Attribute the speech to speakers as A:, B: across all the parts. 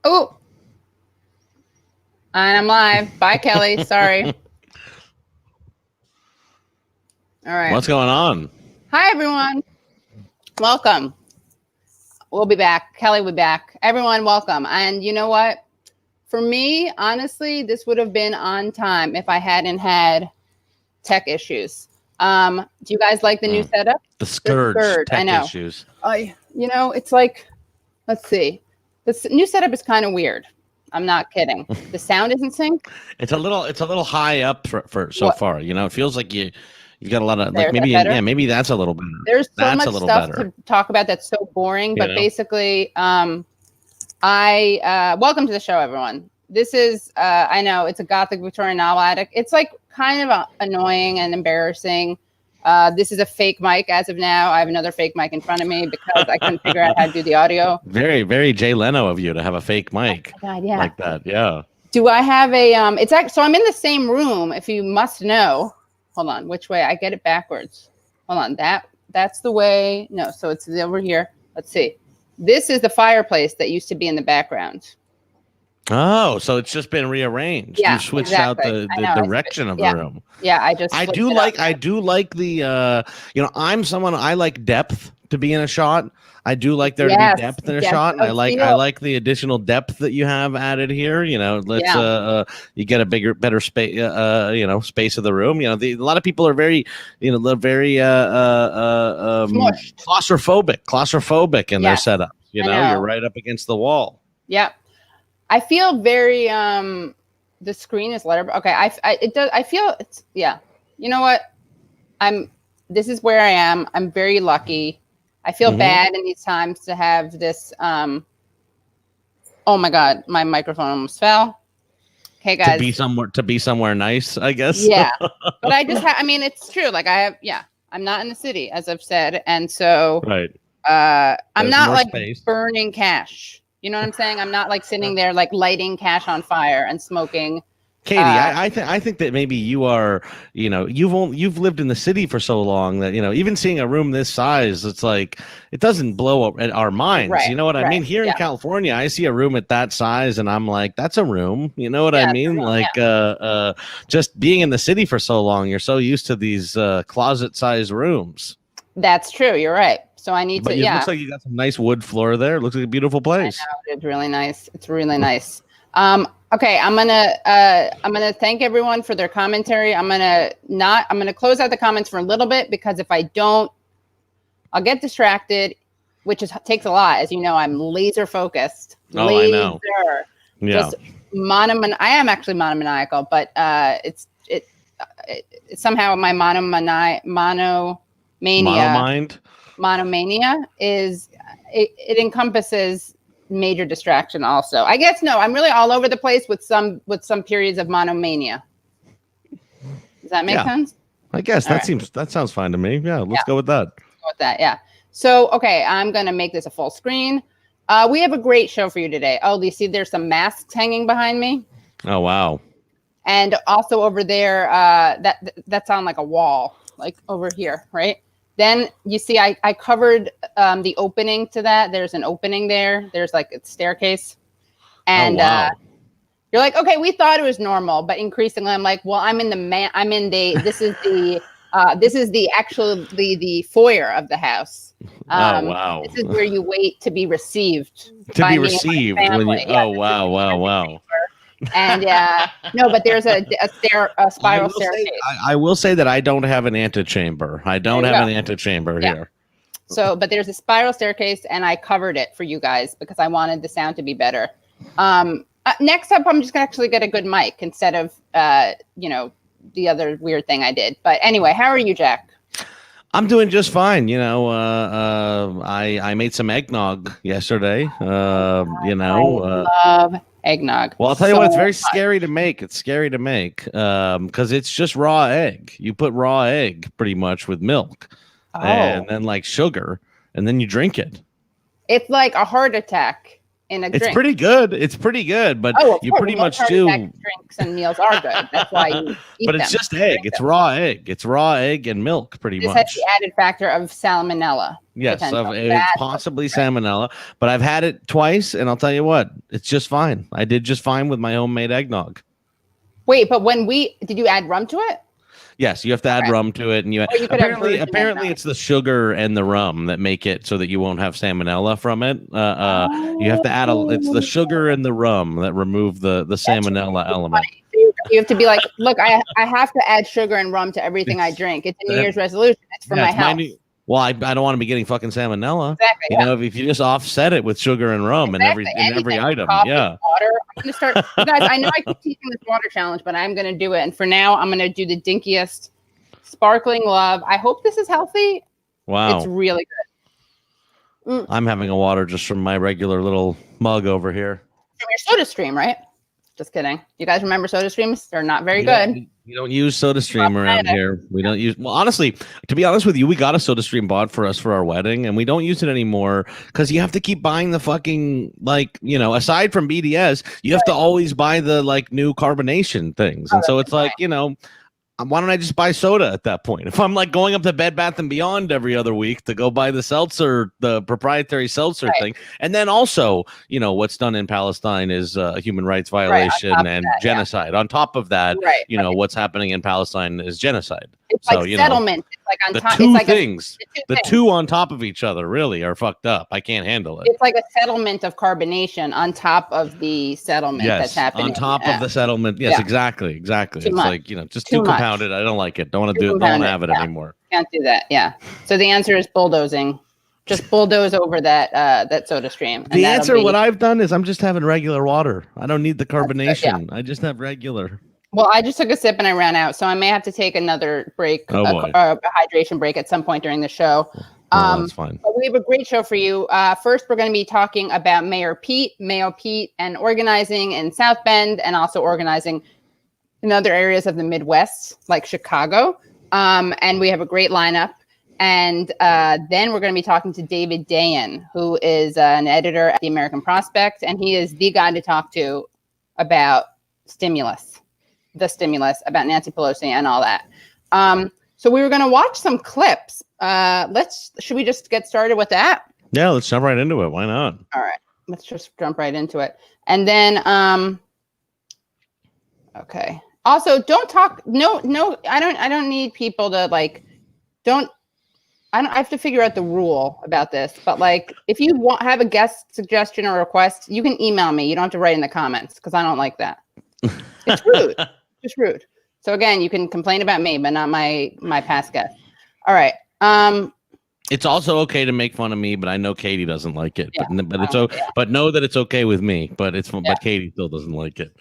A: Oh, and I'm live. Bye, Kelly. Sorry. All right.
B: What's going on?
A: Hi, everyone. Welcome. We'll be back. Kelly will be back. Everyone, welcome. And you know what? For me, honestly, this would have been on time if I hadn't had tech issues. Do you guys like the new setup?
B: The scourge tech
A: I know.
B: issues.
A: It's like, let's see. This new setup is kind of weird. I'm not kidding. The sound isn't synced.
B: It's a little high up for so far. You know, it feels like you've got a lot of like maybe that's a little better.
A: There's so much stuff to talk about that's so boring, but basically, welcome to the show, everyone. This is I know it's a Gothic Victorian novel addict. It's like kind of annoying and embarrassing. This is a fake mic as of now. I have another fake mic in front of me because I couldn't figure out how to do the audio.
B: Very, very Jay Leno of you to have a fake mic like that. Yeah.
A: Do I have a so I'm in the same room, if you must know. Hold on, which way? I get it backwards. Hold on, that's the way. No, so it's over here. Let's see. This is the fireplace that used to be in the background.
B: Oh, so it's just been rearranged.
A: Yeah,
B: you switched out the direction of the room.
A: Yeah, I do
B: like the I'm someone, I like depth to be in a shot. I do like there to be depth in a shot, and I like the additional depth that you have added here. You know, you get a better space. Space of the room. You know, a lot of people are very claustrophobic in their setup. You know, you're right up against the wall.
A: Yeah. I feel very the screen is letter. Okay, I feel it's You know what? This is where I am. I'm very lucky. I feel bad in these times to have this oh my God, my microphone almost fell. Okay, guys.
B: To be somewhere nice, I guess.
A: Yeah. But I just it's true. Like I'm not in the city, as I've said, and so I'm not like burning cash. You know what I'm saying? I'm not like sitting there like lighting cash on fire and smoking.
B: Katie, I think that maybe you are, you've lived in the city for so long that, even seeing a room this size, it's like, it doesn't blow up at our minds. Right, you know what I mean? Here in California, I see a room at that size and I'm like, that's a room. You know what I mean? Just being in the city for so long, you're so used to these closet sized rooms.
A: That's true. You're right. So I need to.
B: It looks like you got some nice wood floor there. It looks like a beautiful place.
A: I know, it's really nice. It's really nice. Okay, I'm gonna thank everyone for their commentary. I'm gonna close out the comments for a little bit because if I don't, I'll get distracted, which takes a lot. As you know, I'm laser focused.
B: Oh, I know.
A: Yeah. I am actually monomaniacal, but it's somehow my monomania is it encompasses major distraction also. I guess I'm really all over the place with some periods of monomania. Does that make sense?
B: I guess that sounds fine to me. Yeah, let's go with that.
A: Yeah. So okay, I'm gonna make this a full screen. We have a great show for you today. Oh, do you see there's some masks hanging behind me?
B: Oh wow.
A: And also over there, that's on like a wall, like over here, right? Then you see I covered the opening to that. There's an opening there. There's like a staircase. And you're like, okay, we thought it was normal, but increasingly I'm like, well, this is the foyer of of the house. This is where you wait to be received.
B: Wow.
A: And no, but there's a spiral staircase.
B: I will say that I don't have an antechamber. I don't have an antechamber here.
A: So, but there's a spiral staircase, and I covered it for you guys because I wanted the sound to be better. Next up, I'm just gonna actually get a good mic instead of the other weird thing I did. But anyway, how are you, Jack?
B: I'm doing just fine. I made some eggnog yesterday. I
A: love eggnog.
B: Well, I'll tell you what, it's very scary to make. It's scary to make because it's just raw egg. You put raw egg pretty much with milk and then like sugar, and then you drink it.
A: It's like a heart attack in a
B: It's
A: drink.
B: pretty good. It's pretty good, but you pretty much do.
A: Drinks and meals are good. That's why you eat
B: But it's
A: them.
B: just egg. It's raw egg. It's raw egg and milk, pretty much.
A: This has the added factor of salmonella.
B: Yes, it's possibly salmonella. But I've had it twice, and I'll tell you what, it's just fine. I did just fine with my homemade eggnog.
A: Wait, but did you add rum to it?
B: Yes, you have to add rum to it, and apparently it's the sugar and the rum that make it so that you won't have salmonella from it. You have to add it's the sugar and the rum that remove the salmonella element.
A: You have to be like, look, I have to add sugar and rum to everything I drink. It's a New Year's resolution. It's for my health.
B: Well, I don't want to be getting fucking salmonella. Exactly. You know, if you just offset it with sugar and rum in every item.
A: Coffee, water. I'm gonna start. You guys, I know I keep teaching this water challenge, but I'm gonna do it. And for now, I'm gonna do the dinkiest sparkling love. I hope this is healthy.
B: Wow.
A: It's really good.
B: I'm having a water just from my regular little mug over here.
A: From your SodaStream, right? Just kidding. You guys remember SodaStreams? They're not very good.
B: You don't use SodaStream around here. We don't use. Well, honestly, to be honest with you, we got a SodaStream bought for us for our wedding, and we don't use it anymore because you have to keep buying the fucking aside from BDS, you have to always buy the new carbonation things, and so it's why don't I just buy soda at that point? If I'm going up to Bed Bath & Beyond every other week to go buy the seltzer, the proprietary seltzer thing. And then also, what's done in Palestine is a human rights violation and genocide. On top of that, what's happening in Palestine is genocide. It's
A: settlement. It's like on top.
B: Two things. The two on top of each other really are fucked up. I can't handle it.
A: It's like a settlement of carbonation on top of the settlement that's happening.
B: On top of the settlement. Yes, exactly. It's just too compounded. I don't like it. Don't want to do it. Don't have it anymore.
A: Can't do that. Yeah. So the answer is bulldozing. Just bulldoze over that SodaStream.
B: The answer, what I've done is I'm just having regular water. I don't need the carbonation. I just have regular.
A: Well, I just took a sip and I ran out, so I may have to take another break, a hydration break at some point during the show.
B: That's fine.
A: But we have a great show for you. First, we're going to be talking about Mayo Pete, and organizing in South Bend and also organizing in other areas of the Midwest, like Chicago. And we have a great lineup. And then we're going to be talking to David Dayen, who is an editor at the American Prospect, and he is the guy to talk to about the stimulus, about Nancy Pelosi and all that. So we were going to watch some clips. Should we just get started with that?
B: Yeah, let's jump right into it. Why not?
A: All right, let's just jump right into it. And then, okay. Also, don't talk. No, I don't need people to I have to figure out the rule about this, but if you have a guest suggestion or request, you can email me. You don't have to write in the comments because I don't like that. It's rude. Just rude. So again, you can complain about me, but not my past guest. All right.
B: It's also okay to make fun of me, but I know Katie doesn't like it. Yeah. But know that it's okay with me. But but Katie still doesn't like it.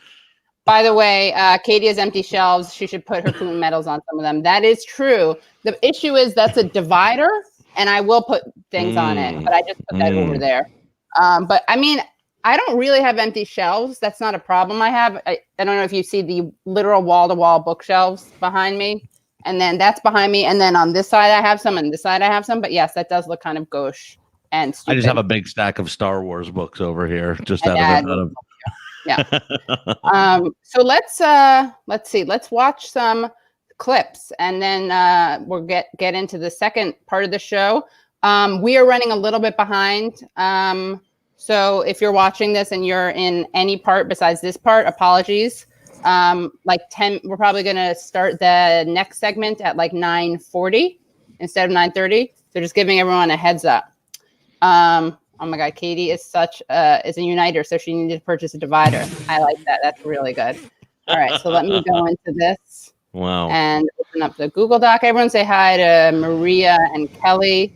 A: By the way, Katie has empty shelves. She should put her Putin medals on some of them. That is true. The issue is that's a divider, and I will put things on it, but I just put that over there. But I mean, I don't really have empty shelves. That's not a problem I have. I don't know if you see the literal wall-to-wall bookshelves behind me, and then that's behind me, and then on this side I have some, and this side I have some. But yes, that does look kind of gauche and stupid.
B: I just have a big stack of Star Wars books over here, just out of.
A: Yeah. So let's see. Let's watch some clips, and then we'll get into the second part of the show. We are running a little bit behind. So if you're watching this and you're in any part besides this part, apologies. We're probably going to start the next segment at 9:40 instead of 9:30. So just giving everyone a heads up. Oh my God, Katie is is a uniter, so she needed to purchase a divider. I like that. That's really good. All right, so let me go into this.
B: Wow.
A: And open up the Google Doc. Everyone say hi to Maria and Kelly.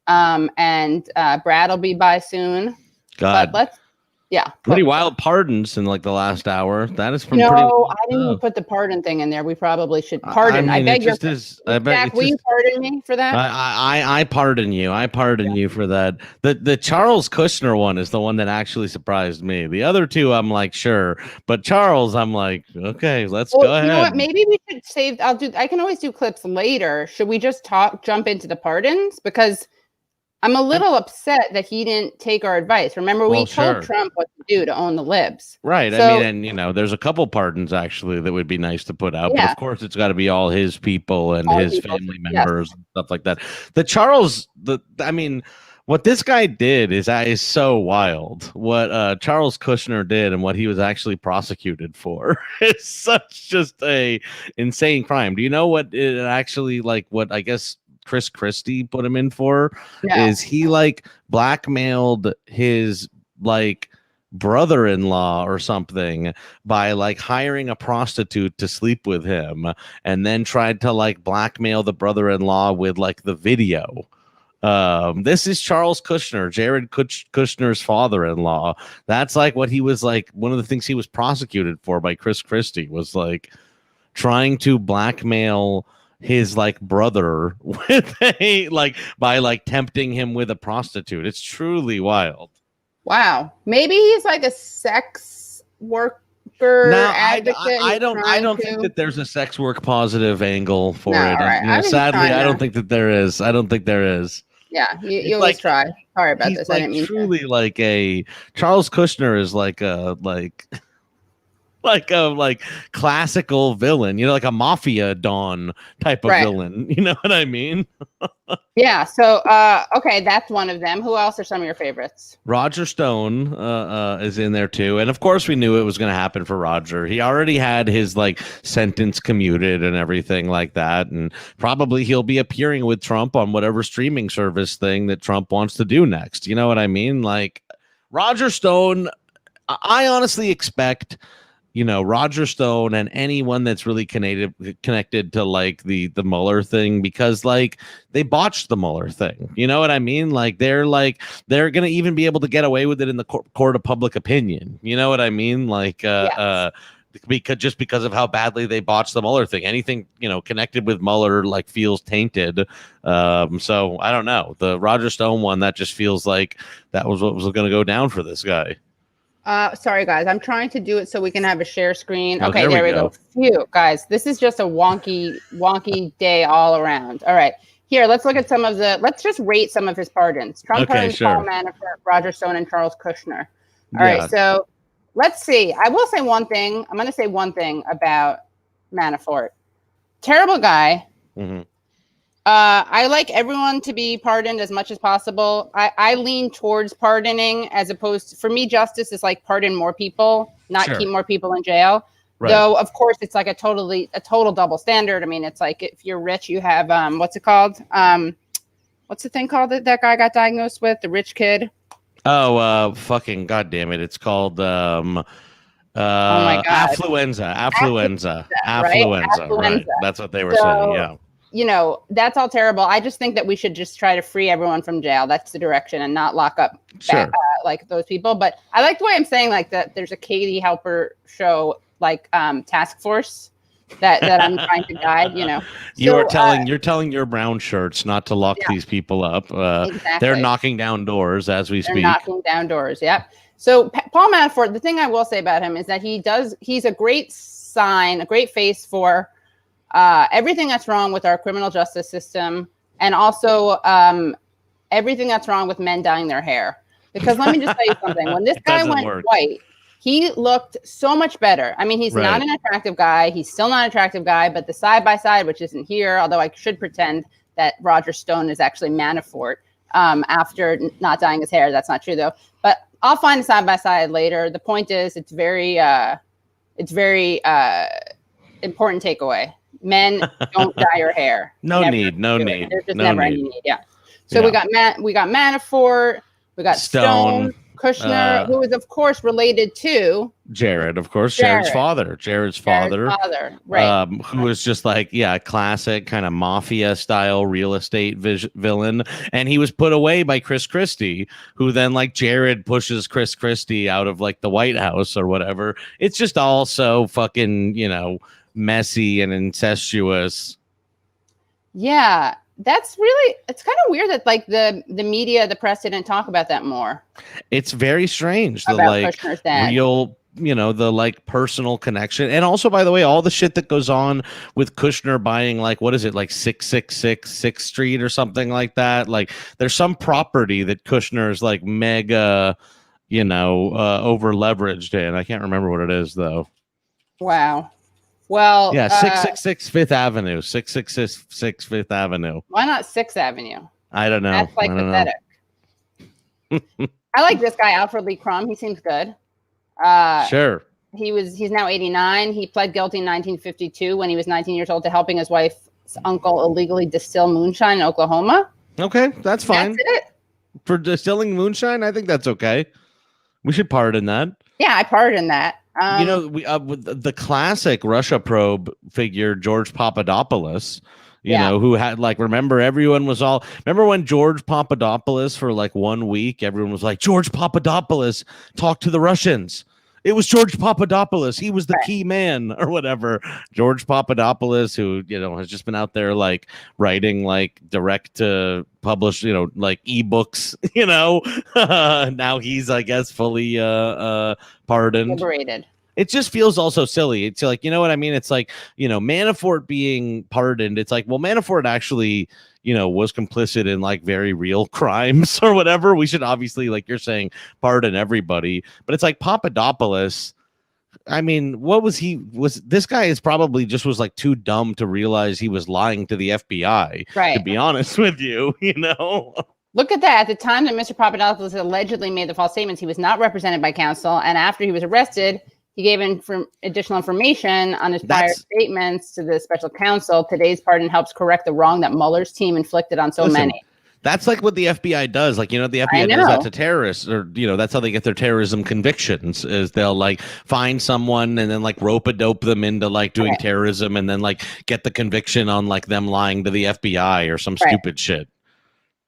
A: And Brad will be by soon.
B: God.
A: But
B: pretty wild pardons in the last hour. That is from
A: I didn't even put the pardon thing in there. We probably should pardon. I beg your Jack, will you pardon me for that?
B: I pardon you. I pardon you for that. The Charles Kushner one is the one that actually surprised me. The other two, I'm sure, but Charles, I'm okay, let's go ahead.
A: You know what? Maybe we should save. I can always do clips later. Should we just jump into the pardons? Because I'm a little upset that he didn't take our advice. Remember, we told Trump what to do to own the libs.
B: Right. So, I mean, and, you know, there's a couple pardons, actually, that would be nice to put out. But, of course, it's got to be all his people and his family members and stuff like that. I mean, what this guy did is so wild. What Charles Kushner did and what he was actually prosecuted for is such just a insane crime. Do you know what it actually, like, what I guess Chris Christie put him in for? Is he like blackmailed his like brother-in-law or something by like hiring a prostitute to sleep with him, and then tried to like blackmail the brother-in-law with like the video. This is Charles Kushner, Jared Kushner's father-in-law. That's like what he was like. One of the things he was prosecuted for by Chris Christie was like trying to blackmail his like brother with a like by like tempting him with a prostitute. It's truly wild.
A: Wow. Maybe he's like a sex worker advocate.
B: I don't think that there's a sex work positive angle for it. Right. You know, sadly, I don't think that there is. I don't think there is.
A: Yeah, you always like, try. Sorry about this.
B: Like,
A: I didn't mean
B: truly to. Like a Charles Kushner is like a like a classical villain, you know, like a mafia don type of villain. You know what I mean?
A: Yeah. So okay, that's one of them. Who else are some of your favorites?
B: Roger Stone is in there too, and of course we knew it was going to happen for Roger. He already had his like sentence commuted and everything like that, and probably he'll be appearing with Trump on whatever streaming service thing that Trump wants to do next. You know what I mean? Like Roger Stone, I honestly expect, you know, Roger Stone and anyone that's really connected to like the Mueller thing, because like they botched the Mueller thing. You know what I mean? Like they're going to even be able to get away with it in the court of public opinion. You know what I mean? Like, because of how badly they botched the Mueller thing, anything, you know, connected with Mueller like feels tainted. So I don't know, the Roger Stone one, that just feels like that was what was going to go down for this guy.
A: Sorry, guys. I'm trying to do it so we can have a share screen. Okay, there we go. Phew, guys, this is just a wonky day all around. All right, here, let's look at some of the. Let's just rate some of his pardons. Trump pardons Paul Manafort, Roger Stone, and Charles Kushner. All right, so let's see. I will say one thing. I'm going to say one thing about Manafort. Terrible guy. Mm-hmm. I like everyone to be pardoned as much as possible. I lean towards pardoning, as opposed to, for me, justice is like pardon more people, not keep more people in jail. Right. Though, of course, it's like a total double standard. I mean, it's like if you're rich, you have what's it called? What's the thing called that guy got diagnosed with? The rich kid.
B: Oh, fucking goddamn it! It's called oh my God, affluenza. Right? That's what they were saying. Yeah.
A: You know, that's all terrible. I just think that we should just try to free everyone from jail. That's the direction, and not lock up like those people. But I like the way I'm saying like that. There's a Katie Halper show like task force that I'm trying to guide. You know,
B: you're telling your brown shirts not to lock these people up. Exactly. They're knocking down doors as we speak.
A: Knocking down doors. Yep. So Paul Manafort, the thing I will say about him is that he's a great sign, a great face for everything that's wrong with our criminal justice system, and also everything that's wrong with men dyeing their hair. Because let me just tell you something. When this guy went white, he looked so much better. I mean, he's not an attractive guy. He's still not an attractive guy, but the side-by-side, which isn't here, although I should pretend that Roger Stone is actually Manafort after not dyeing his hair. That's not true, though. But I'll find a side-by-side later. The point is, it's very important takeaway. Men don't dye your hair.
B: No need.
A: There's just never any need. Yeah. So we got Manafort, we got Stone, Kushner, who is of course related to
B: Jared, of course, Jared's father,
A: right?
B: Who was just like classic kind of mafia style real estate villain, and he was put away by Chris Christie, who then like Jared pushes Chris Christie out of like the White House or whatever. It's just all so fucking messy and incestuous.
A: Yeah, it's kind of weird that like the media, the press didn't talk about that more.
B: It's very strange. The like the like personal connection. And also, by the way, all the shit that goes on with Kushner buying like, what is it, like 666 6th Street or something like that. Like there's some property that Kushner's like mega, over leveraged in. I can't remember what it is though.
A: Wow. Well,
B: yeah, 666 Fifth Avenue, 666 Fifth Avenue.
A: Why not 6th Avenue?
B: I don't know.
A: That's like pathetic. I like this guy, Alfred Lee Crum. He seems good.
B: Sure.
A: He's now 89. He pled guilty in 1952 when he was 19 years old to helping his wife's uncle illegally distill moonshine in Oklahoma.
B: Okay, that's fine.
A: That's it.
B: For distilling moonshine, I think that's okay. We should pardon that.
A: Yeah, I pardon that.
B: With the classic Russia probe figure, George Papadopoulos, who had like, remember when George Papadopoulos for like 1 week, everyone was like, George Papadopoulos talked to the Russians. It was George Papadopoulos. He was the key man or whatever. George Papadopoulos, who, has just been out there like writing like direct to publish, like ebooks, now he's, I guess, fully pardoned.
A: Liberated.
B: It just feels also silly. It's like, you know what I mean? It's like, Manafort being pardoned. It's like, well, Manafort actually, was complicit in like very real crimes or whatever. We should obviously, like you're saying, pardon everybody. But it's like Papadopoulos. I mean, this guy is probably just was like too dumb to realize he was lying to the FBI.
A: Right.
B: To be honest with you,
A: Look at that. At the time that Mr. Papadopoulos allegedly made the false statements, he was not represented by counsel. And after he was arrested, he gave additional information on his prior statements to the special counsel. Today's pardon helps correct the wrong that Mueller's team inflicted on many.
B: That's like what the FBI does. Like, the FBI does that to terrorists, or, that's how they get their terrorism convictions, is they'll like find someone and then like rope-a-dope them into like doing terrorism and then like get the conviction on like them lying to the FBI or some stupid shit.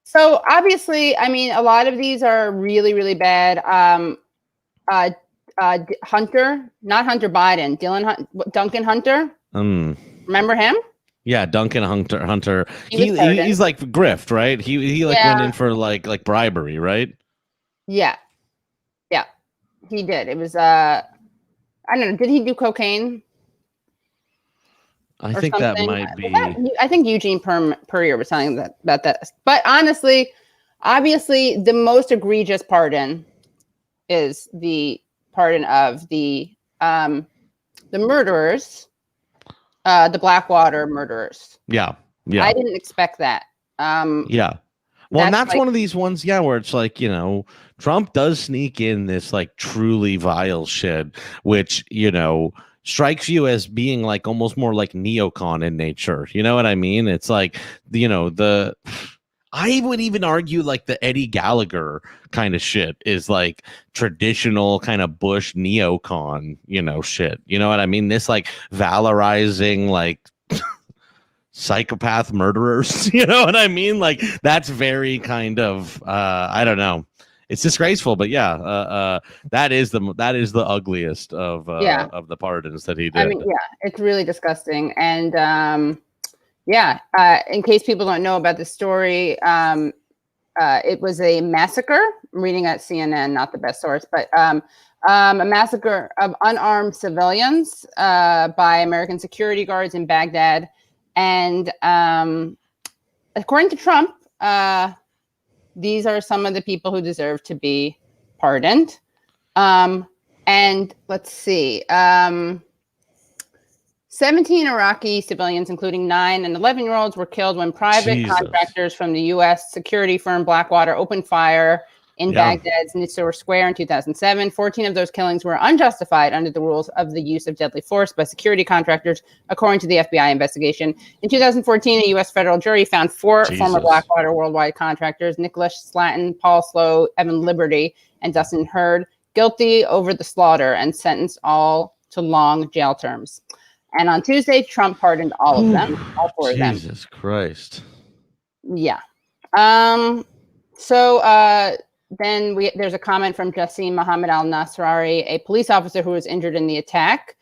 A: So obviously, I mean, a lot of these are really, really bad. Hunter, not Hunter Biden, Duncan Hunter. Remember him?
B: Yeah, Duncan Hunter. He's like grift, right? He went in for like bribery, right?
A: Yeah, he did. It was I don't know. Did he do cocaine?
B: I think that might be.
A: I think Eugene Purrier was telling about that. But honestly, obviously, the most egregious pardon is the pardon of the murderers, the Blackwater murderers.
B: Yeah.
A: I didn't expect that.
B: Yeah. Well, and that's like, one of these ones, where it's like, Trump does sneak in this like truly vile shit, which, strikes you as being like almost more like neocon in nature. You know what I mean? It's like, I would even argue like the Eddie Gallagher kind of shit is like traditional kind of Bush neocon, shit. You know what I mean? This like valorizing like psychopath murderers. You know what I mean? Like that's very kind of I don't know. It's disgraceful, but that is the ugliest of the pardons that he did.
A: I mean, it's really disgusting. And in case people don't know about the story, it was a massacre. I'm reading at CNN, not the best source, but a massacre of unarmed civilians by American security guards in Baghdad. And according to Trump, these are some of the people who deserve to be pardoned. And let's see. 17 Iraqi civilians, including 9 and 11-year-olds, were killed when private contractors from the U.S. security firm Blackwater opened fire in Baghdad's Nisour Square in 2007. 14 of those killings were unjustified under the rules of the use of deadly force by security contractors, according to the FBI investigation. In 2014, a U.S. federal jury found 4 former Blackwater worldwide contractors, Nicholas Slatton, Paul Slow, Evan Liberty, and Dustin Hurd, guilty over the slaughter and sentenced all to long jail terms. And on Tuesday, Trump pardoned all of them, all 4 of them.
B: Jesus Christ.
A: Yeah. Then there's a comment from Jassim Mohammed al-Nasrari, a police officer who was injured in the attack.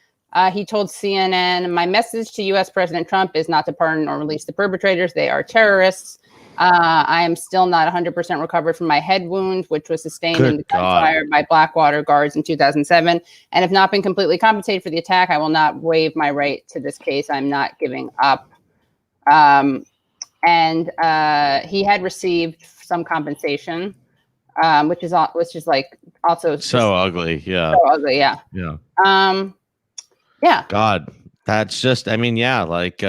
A: He told CNN, "My message to U.S. President Trump is not to pardon or release the perpetrators. They are terrorists." I am still not 100% recovered from my head wound, which was sustained in the gunfire by Blackwater guards in 2007, and have not been completely compensated for the attack. I will not waive my right to this case. I'm not giving up. And he had received some compensation, which is like also
B: so ugly. Yeah.
A: So ugly. Yeah.
B: Yeah.
A: Yeah.
B: God. That's just, I mean, yeah, like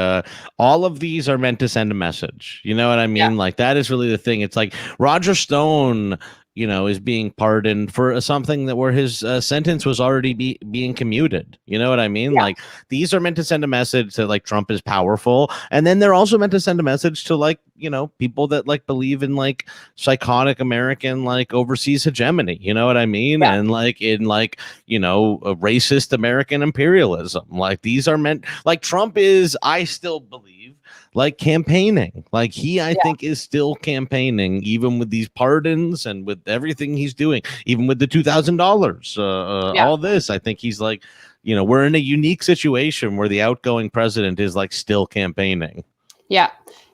B: all of these are meant to send a message. You know what I mean? Yeah. Like that is really the thing. It's like Roger Stone, you know, is being pardoned for something that where his sentence was already being commuted. You know what I mean? Yeah. Like these are meant to send a message that like Trump is powerful. And then they're also meant to send a message to like, you know, people that like believe in like psychotic American like overseas hegemony. You know what I mean? Yeah. And like in like, you know, a racist American imperialism. Like these are meant like Trump is, I still believe, like campaigning. Like he, I think, is still campaigning, even with these pardons and with everything he's doing, even with the $2,000. All this, I think he's like, you know, we're in a unique situation where the outgoing president is like still campaigning.
A: Yeah.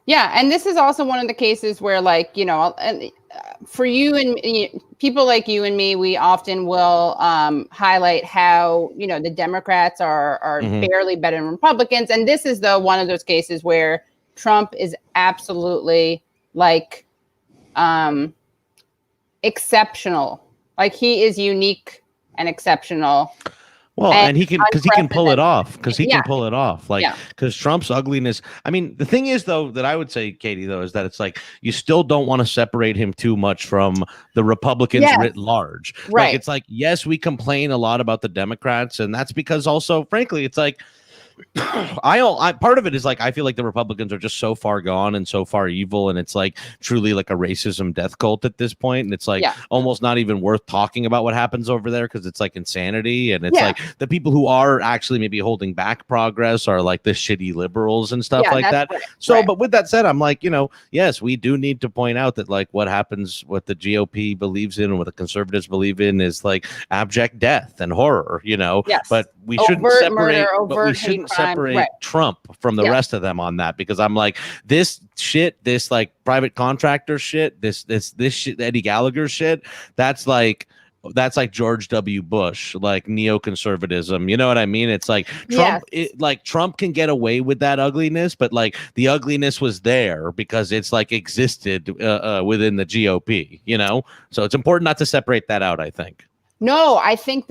A: Yeah. And this is also one of the cases where, like, you know, for you and people like you and me, we often will highlight how, you know, the Democrats are barely better than Republicans. And this is one of those cases where Trump is absolutely like exceptional. Like he is unique and exceptional.
B: Well, and he can, because he can pull it off, can pull it off. Like, because Trump's ugliness. I mean, the thing is, though, that I would say, Katie, though, is that it's like you still don't want to separate him too much from the Republicans writ large.
A: Right.
B: Like, it's like, yes, we complain a lot about the Democrats, and that's because also, frankly, it's like, I part of it is like I feel like the Republicans are just so far gone and so far evil, and it's like truly like a racism death cult at this point, and it's like almost not even worth talking about what happens over there because it's like insanity, and it's like the people who are actually maybe holding back progress are like the shitty liberals and stuff like that. Right. So, but with that said, I'm like, you know, yes, we do need to point out that like what happens, what the GOP believes in, and what the conservatives believe in is like abject death and horror, you know.
A: Yes.
B: But we shouldn't separate Trump from the rest of them on that, because I'm like, this shit, this like private contractor shit, this shit, Eddie Gallagher shit, that's like George W. Bush, like neoconservatism. You know what I mean? It's like Trump, Trump can get away with that ugliness, but like the ugliness was there because it's like existed within the GOP, you know? So it's important not to separate that out, I think.
A: No, I think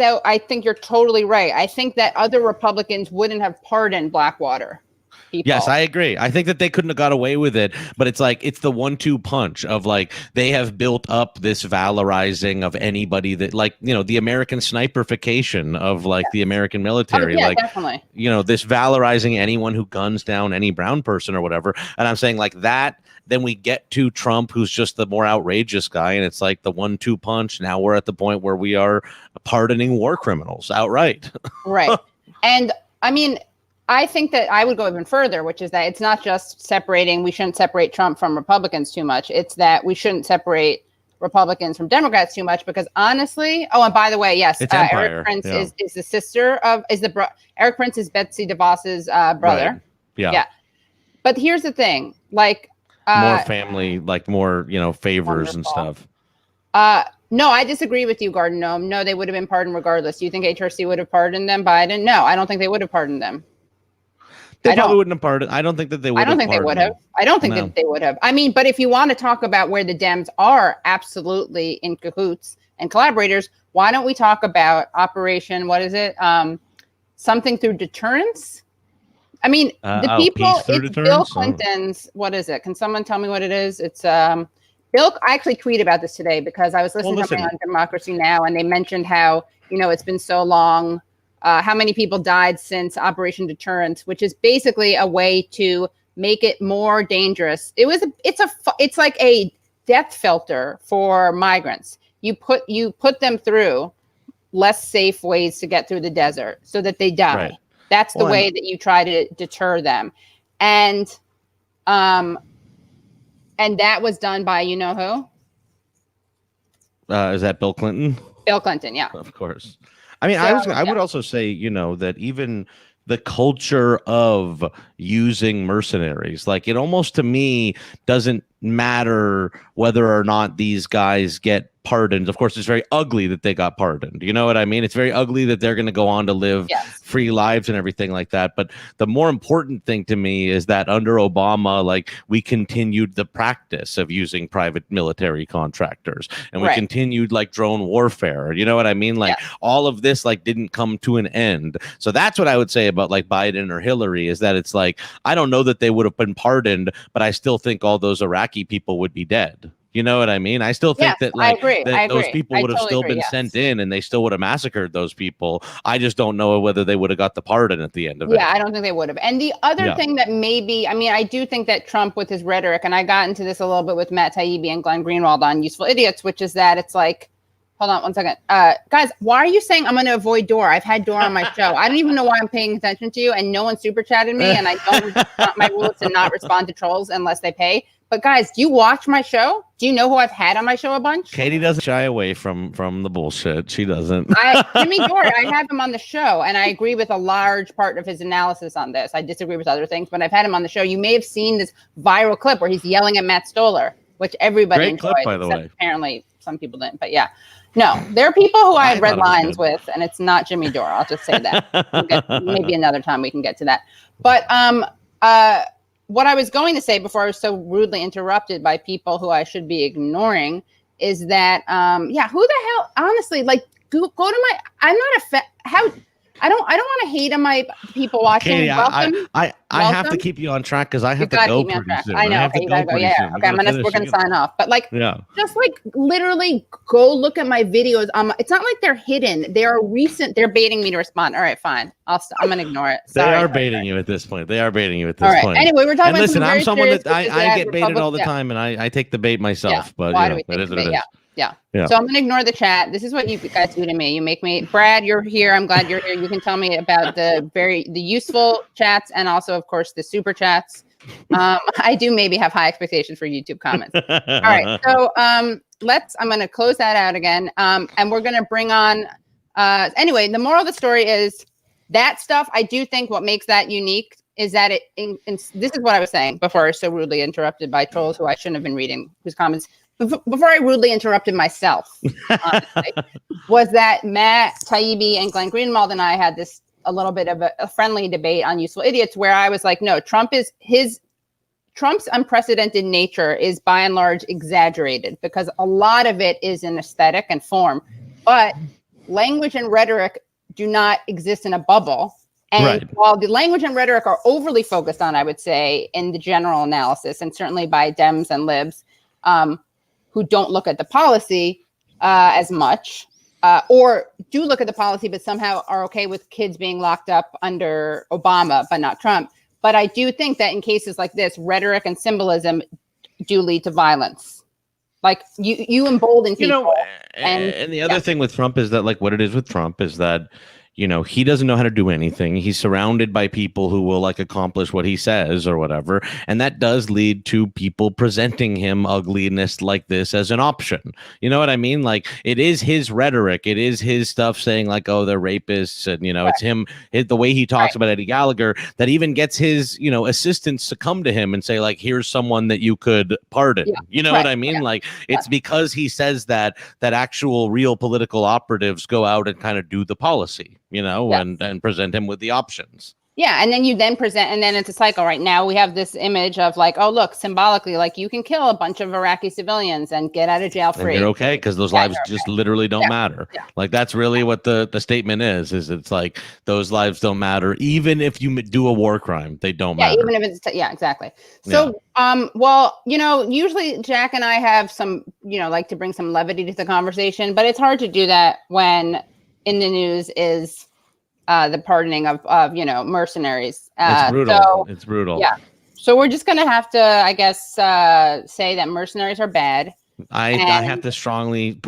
A: you're totally right. I think that other Republicans wouldn't have pardoned Blackwater people.
B: Yes, I agree. I think that they couldn't have got away with it, but it's like it's the 1-2 punch of like they have built up this valorizing of anybody that, like, you know, the American sniperification of like the American military. Like,
A: definitely.
B: You know, this valorizing anyone who guns down any brown person or whatever. And I'm saying like that. Then we get to Trump, who's just the more outrageous guy, and it's like the 1-2 punch. Now we're at the point where we are pardoning war criminals outright.
A: Right. And I mean, I think that I would go even further, which is that it's not just separating. We shouldn't separate Trump from Republicans too much. It's that we shouldn't separate Republicans from Democrats too much, because honestly, oh, and by the way, yes, Eric Prince is the sister of, Eric Prince is Betsy DeVos's brother.
B: Right. Yeah.
A: But here's the thing, like,
B: more family, like more, you know, favors and stuff.
A: No, I disagree with you, Garden Gnome. No, they would have been pardoned regardless. Do you think HRC would have pardoned them? Biden? No, I don't think they would have pardoned them.
B: They probably wouldn't have pardoned. I don't think that they would.
A: I don't think they would have. I don't think that they would have. I mean, but if you want to talk about where the Dems are absolutely in cahoots and collaborators, why don't we talk about Operation, what is it? Something through deterrence? I mean, the people, it's Bill Clinton's, what is it? Can someone tell me what it is? It's Bill, I actually tweeted about this today because I was listening to something on Democracy Now! And they mentioned how, you know, it's been so long, how many people died since Operation Deterrence, which is basically a way to make it more dangerous. It's like a death filter for migrants. You put them through less safe ways to get through the desert so that they die. Right. That's the way that you try to deter them. And that was done by, you know who?
B: Is that Bill Clinton?
A: Bill Clinton, yeah.
B: Of course. I mean, I would also say, you know, that even, the culture of using mercenaries. Like, it almost to me doesn't matter whether or not these guys get pardoned. Of course, it's very ugly that they got pardoned. You know what I mean? It's very ugly that they're going to go on to live free lives and everything like that. But the more important thing to me is that under Obama, like, we continued the practice of using private military contractors, and we continued like drone warfare. You know what I mean? Like, all of this like didn't come to an end. So that's what I would say about like Biden or Hillary, is that it's like, I don't know that they would have been pardoned, but I still think all those Iraqi people would be dead. You know what I mean? I still think that like those people would have still been sent in, and they still would have massacred those people. I just don't know whether they would have got the pardon at the end of it.
A: Yeah, I don't think they would have. And the other thing that maybe, I mean, I do think that Trump with his rhetoric, and I got into this a little bit with Matt Taibbi and Glenn Greenwald on Useful Idiots, which is that it's like, hold on one second. Guys, why are you saying I'm going to avoid Dora? I've had Dora on my show. I don't even know why I'm paying attention to you, and no one super chatted me, and I don't, my rule is to not respond to trolls unless they pay. But guys, do you watch my show? Do you know who I've had on my show a bunch?
B: Katie doesn't shy away from the bullshit. She doesn't.
A: Jimmy Dore, I have him on the show, and I agree with a large part of his analysis on this. I disagree with other things, but I've had him on the show. You may have seen this viral clip where he's yelling at Matt Stoller, which everybody enjoyed.
B: Clip, by the way.
A: Apparently, some people didn't, but yeah. No, there are people who I read lines with, and it's not Jimmy Dore. I'll just say that. Maybe another time we can get to that. But what I was going to say before I was so rudely interrupted by people who I should be ignoring is that, who the hell, honestly, like, go to my, I'm not I don't want to hate on my people watching.
B: Katie, I have to keep you on track because I have to go pretty soon.
A: I know. Okay, you gotta go. Yeah. Okay, we're gonna sign off. But like, just like literally go look at my videos. It's not like they're hidden. They are recent. They're baiting me to respond. All right, fine. I'm gonna ignore it.
B: Sorry, they are baiting you at this point. They are baiting you at this point.
A: Anyway, we're talking.
B: And listen, I'm someone that I get baited all the time, and I take the bait myself. But it is what it is.
A: Yeah. So I'm going to ignore the chat. This is what you guys do to me. You make me, Brad, you're here. I'm glad you're here. You can tell me about the useful chats and also, of course, the super chats. I do maybe have high expectations for YouTube comments. All right. So I'm going to close that out again. And we're going to bring on, anyway, the moral of the story is that stuff. I do think what makes that unique is that this is what I was saying before I was so rudely interrupted by trolls who I shouldn't have been reading, whose comments. Before I rudely interrupted myself, honestly, was that Matt Taibbi and Glenn Greenwald and I had a little bit of a friendly debate on Useful Idiots where I was like, no, Trump's unprecedented nature is by and large exaggerated because a lot of it is in aesthetic and form, but language and rhetoric do not exist in a bubble. And while the language and rhetoric are overly focused on, I would say, in the general analysis, and certainly by Dems and Libs, who don't look at the policy as much, or do look at the policy, but somehow are okay with kids being locked up under Obama, but not Trump. But I do think that in cases like this, rhetoric and symbolism do lead to violence. Like you embolden people.
B: And the other thing with Trump is that, like, what it is with Trump is that, he doesn't know how to do anything. He's surrounded by people who will like accomplish what he says or whatever. And that does lead to people presenting him ugliness like this as an option. You know what I mean? Like, it is his rhetoric. It is his stuff saying like, oh, they're rapists. And, it's him, the way he talks about Eddie Gallagher that even gets his, assistants to come to him and say like, here's someone that you could pardon. Yeah. You know what I mean? Like, it's because he says that actual real political operatives go out and kind of do the policy. And present him with the options.
A: Yeah, and then you present, and then it's a cycle. Right now, we have this image of like, oh, look, symbolically, like you can kill a bunch of Iraqi civilians and get out of jail free.
B: And you're okay because those lives just literally don't matter. Yeah. Like that's really what the statement is it's like those lives don't matter, even if you do a war crime, they don't matter.
A: Even if it's exactly. So, well, usually Jack and I have some, like to bring some levity to the conversation, but it's hard to do that when in the news is the pardoning of mercenaries.
B: It's brutal. It's brutal.
A: Yeah. So we're just going to have to, I guess, say that mercenaries are bad.
B: I have to strongly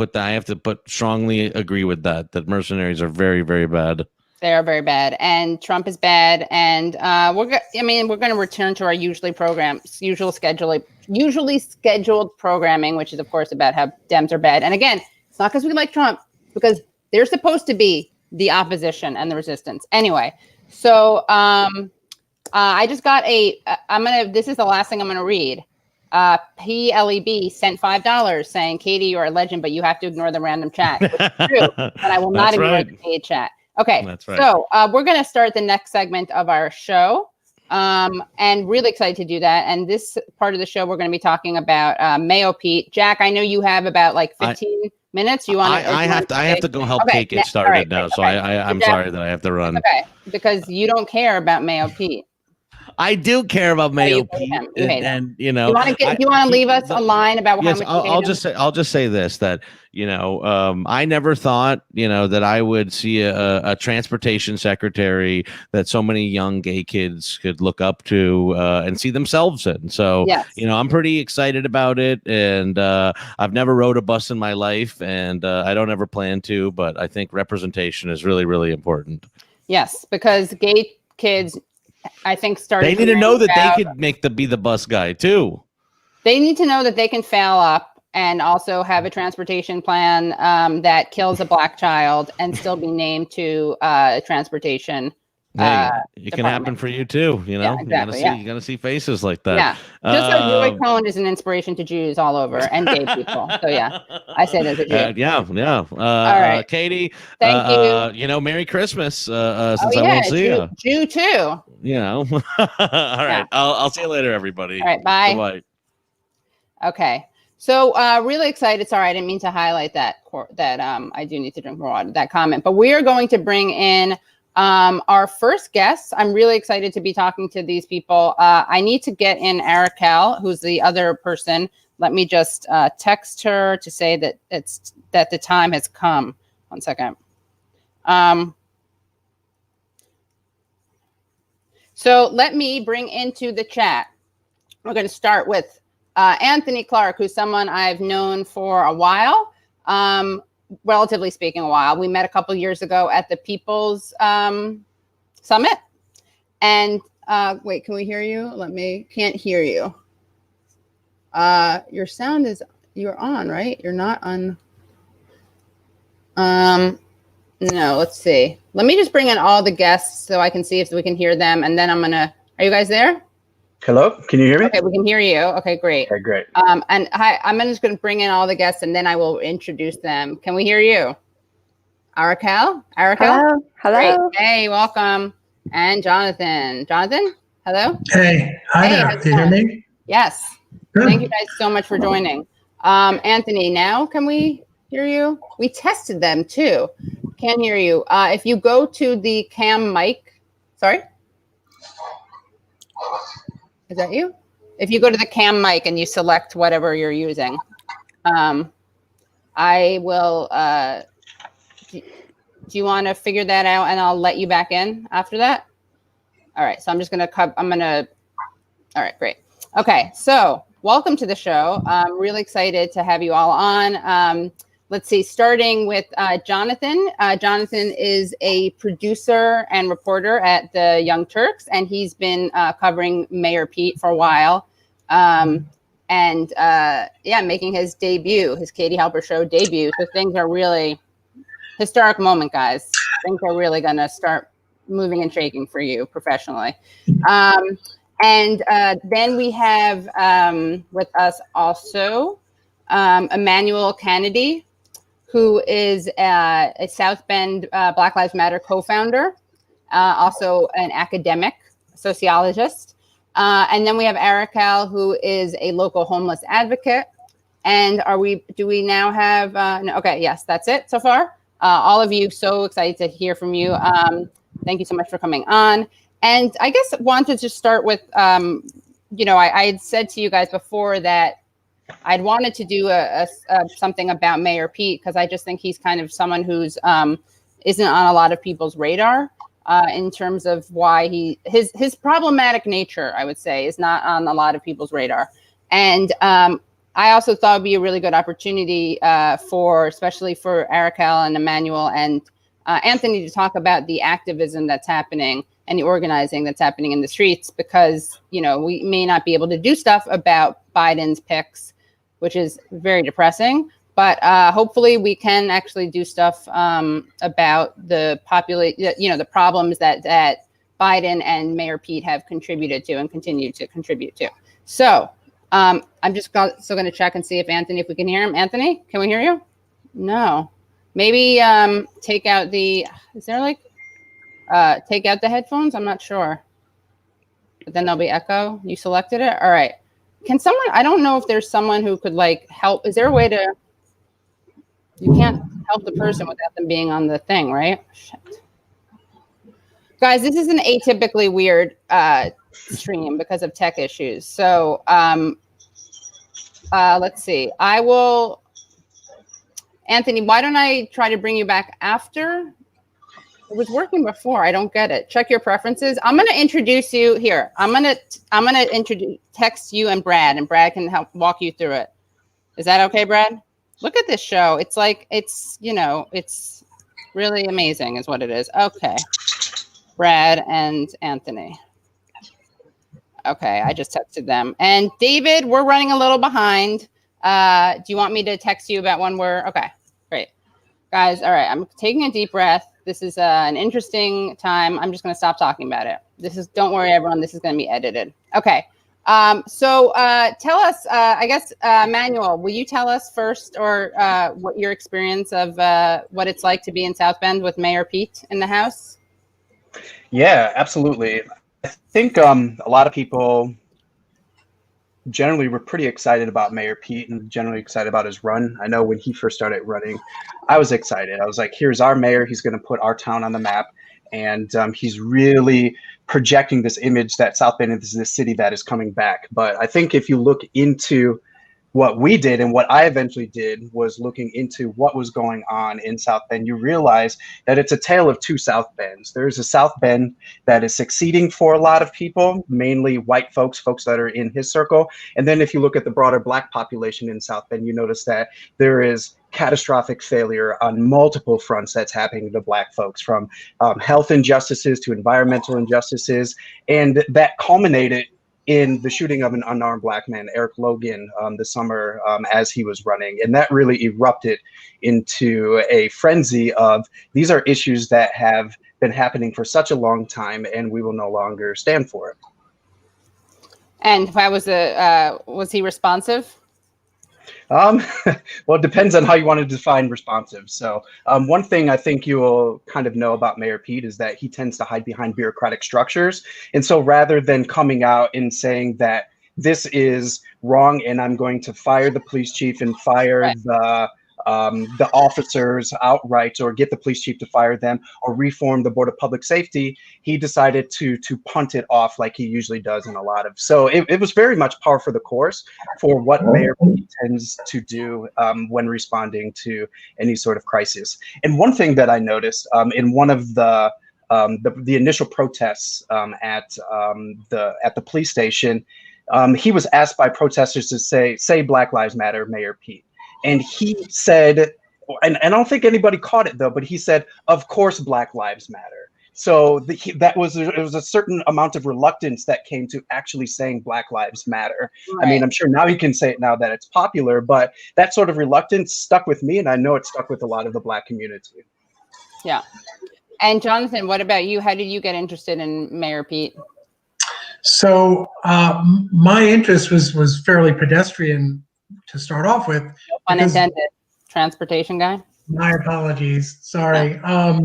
B: strongly agree with that mercenaries are very, very bad.
A: They are very bad. And Trump is bad. And we're going to return to our usually scheduled programming, which is, of course, about how Dems are bad. And again, it's not because we like Trump, because they're supposed to be the opposition and the resistance. Anyway, So I just got this is the last thing I'm going to read. PLEB sent $5 saying, Katie, you're a legend, but you have to ignore the random chat. Which is true, but I will not ignore the paid chat. Okay, that's right. So we're going to start the next segment of our show. And really excited to do that. And this part of the show, we're going to be talking about Mayo Pete. Jack, I know you have about like 15 minutes. You want to?
B: I have to go help Kate get started now. So I'm sorry that I have to run.
A: Okay, because you don't care about Mayo Pete.
B: I do care about Mayo Pete, and you know,
A: do you want to leave us a line about how much?
B: I'll just say this, that I never thought that I would see a transportation secretary that so many young gay kids could look up to and see themselves in. So yes. I'm pretty excited about it, and I've never rode a bus in my life, and I don't ever plan to, but I think representation is really, really important.
A: Yes, because gay kids, I think
B: they need to know that they could be the bus guy too.
A: They need to know that they can fail up and also have a transportation plan that kills a black child and still be named to transportation.
B: It can happen for you too.
A: Yeah, exactly,
B: you gotta see faces like that.
A: Yeah, just like Joy Cohen is an inspiration to Jews all over and gay people. So yeah, I say that as a Jew.
B: All right, Katie.
A: Thank you.
B: Merry Christmas. Since I won't see you.
A: Jew too.
B: All right. I'll see you later, everybody.
A: All right. Bye.
B: Bye.
A: Okay. So really excited. Sorry, I didn't mean to highlight that. I do need to drink more water. That comment, but we are going to bring in our first guests. I'm really excited to be talking to these people. I need to get in Arakel, who's the other person. Let me just text her to say that the time has come. 1 second. So let me bring into the chat. We're going to start with Anthony Clark, who's someone I've known for a while. Relatively speaking, a while. We met a couple years ago at the People's Summit. And wait, can we hear you? Can't hear you. Your sound you're on, right? You're not on. No, let's see. Let me just bring in all the guests so I can see if we can hear them. And then are you guys there?
C: Hello, can you hear me?
A: Okay, we can hear you. Okay, great.
C: Okay, great.
A: And hi, I'm just going to bring in all the guests and then I will introduce them. Can we hear you? Arakel?
D: Hello.
A: Great. Hey, welcome. And Jonathan. Jonathan, hello.
E: Hey, hi there. Do you hear me?
A: Yes. Good. Thank you guys so much for joining. Anthony, now can we hear you? We tested them too. Can't hear you. If you go to the cam mic, sorry? Is that you? If you go to the cam mic and you select whatever you're using, I will, do you want to figure that out and I'll let you back in after that? All right, so I'm just going to, all right, great. Okay, so welcome to the show. I'm really excited to have you all on. Let's see, starting with Jonathan. Jonathan is a producer and reporter at the Young Turks, and he's been covering Mayor Pete for a while. Making his debut, his Katie Halper Show debut. So things are really historic moment, guys. Things are really going to start moving and shaking for you professionally. Then we have with us also Emmanuel Kennedy, who is a South Bend Black Lives Matter co-founder, also an academic sociologist. And then we have Arakel, who is a local homeless advocate. And do we now have, no, okay, yes, that's it so far. All of you, so excited to hear from you. Thank you so much for coming on. And I guess wanted to start with, I had said to you guys before that I'd wanted to do something about Mayor Pete, because I just think he's kind of someone who's isn't on a lot of people's radar in terms of why his problematic nature, I would say, is not on a lot of people's radar. And I also thought it'd be a really good opportunity especially for Arakel and Emmanuel and Anthony to talk about the activism that's happening and the organizing that's happening in the streets, because, we may not be able to do stuff about Biden's picks, which is very depressing, but hopefully we can actually do stuff about the the problems that Biden and Mayor Pete have contributed to and continue to contribute to. So I'm just still going to check and see if we can hear him. Anthony, can we hear you? No. Maybe take out the, take out the headphones? I'm not sure. But then there'll be echo. You selected it? All right. Can someone, I don't know if there's someone who could like help. Is there a way to, you can't help the person without them being on the thing, right? Shit. Guys, this is an atypically weird stream because of tech issues. So let's see. Anthony, why don't I try to bring you back after? It was working before. I don't get it. Check your preferences. I'm going to introduce you here. I'm going to text you and Brad can help walk you through it. Is that okay, Brad? Look at this show. It's like, it's really amazing is what it is. Okay. Brad and Anthony. Okay. I just texted them. And David, we're running a little behind. Do you want me to text you about when we're, okay, great. Guys, all right. I'm taking a deep breath. This is an interesting time. I'm just going to stop talking about it. Don't worry, everyone. This is going to be edited. Okay. So tell us, I guess, Manuel, will you tell us first or what your experience of what it's like to be in South Bend with Mayor Pete in the House?
C: Yeah, absolutely. I think a lot of people generally were pretty excited about Mayor Pete and generally excited about his run. I know when he first started running, I was excited. I was like, here's our mayor. He's going to put our town on the map. And he's really projecting this image that South Bend is this city that is coming back. But I think if you look into what we did and what I eventually did was looking into what was going on in South Bend, you realize that it's a tale of two South Bends. There's a South Bend that is succeeding for a lot of people, mainly white folks that are in his circle. And then if you look at the broader Black population in South Bend, you notice that there is catastrophic failure on multiple fronts that's happening to Black folks, from health injustices to environmental injustices. And that culminated in the shooting of an unarmed Black man, Eric Logan, this summer as he was running. And that really erupted into a frenzy of these are issues that have been happening for such a long time and we will no longer stand for it.
A: And was he responsive?
C: Well, it depends on how you want to define responsive. So one thing I think you will kind of know about Mayor Pete is that he tends to hide behind bureaucratic structures. And so rather than coming out and saying that this is wrong and I'm going to fire the police chief and fire the officers outright, or get the police chief to fire them, or reform the Board of Public Safety, he decided to punt it off like he usually does in a lot of. So it was very much par for the course for what Mayor Pete tends to do when responding to any sort of crisis. And one thing that I noticed in one of the initial protests at the police station, he was asked by protesters to say Black Lives Matter, Mayor Pete. And he said, and I don't think anybody caught it though, but he said, of course, Black Lives Matter. So there was a certain amount of reluctance that came to actually saying Black Lives Matter. Right. I mean, I'm sure now he can say it now that it's popular, but that sort of reluctance stuck with me, and I know it stuck with a lot of the Black community.
A: Yeah. And Jonathan, what about you? How did you get interested in Mayor Pete?
E: So my interest was fairly pedestrian to start off with.
A: Unintended. Transportation guy?
E: My apologies. Sorry. Yeah.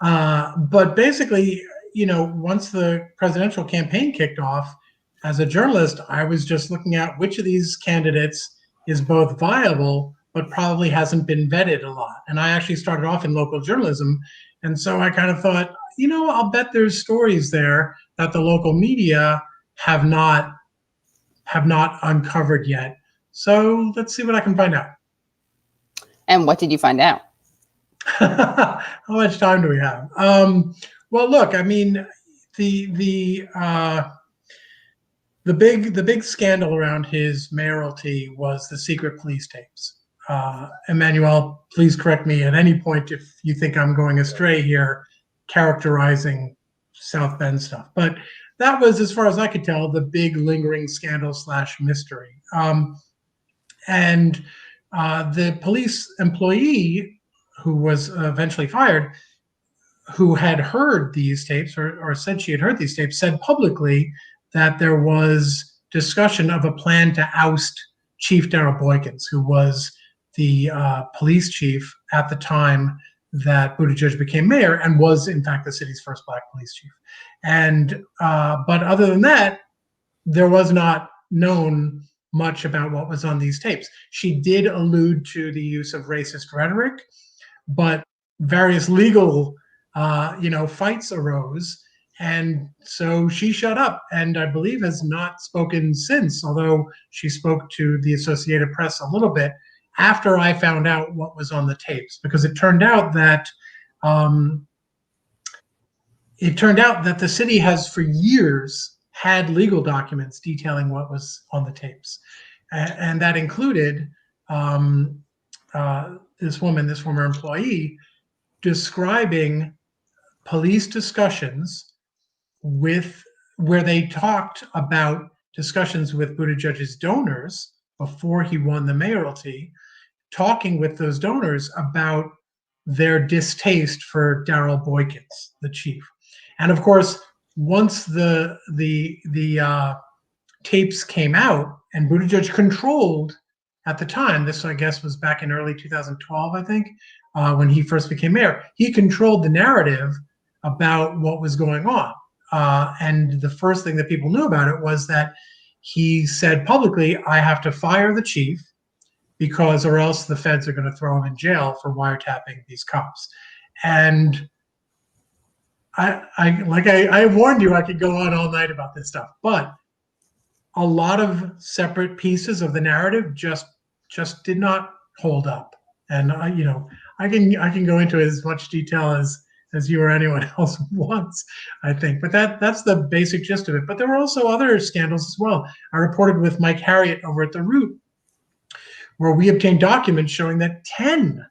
E: But basically, once the presidential campaign kicked off, as a journalist, I was just looking at which of these candidates is both viable, but probably hasn't been vetted a lot. And I actually started off in local journalism. And so I kind of thought, I'll bet there's stories there that the local media have not uncovered yet. So let's see what I can find out.
A: And what did you find out?
E: How much time do we have? Well, look, I mean, the big scandal around his mayoralty was the secret police tapes. Emmanuel, please correct me at any point if you think I'm going astray here, characterizing South Bend stuff. But that was, as far as I could tell, the big lingering scandal / mystery. And the police employee who was eventually fired who had heard these tapes or said she had heard these tapes, said publicly that there was discussion of a plan to oust Chief Darrell Boykins, who was the police chief at the time that Buttigieg became mayor and was, in fact, the city's first Black police chief. And but other than that, there was not known much about what was on these tapes. She did allude to the use of racist rhetoric, but various legal fights arose, and so she shut up, and I believe has not spoken since, although she spoke to the Associated Press a little bit after I found out what was on the tapes, because it turned out that the city has for years had legal documents detailing what was on the tapes, and that included this former employee, describing police discussions where they talked about discussions with Buttigieg's donors before he won the mayoralty, talking with those donors about their distaste for Darrell Boykins, the chief. And of course, once the tapes came out and Buttigieg controlled, at the time, this I guess was back in early 2012, I think, when he first became mayor, he controlled the narrative about what was going on. And the first thing that people knew about it was that he said publicly, I have to fire the chief because or else the feds are going to throw him in jail for wiretapping these cops. And I warned you I could go on all night about this stuff, but a lot of separate pieces of the narrative just did not hold up. And I can go into as much detail as you or anyone else wants, I think. But that's the basic gist of it. But there were also other scandals as well. I reported with Mike Harriet over at The Root, where we obtained documents showing that 10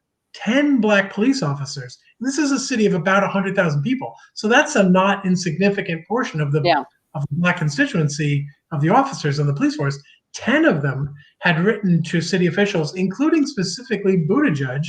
E: Black police officers, this is a city of about 100,000 people, so that's a not insignificant portion of the Black constituency of the officers on the police force. 10 of them had written to city officials, including specifically Buttigieg,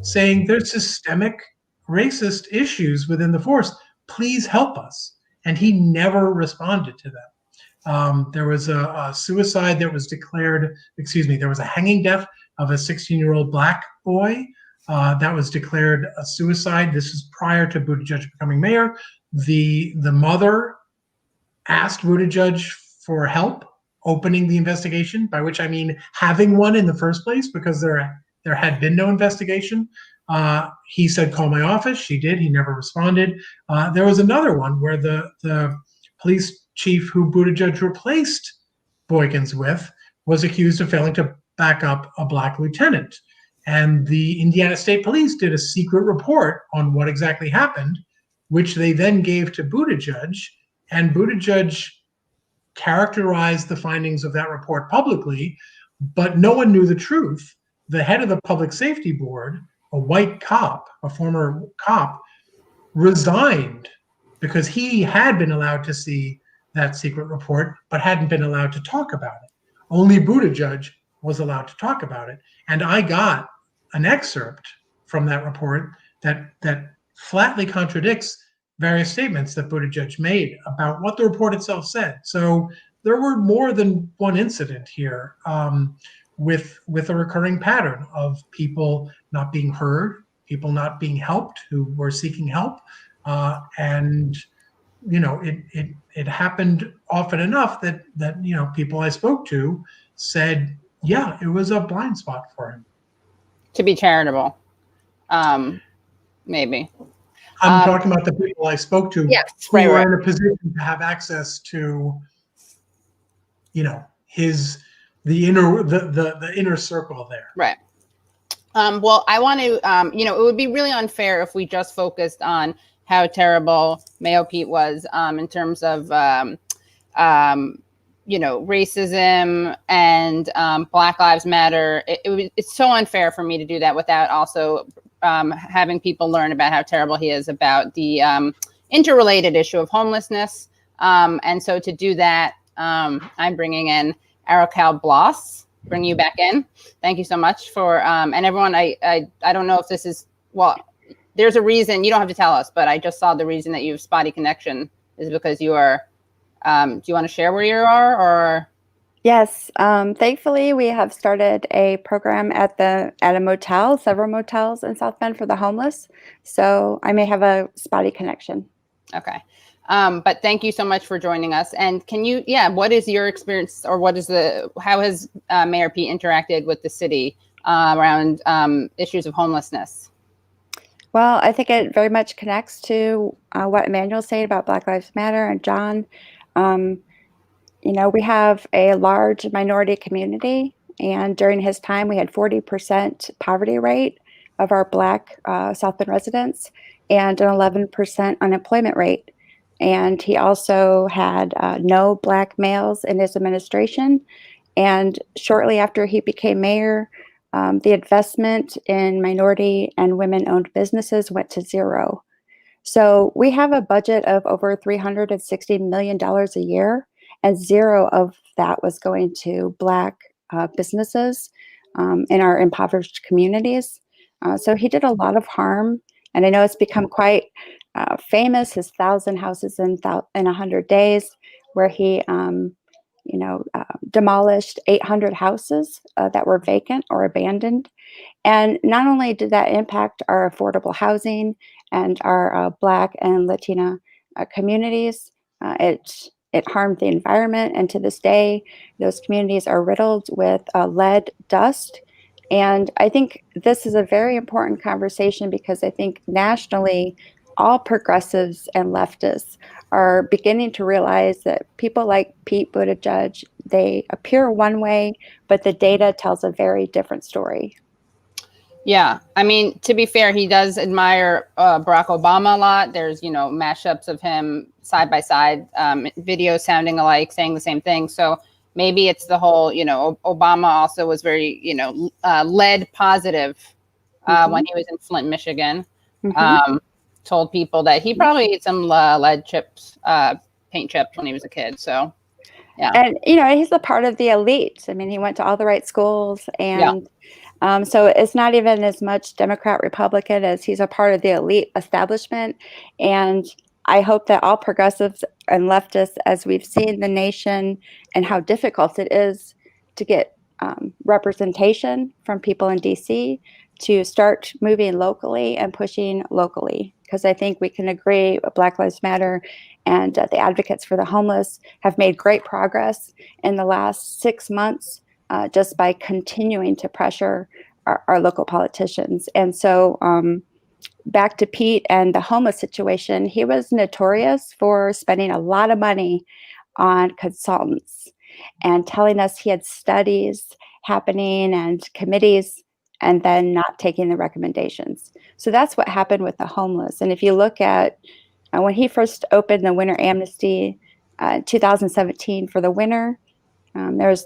E: saying there's systemic racist issues within the force. Please help us. And he never responded to them. There was a suicide that was declared, there was a hanging death of a 16-year-old Black boy that was declared a suicide. This is prior to Buttigieg becoming mayor. The mother asked Buttigieg for help opening the investigation, by which I mean having one in the first place, because there had been no investigation. He said, call my office. She did. He never responded. There was another one where the police chief who Buttigieg replaced Boykins with was accused of failing to back up a Black lieutenant. And the Indiana State Police did a secret report on what exactly happened, which they then gave to Buttigieg. And Buttigieg characterized the findings of that report publicly, but no one knew the truth. The head of the Public Safety Board, a white cop, a former cop, resigned because he had been allowed to see that secret report, but hadn't been allowed to talk about it. Only Buttigieg was allowed to talk about it. And I got an excerpt from that report that flatly contradicts various statements that Buttigieg made about what the report itself said. So there were more than one incident here with a recurring pattern of people not being heard, people not being helped who were seeking help. And it happened often enough that people I spoke to said, yeah, it was a blind spot for him.
A: To be charitable, maybe.
E: I'm talking about the people I spoke to who were in a position to have access to, the inner circle there.
A: Right. Well, I want to, it would be really unfair if we just focused on how terrible Mayo Pete was in terms of, racism and Black Lives Matter. It's so unfair for me to do that without also having people learn about how terrible he is about the interrelated issue of homelessness. And so to do that, I'm bringing in Aracal Bloss, bring you back in. Thank you so much for, and everyone, I don't know if this is, well, there's a reason. You don't have to tell us, but I just saw the reason that you have spotty connection is because you are. Do you want to share where you are, or?
D: Yes. Thankfully, we have started a program at a motel, several motels in South Bend for the homeless. So I may have a spotty connection.
A: Okay. But thank you so much for joining us. And can you, what is your experience, or how has Mayor Pete interacted with the city around issues of homelessness?
D: Well, I think it very much connects to what Emmanuel's saying about Black Lives Matter and John. We have a large minority community, and during his time, we had 40% poverty rate of our Black South Bend residents and an 11% unemployment rate. And he also had no Black males in his administration. And shortly after he became mayor, the investment in minority and women-owned businesses went to zero. So we have a budget of over $360 million a year, and zero of that was going to Black businesses in our impoverished communities. So he did a lot of harm, and I know it's become quite famous, his 1,000 houses in 100 days, where he demolished 800 houses that were vacant or abandoned. And not only did that impact our affordable housing and our Black and Latina communities, it harmed the environment. And to this day, those communities are riddled with lead dust. And I think this is a very important conversation, because I think nationally, all progressives and leftists are beginning to realize that people like Pete Buttigieg, they appear one way, but the data tells a very different story.
A: Yeah, I mean, to be fair, he does admire Barack Obama a lot. There's, mashups of him side by side, videos sounding alike, saying the same thing. So maybe it's the whole, Obama also was very, lead positive when he was in Flint, Michigan. Told people that he probably ate some lead chips, paint chips when he was a kid. So, yeah.
D: And, he's a part of the elite. I mean, he went to all the right schools, and so it's not even as much Democrat, Republican as he's a part of the elite establishment. And I hope that all progressives and leftists, as we've seen the nation and how difficult it is to get representation from people in DC, to start moving locally and pushing locally. Because I think we can agree Black Lives Matter and the advocates for the homeless have made great progress in the last 6 months just by continuing to pressure our local politicians. And so back to Pete and the homeless situation, he was notorious for spending a lot of money on consultants and telling us he had studies happening and committees, and then not taking the recommendations. So that's what happened with the homeless. And if you look at when he first opened the winter amnesty 2017 for the winter, there was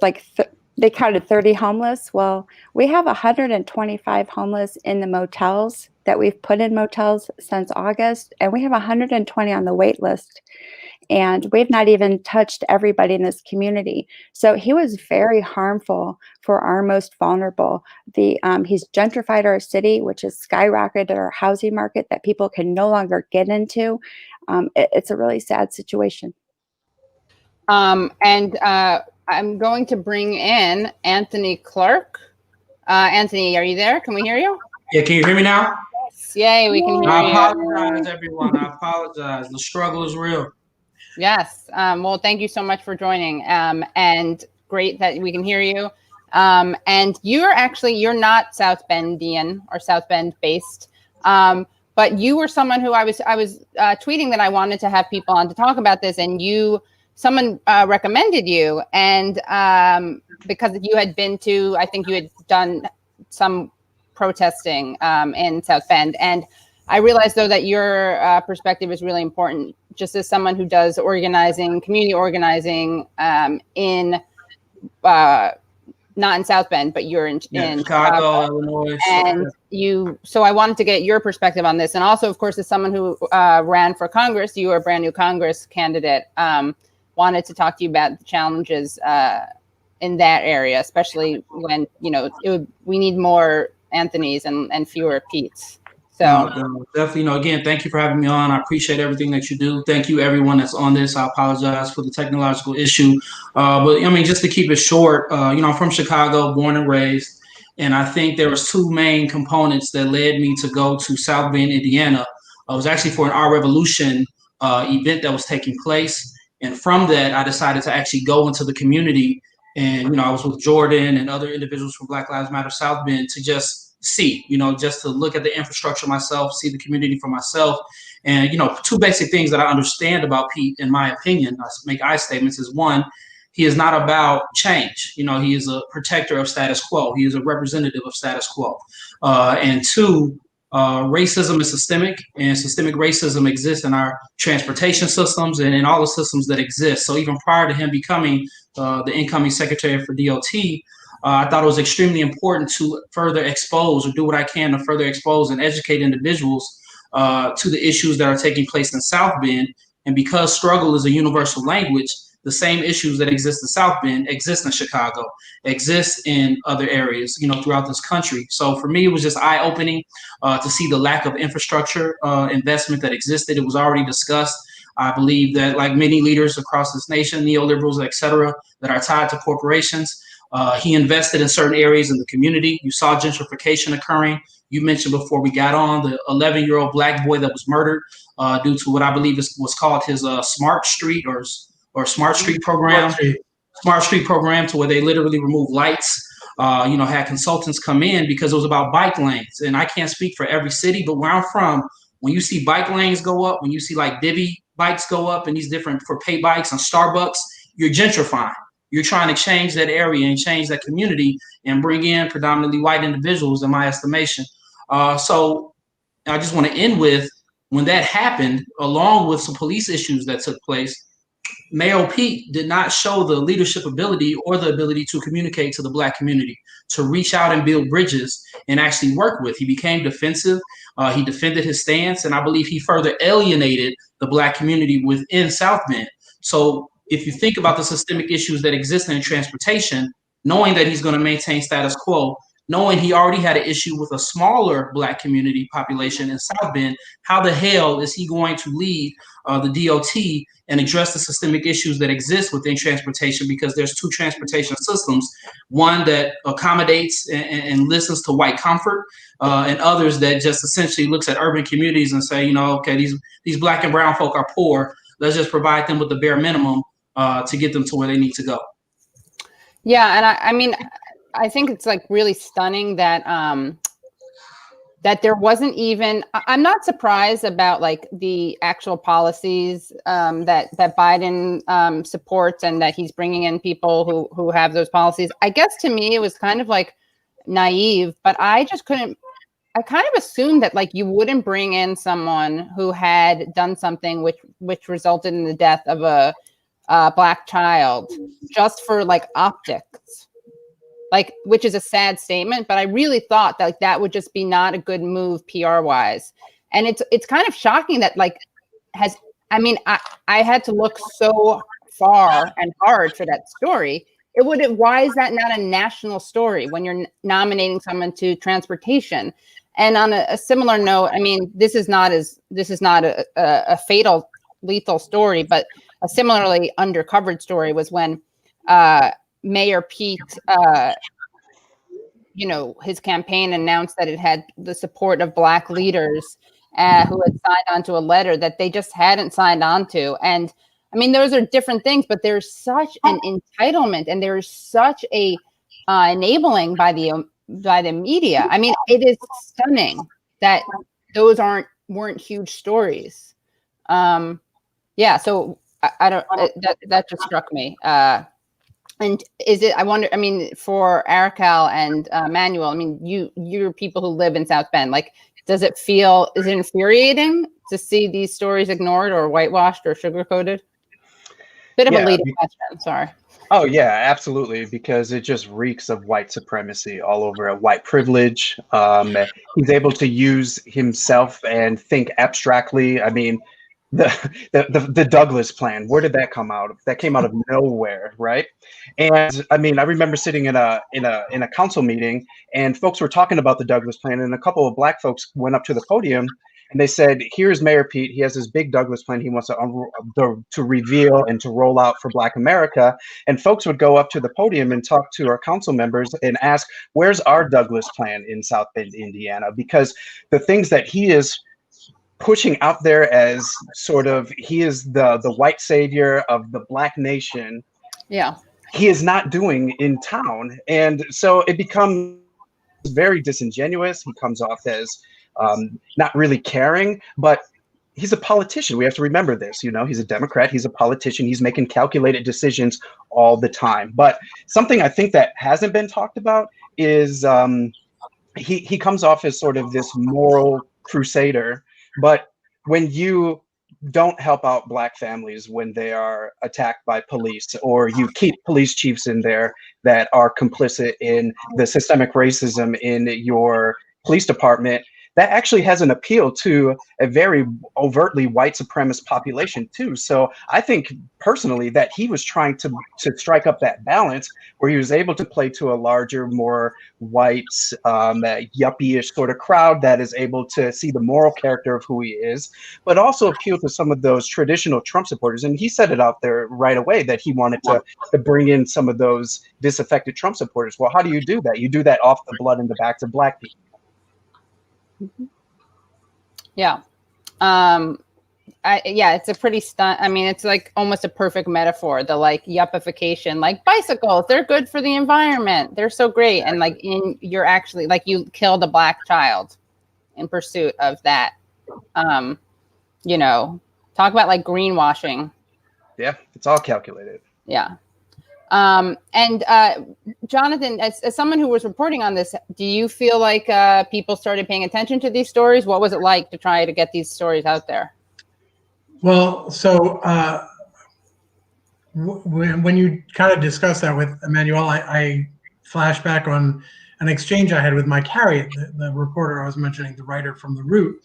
D: they counted 30 homeless. Well, we have 125 homeless in the motels that we've put in motels since August, and we have 120 on the wait list. And we've not even touched everybody in this community. So he was very harmful for our most vulnerable. He's gentrified our city, which has skyrocketed our housing market that people can no longer get into. It's a really sad situation.
A: I'm going to bring in Anthony Clark. Anthony, are you there? Can we hear you?
F: Yeah, can you hear me now?
A: Yes. Yay, we can hear you.
F: I apologize, everyone. I apologize. The struggle is real.
A: Yes. Well, thank you so much for joining. And great that we can hear you. And you're not South Bendian or South Bend based. But you were someone who I was tweeting that I wanted to have people on to talk about this, and someone recommended you, and because you had been to, I think you had done some protesting in South Bend, and I realized though that your perspective is really important, just as someone who does organizing, community organizing in not in South Bend, but you're in
F: Chicago, Illinois.
A: And so I wanted to get your perspective on this. And also, of course, as someone who ran for Congress, you were a brand new Congress candidate, wanted to talk to you about the challenges in that area, especially when, we need more Anthonys and fewer Petes. So
F: definitely, again, thank you for having me on. I appreciate everything that you do. Thank you, everyone that's on this. I apologize for the technological issue. But I mean, just to keep it short, I'm from Chicago, born and raised. And I think there was two main components that led me to go to South Bend, Indiana. It was actually for an Our Revolution event that was taking place. And from that, I decided to actually go into the community. And, I was with Jordan and other individuals from Black Lives Matter South Bend to just see, just to look at the infrastructure myself, see the community for myself. And, two basic things that I understand about Pete, in my opinion, I statements is one, he is not about change. He is a protector of status quo. He is a representative of status quo. And two, racism is systemic, and systemic racism exists in our transportation systems and in all the systems that exist. So even prior to him becoming the incoming secretary for DOT, I thought it was extremely important to further expose or do what I can to further expose and educate individuals to the issues that are taking place in South Bend. And because struggle is a universal language, the same issues that exist in South Bend exist in Chicago, exist in other areas, throughout this country. So for me, it was just eye-opening to see the lack of infrastructure investment that existed. It was already discussed. I believe that, like many leaders across this nation, neoliberals, et cetera, that are tied to corporations, he invested in certain areas in the community. You saw gentrification occurring. You mentioned before we got on the 11-year-old black boy that was murdered due to what I believe was called his Smart Street or Smart Street program. Smart Street program, to where they literally removed lights. Had consultants come in because it was about bike lanes. And I can't speak for every city, but where I'm from, when you see bike lanes go up, when you see like Divvy bikes go up and these different for pay bikes and Starbucks, you're gentrifying. You're trying to change that area and change that community and bring in predominantly white individuals, in my estimation. So I just want to end with, when that happened, along with some police issues that took place, Mayo Pete did not show the leadership ability or the ability to communicate to the Black community, to reach out and build bridges and actually work with. He became defensive. He defended his stance, and I believe he further alienated the Black community within South Bend. So if you think about the systemic issues that exist in transportation, knowing that he's going to maintain status quo, knowing he already had an issue with a smaller Black community population in South Bend, how the hell is he going to lead the DOT and address the systemic issues that exist within transportation? Because there's two transportation systems, one that accommodates and listens to white comfort, and others that just essentially looks at urban communities and say, okay, these Black and brown folk are poor. Let's just provide them with the bare minimum to get them to where they need to go.
A: Yeah, and I mean, I think it's like really stunning that that there wasn't even. I'm not surprised about like the actual policies that Biden supports and that he's bringing in people who have those policies. I guess to me it was kind of like naive, but I just couldn't. I kind of assumed that like you wouldn't bring in someone who had done something which resulted in the death of a Black child just for like optics, like, which is a sad statement, but I really thought that like that would just be not a good move PR wise. And it's kind of shocking that like I had to look so far and hard for that story. Why is that not a national story when you're nominating someone to transportation? And on a similar note, I mean, this is not a fatal, lethal story, but a similarly undercovered story was when Mayor Pete, his campaign announced that it had the support of Black leaders who had signed onto a letter that they just hadn't signed onto. And I mean, those are different things, but there's such an entitlement and there's such a enabling by the media. I mean, it is stunning that those weren't huge stories. Yeah, so I don't. That just struck me. And is it? I wonder. I mean, for Aracal and Manuel, I mean, you're people who live in South Bend. Like, is it infuriating to see these stories ignored or whitewashed or sugarcoated? Bit of a leading question. Sorry.
C: Oh yeah, absolutely, because it just reeks of white supremacy all over it, white privilege. He's able to use himself and think abstractly. I mean, the Douglas plan. Where did that come out of? That came out of nowhere, right? And I mean, I remember sitting in a council meeting, and folks were talking about the Douglas plan, and a couple of Black folks went up to the podium, and they said, "Here's Mayor Pete. He has this big Douglas plan. He wants to reveal and to roll out for Black America." And folks would go up to the podium and talk to our council members and ask, "Where's our Douglas plan in South Bend, Indiana?" Because the things that he is pushing out there as sort of, he is the white savior of the Black nation.
A: Yeah.
C: He is not doing in town. And so it becomes very disingenuous. He comes off as not really caring, but he's a politician. We have to remember this, you know, he's a Democrat, he's a politician, he's making calculated decisions all the time. But something I think that hasn't been talked about is he comes off as sort of this moral crusader. But when you don't help out Black families when they are attacked by police, or you keep police chiefs in there that are complicit in the systemic racism in your police department, that actually has an appeal to a very overtly white supremacist population too. So I think personally that he was trying to strike up that balance where he was able to play to a larger, more white, yuppie-ish sort of crowd that is able to see the moral character of who he is, but also appeal to some of those traditional Trump supporters. And he said it out there right away that he wanted to bring in some of those disaffected Trump supporters. Well, how do you do that? You do that off the blood in the backs of Black people.
A: Yeah. It's a pretty I mean, it's like almost a perfect metaphor. The like yuppification, like bicycles, they're good for the environment. They're so great. And like you're actually like, you killed a Black child in pursuit of that. You know, talk about like greenwashing.
C: Yeah. It's all calculated.
A: Yeah. Jonathan, as someone who was reporting on this, do you feel like people started paying attention to these stories? What was it like to try to get these stories out there?
E: Well, so when you kind of discuss that with Emmanuel, I flash back on an exchange I had with Mike Harriet, the reporter I was mentioning, the writer from The Root,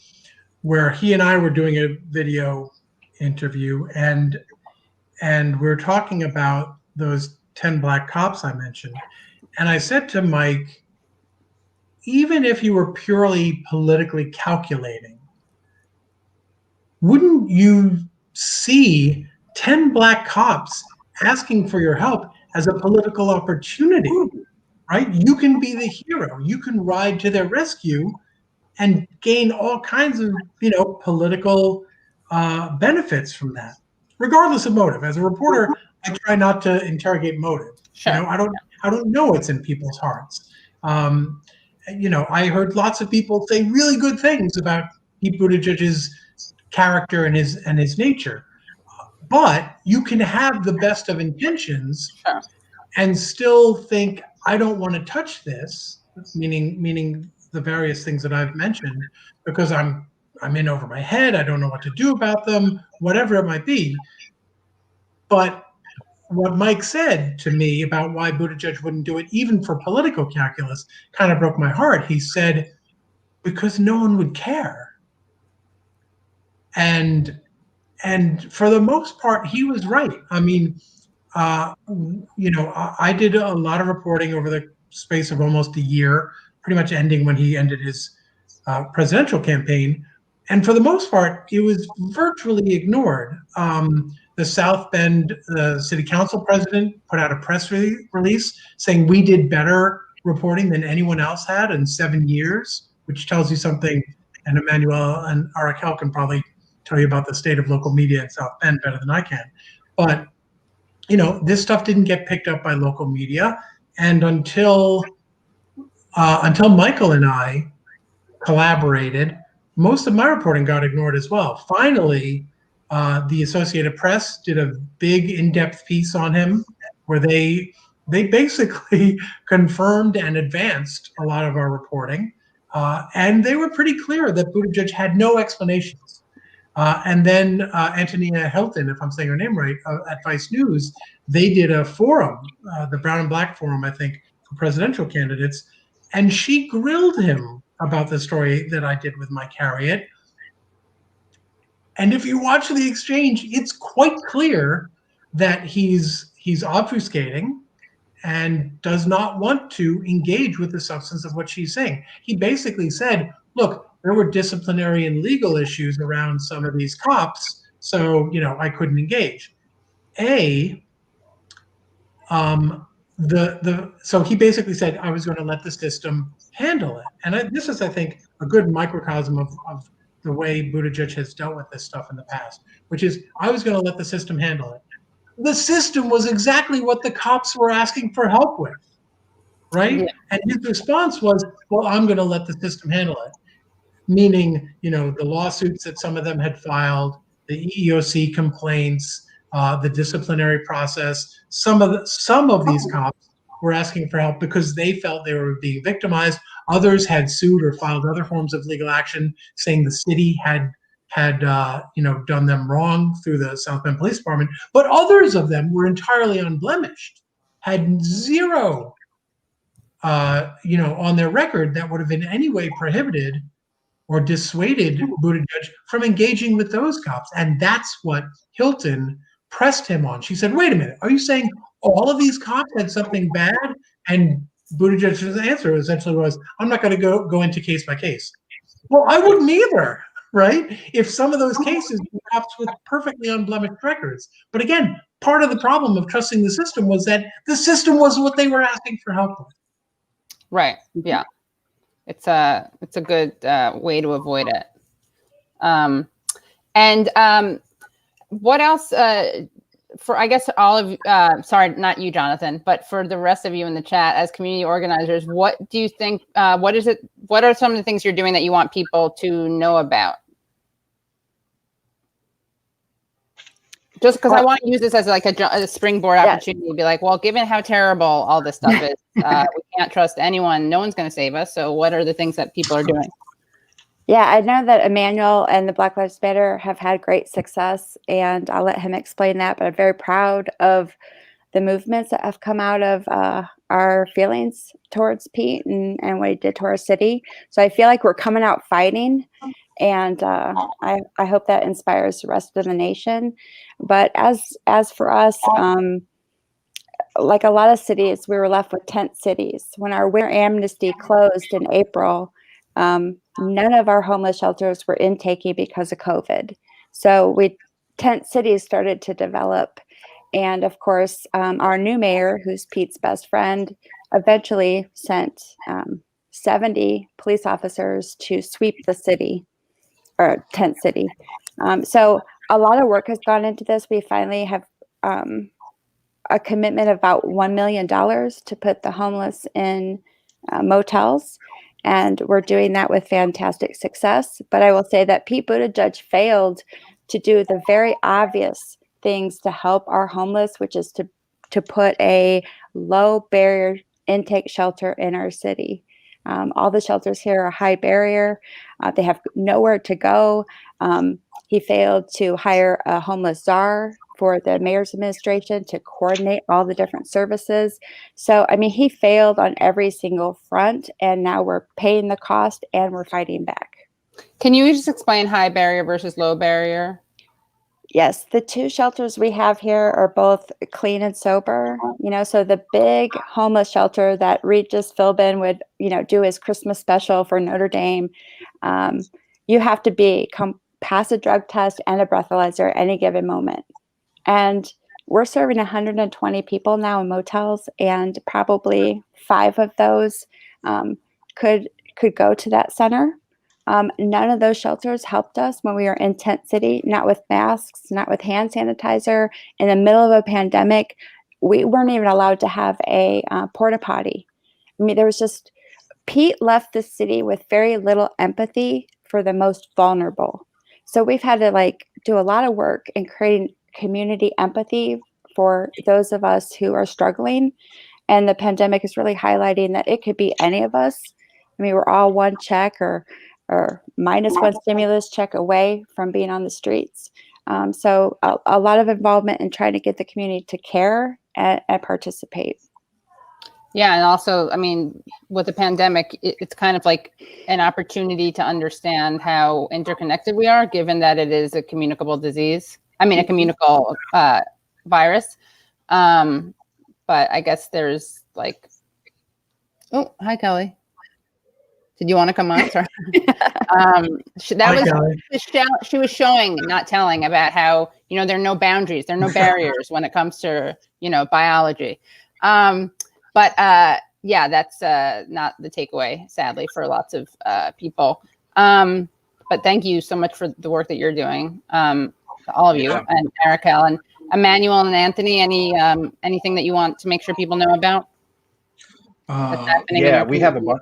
E: where he and I were doing a video interview, and we're talking about those 10 Black cops I mentioned. And I said to Mike, even if you were purely politically calculating, wouldn't you see 10 Black cops asking for your help as a political opportunity, right? You can be the hero. You can ride to their rescue and gain all kinds of, you know, political benefits from that, regardless of motive. As a reporter, I try not to interrogate motive. Sure. You know, I don't know what's in people's hearts. You know, I heard lots of people say really good things about Pete Buttigieg's character and his nature, but you can have the best of intentions and still think, I don't want to touch this, meaning the various things that I've mentioned, because I'm in over my head. I don't know what to do about them, whatever it might be. But what Mike said to me about why Buttigieg wouldn't do it, even for political calculus, kind of broke my heart. He said, because no one would care. And for the most part, he was right. I mean, you know, I did a lot of reporting over the space of almost a year, pretty much ending when he ended his presidential campaign. And for the most part, it was virtually ignored. The South Bend City Council president put out a press release saying we did better reporting than anyone else had in 7 years, which tells you something. And Emmanuel and Arakel can probably tell you about the state of local media in South Bend better than I can. But, you know, this stuff didn't get picked up by local media. And until Michael and I collaborated, most of my reporting got ignored as well. Finally, the Associated Press did a big in-depth piece on him where they basically confirmed and advanced a lot of our reporting. And they were pretty clear that Buttigieg had no explanations. And then Antonia Hilton, if I'm saying her name right, at Vice News, they did a forum, the Brown and Black Forum, I think, for presidential candidates. And she grilled him about the story that I did with Mike Harriet. And if you watch the exchange, it's quite clear that he's obfuscating and does not want to engage with the substance of what she's saying. He basically said, look, there were disciplinary and legal issues around some of these cops, so, I couldn't engage. So he basically said, I was going to let the system handle it. And this is, I think, a good microcosm of the way Buttigieg has dealt with this stuff in the past, which is, I was going to let the system handle it. The system was exactly what the cops were asking for help with, right? Yeah. And his response was, well, I'm going to let the system handle it. Meaning, the lawsuits that some of them had filed, the EEOC complaints, the disciplinary process. Some of these cops were asking for help because they felt they were being victimized. Others had sued or filed other forms of legal action, saying the city had done them wrong through the South Bend Police Department. But others of them were entirely unblemished, had zero, on their record that would have in any way prohibited or dissuaded Buttigieg from engaging with those cops. And that's what Hilton pressed him on. She said, wait a minute, are you saying all of these cops had something bad? And Buttigieg's answer essentially was, I'm not going to go into case by case. Well, I wouldn't either, right? If some of those cases were cops with perfectly unblemished records. But again, part of the problem of trusting the system was that the system was what they were asking for help with.
A: Right, yeah. It's a good way to avoid it. What else for, I guess, all of sorry, not you, Jonathan, but for the rest of you in the chat as community organizers, what do you think, what are some of the things you're doing that you want people to know about? Just because I want to use this as like a springboard opportunity to be like, well, given how terrible all this stuff is, we can't trust anyone. No one's going to save us. So what are the things that people are doing?
D: Yeah, I know that Emmanuel and the Black Lives Matter have had great success, and I'll let him explain that. But I'm very proud of the movements that have come out of our feelings towards Pete and what he did to our city. So I feel like we're coming out fighting. And I hope that inspires the rest of the nation. But as for us, like a lot of cities, we were left with tent cities. When our winter amnesty closed in April, none of our homeless shelters were intaking because of COVID. So tent cities started to develop. And of course, our new mayor, who's Pete's best friend, eventually sent 70 police officers to sweep the city. Or tent city. So a lot of work has gone into this. We finally have a commitment of about $1 million to put the homeless in motels. And we're doing that with fantastic success. But I will say that Pete Buttigieg failed to do the very obvious things to help our homeless, which is to put a low barrier intake shelter in our city. All the shelters here are high barrier. They have nowhere to go. He failed to hire a homeless czar for the mayor's administration to coordinate all the different services. So, I mean, he failed on every single front, and now we're paying the cost and we're fighting back.
A: Can you just explain high barrier versus low barrier?
D: Yes, the two shelters we have here are both clean and sober. So the big homeless shelter that Regis Philbin would, do his Christmas special for Notre Dame, you have to pass a drug test and a breathalyzer at any given moment. And we're serving 120 people now in motels, and probably 5 of those could go to that center. None of those shelters helped us when we were in tent city, not with masks, not with hand sanitizer. In the middle of a pandemic, we weren't even allowed to have a porta potty. I mean, Pete left the city with very little empathy for the most vulnerable. So we've had to do a lot of work in creating community empathy for those of us who are struggling. And the pandemic is really highlighting that it could be any of us. I mean, we're all one check or minus one stimulus check away from being on the streets. So a lot of involvement in trying to get the community to care and participate.
A: Yeah, and also, I mean, with the pandemic, it's kind of like an opportunity to understand how interconnected we are, given that it is a communicable disease. I mean, a communicable virus. But I guess there's like, oh, hi, Kelly. Did you want to come on? Sorry. She was showing, not telling, about how, you know, there are no boundaries, there are no barriers when it comes to, you know, biology. Yeah, that's not the takeaway, sadly, for lots of people. But thank you so much for the work that you're doing, all of you, and Erica and Emmanuel and Anthony. Anything that you want to make sure people know about?
C: Yeah, we have a bunch.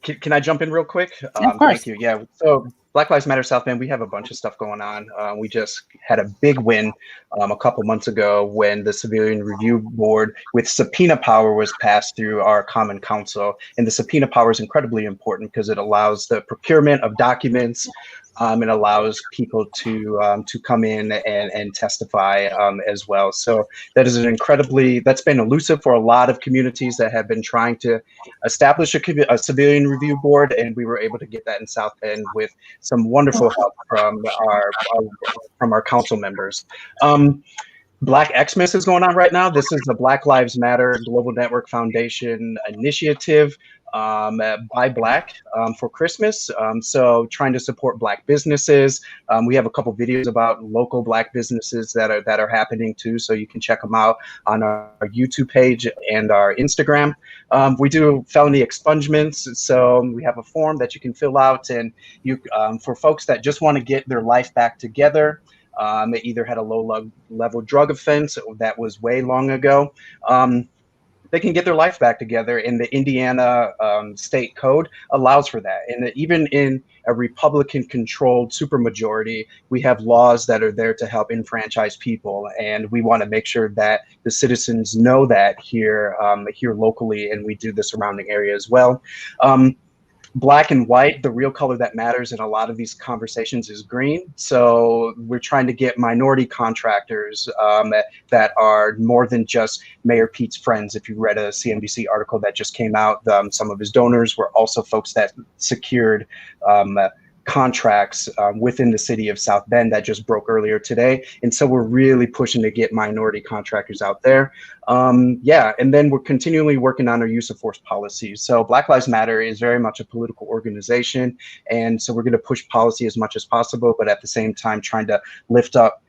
C: Can I jump in real quick?
A: Of course.
C: Thank you. Yeah. So Black Lives Matter South Bend, we have a bunch of stuff going on. We just had a big win a couple months ago when the Civilian Review Board with subpoena power was passed through our Common Council. And the subpoena power is incredibly important because it allows the procurement of documents. It allows people to come in and testify as well. So that is that's been elusive for a lot of communities that have been trying to establish a civilian review board, and we were able to get that in South Bend with some wonderful help from our council members. Black Xmas is going on right now. This is the Black Lives Matter Global Network Foundation initiative by Black for Christmas. So trying to support Black businesses. We have a couple videos about local Black businesses that are happening too. So you can check them out on our YouTube page and our Instagram. We do felony expungements. So we have a form that you can fill out, and you for folks that just want to get their life back together. They either had a low-level drug offense that was way long ago. They can get their life back together, and the Indiana state code allows for that. And even in a Republican-controlled supermajority, we have laws that are there to help enfranchise people, and we want to make sure that the citizens know that here locally, and we do the surrounding area as well. Black and white, the real color that matters in a lot of these conversations is green. So we're trying to get minority contractors that are more than just Mayor Pete's friends. If you read a CNBC article that just came out, some of his donors were also folks that secured contracts within the city of South Bend that just broke earlier today. And so we're really pushing to get minority contractors out there. And then we're continually working on our use of force policies. So Black Lives Matter is very much a political organization. And so we're going to push policy as much as possible, but at the same time, trying to lift up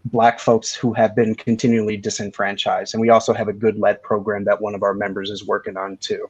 C: Black folks who have been continually disenfranchised. And we also have a good lead program that one of our members is working on too.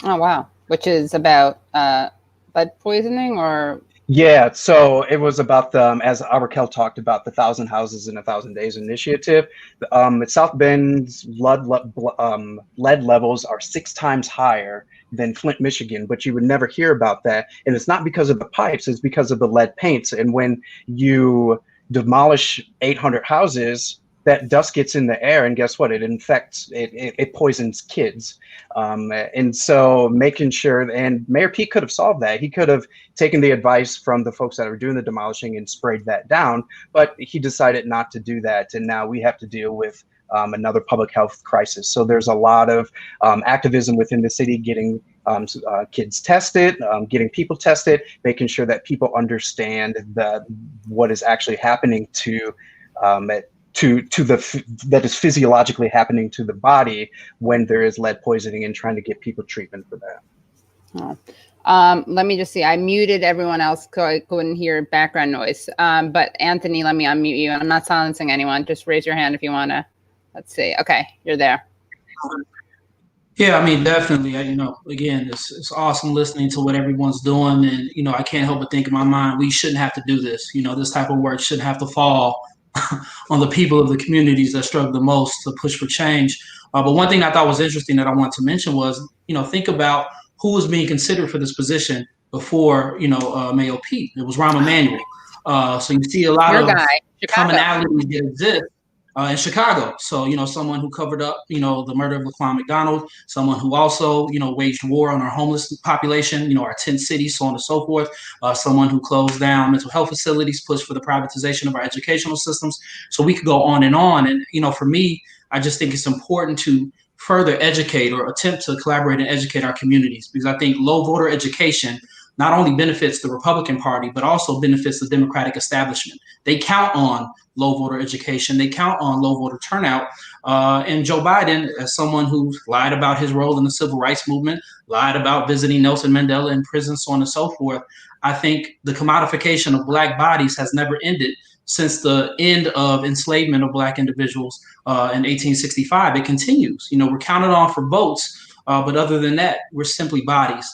A: Oh, wow. Which is about lead poisoning or?
C: Yeah, so it was about as Aurkel talked about, the 1,000 Houses in 1,000 Days initiative. At South Bend's lead levels are 6 times higher than Flint, Michigan, but you would never hear about that. And it's not because of the pipes, it's because of the lead paints. And when you demolish 800 houses, that dust gets in the air, and guess what? It poisons kids. And so making sure, and Mayor Pete could have solved that. He could have taken the advice from the folks that were doing the demolishing and sprayed that down, but he decided not to do that. And now we have to deal with another public health crisis. So there's a lot of activism within the city, getting kids tested, getting people tested, making sure that people understand what is actually happening that is physiologically happening to the body when there is lead poisoning, and trying to get people treatment for that.
A: Let me just see. I muted everyone else so I couldn't hear background noise. But Anthony, let me unmute you. I'm not silencing anyone. Just raise your hand if you want to. Let's see. Okay, you're there.
F: Yeah, I mean, definitely. Again, it's awesome listening to what everyone's doing. And, I can't help but think in my mind, we shouldn't have to do this. This type of work shouldn't have to fall on the people of the communities that struggle the most to push for change. But one thing I thought was interesting that I want to mention was, think about who was being considered for this position before, Mayo Pete. It was Rahm Emanuel. So you see a lot of commonalities that exist in Chicago. So, someone who covered up, the murder of Laquan McDonald, someone who also, waged war on our homeless population, our 10 cities, so on and so forth, someone who closed down mental health facilities, pushed for the privatization of our educational systems. So we could go on. And, for me, I just think it's important to further educate or attempt to collaborate and educate our communities, because I think low voter education not only benefits the Republican Party, but also benefits the Democratic establishment. They count on low voter education. They count on low voter turnout. And Joe Biden, as someone who lied about his role in the civil rights movement, lied about visiting Nelson Mandela in prison, so on and so forth, I think the commodification of Black bodies has never ended since the end of enslavement of Black individuals in 1865. It continues. You know, we're counted on for votes, but other than that, we're simply bodies.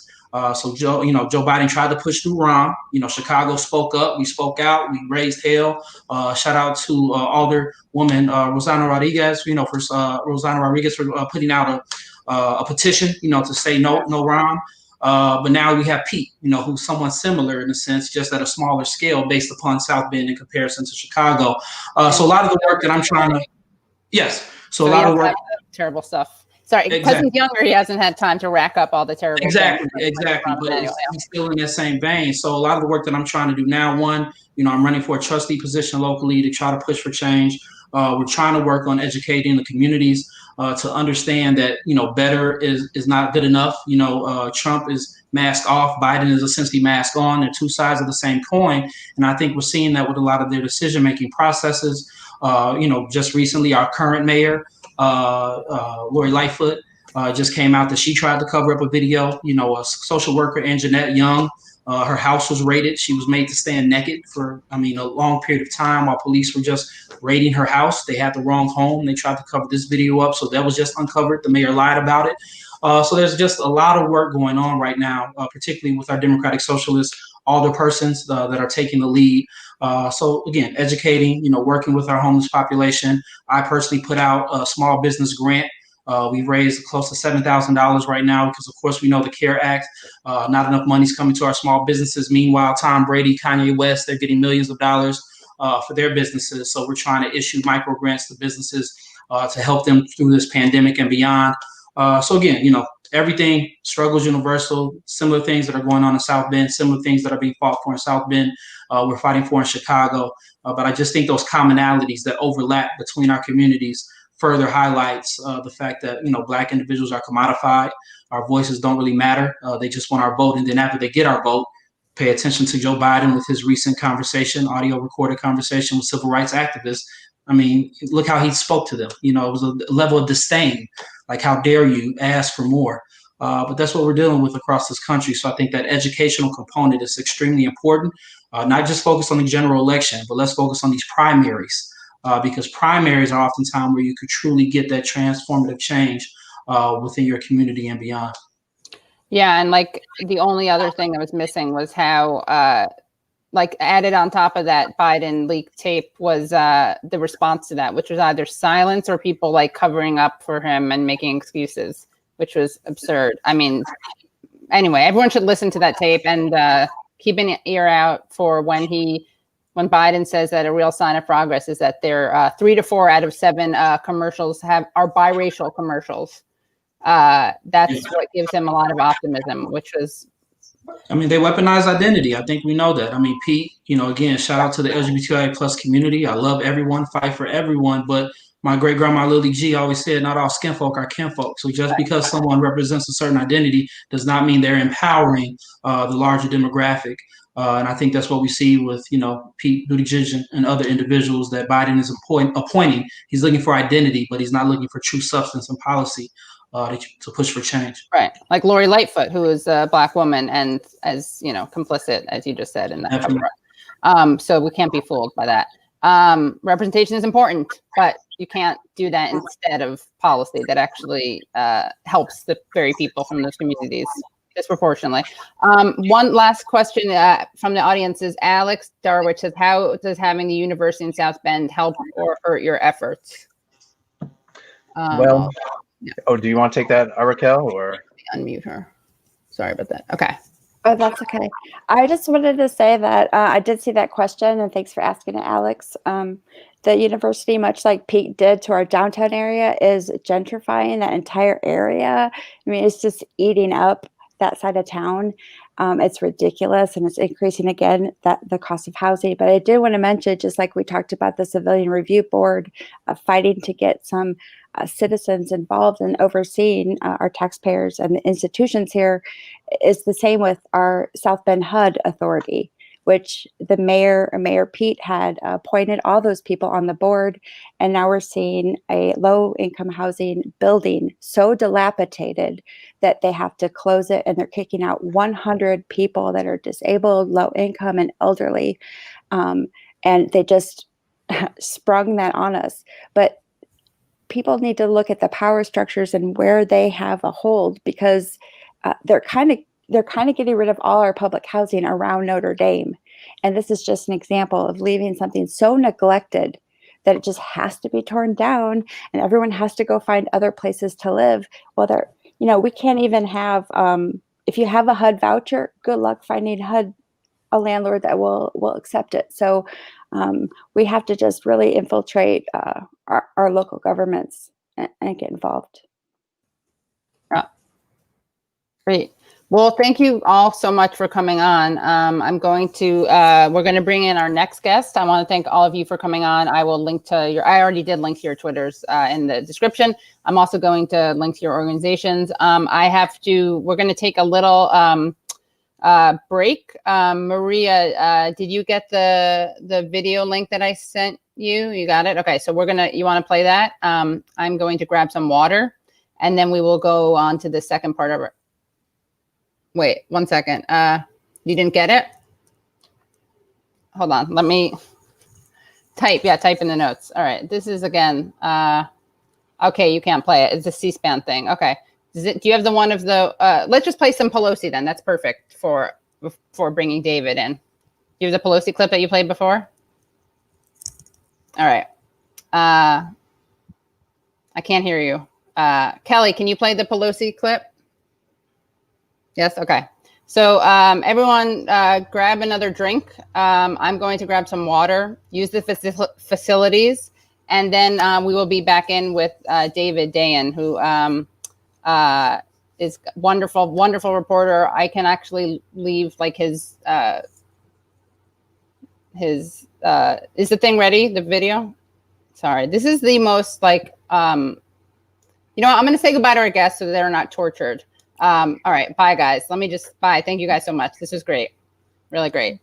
F: So Joe Biden tried to push through Rahm. You know, Chicago spoke up. We spoke out. We raised hell. Shout out to Alderwoman Rosanna Rodriguez. You know, for Rosanna Rodriguez for putting out a petition. You know, to say no Rahm. But now we have Pete. You know, who's somewhat similar in a sense, just at a smaller scale, based upon South Bend in comparison to Chicago. So a lot of the work that I'm trying to, yes. So a lot of work.
A: Terrible stuff. Sorry, because he's younger, he hasn't had time to rack up all the terrible things.
F: Exactly. But he's still in that same vein. So a lot of the work that I'm trying to do now, one, you know, I'm running for a trustee position locally to try to push for change. We're trying to work on educating the communities to understand that, you know, better is not good enough. You know, Trump is mask off, Biden is essentially mask on. They're two sides of the same coin. And I think we're seeing that with a lot of their decision-making processes. You know, just recently, our current mayor, Lori Lightfoot, just came out that she tried to cover up a video. You know, a social worker, Anjanette Young, her house was raided. She was made to stand naked for, a long period of time while police were just raiding her house. They had the wrong home. They tried to cover this video up, so that was just uncovered. The mayor lied about it. So there's just a lot of work going on right now, particularly with our Democratic Socialists, alderpersons that are taking the lead. So again, educating, you know, working with our homeless population. I personally put out a small business grant. We've raised close to $7,000 right now because, of course, we know the CARE Act, not enough money's coming to our small businesses. Meanwhile, Tom Brady, Kanye West, they're getting millions of dollars for their businesses. So we're trying to issue micro grants to businesses to help them through this pandemic and beyond. So again, you know, everything, struggles universal, similar things that are going on in South Bend, similar things that are being fought for in South Bend, we're fighting for in Chicago. But I just think those commonalities that overlap between our communities further highlights the fact that, you know, Black individuals are commodified. Our voices don't really matter. They just want our vote. And then after they get our vote, pay attention to Joe Biden with his recent conversation, audio recorded conversation with civil rights activists. I mean, look how he spoke to them. You know, it was a level of disdain. Like, how dare you ask for more? But that's what we're dealing with across this country. So I think that educational component is extremely important. Not just focus on the general election, but let's focus on these primaries, because primaries are oftentimes where you could truly get that transformative change within your community and beyond.
A: Yeah, and like the only other thing that was missing was how like added on top of that Biden leaked tape was the response to that, which was either silence or people like covering up for him and making excuses, which was absurd. I mean, anyway, everyone should listen to that tape and keep an ear out for when Biden says that a real sign of progress is that there 3 to 4 out of 7 commercials are biracial commercials. That's what gives him a lot of optimism, which was.
F: I mean, they weaponize identity. I think we know that. I mean, Pete, you know, again, shout out to the LGBTI plus community. I love everyone, fight for everyone. But my great grandma Lily G always said, not all skin folk are kinfolk. So just because someone represents a certain identity does not mean they're empowering the larger demographic. And I think that's what we see with, you know, Pete Buttigieg and other individuals that Biden is appointing. He's looking for identity, but he's not looking for true substance and policy to push for change.
A: Right. Like Lori Lightfoot, who is a Black woman and, as you know, complicit, as you just said, in that cover. So we can't be fooled by that. Representation is important, but you can't do that instead of policy that actually helps the very people from those communities disproportionately. One last question from the audience is Alex Darwich says, how does having the university in South Bend help or hurt your efforts?
C: Well, oh, do you want to take that, Raquel, or?
A: Unmute her. Sorry about that. Okay.
D: Oh, that's okay. I just wanted to say that I did see that question, and thanks for asking it, Alex. The university, much like Pete did to our downtown area, is gentrifying that entire area. I mean, it's just eating up that side of town. It's ridiculous, and it's increasing again the cost of housing. But I did want to mention, just like we talked about the Civilian Review Board fighting to get some citizens involved in overseeing our taxpayers and the institutions here is the same with our South Bend HUD authority, which the Mayor Pete had appointed all those people on the board. And now we're seeing a low-income housing building so dilapidated that they have to close it, and they're kicking out 100 people that are disabled, low income, and elderly. And they just sprung that on us. But people need to look at the power structures and where they have a hold, because they're kind of getting rid of all our public housing around Notre Dame. And this is just an example of leaving something so neglected that it just has to be torn down and everyone has to go find other places to live. Well, we can't even have, if you have a HUD voucher, good luck finding a landlord that will accept it. So we have to just really infiltrate our local governments and get involved.
A: Yeah. Great. Well, thank you all so much for coming on. we're going to bring in our next guest. I want to thank all of you for coming on. I will link to I already did link to your Twitters in the description. I'm also going to link to your organizations. We're going to take a little break. Maria, did you get the video link that I sent you? You got it? Okay, so you want to play that? I'm going to grab some water and then we will go on to the second part of it. Wait, 1 second. You didn't get it? Hold on. Let me type. Yeah, type in the notes. All right. This is again. Okay, you can't play it. It's a C-SPAN thing. Okay. Do you have the one of the? Let's just play some Pelosi then. That's perfect for bringing David in. Do you have the Pelosi clip that you played before? All right. I can't hear you. Kelly, can you play the Pelosi clip? Yes. Okay. So everyone grab another drink. I'm going to grab some water, use the facilities, and then we will be back in with David Dayen, who is wonderful, wonderful reporter. I can actually leave like his is the thing ready? The video? Sorry. This is the most like, I'm going to say goodbye to our guests so they're not tortured. All right. Bye, guys. Bye. Thank you guys so much. This was great. Really great.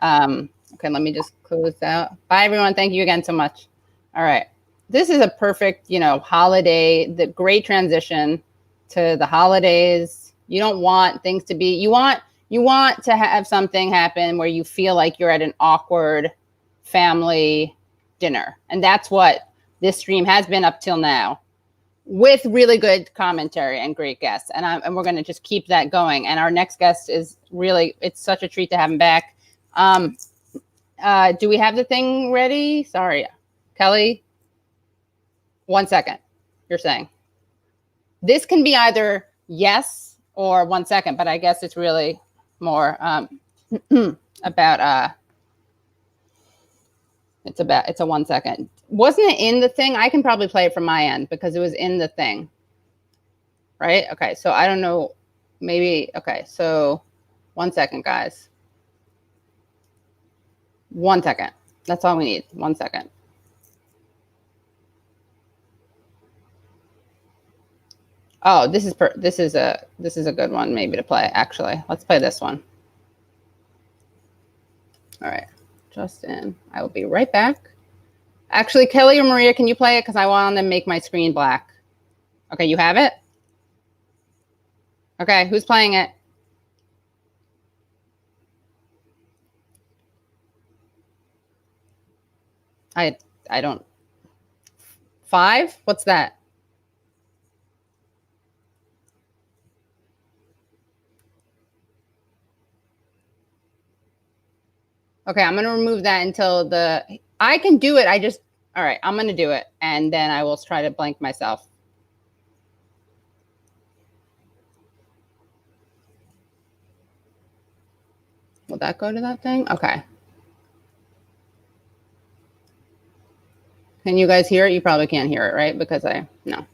A: Okay. Let me just close out. Bye, everyone. Thank you again so much. All right. This is a perfect, holiday, the great transition to the holidays. You don't want things to be, you want to have something happen where you feel like you're at an awkward family dinner. And that's what this stream has been up till now, with really good commentary and great guests. And we're going to just keep that going. And our next guest is really, it's such a treat to have him back. Do we have the thing ready? Sorry, Kelly. 1 second. You're saying this can be either yes or 1 second, but I guess it's really more about it's a 1 second. Wasn't it in the thing? I can probably play it from my end because it was in the thing. Right? Okay. So I don't know. Maybe. Okay. So 1 second, guys. 1 second. That's all we need. 1 second. Oh, this is a good one maybe to play. Actually, let's play this one. All right. Justin, I will be right back. Actually, Kelly or Maria, can you play it? Because I want to make my screen black. Okay, you have it? Okay, who's playing it? I don't. 5? What's that? Okay, I'm going to remove that until I can do it. All right, I'm going to do it. And then I will try to blank myself. Will that go to that thing? Okay. Can you guys hear it? You probably can't hear it, right? Because no.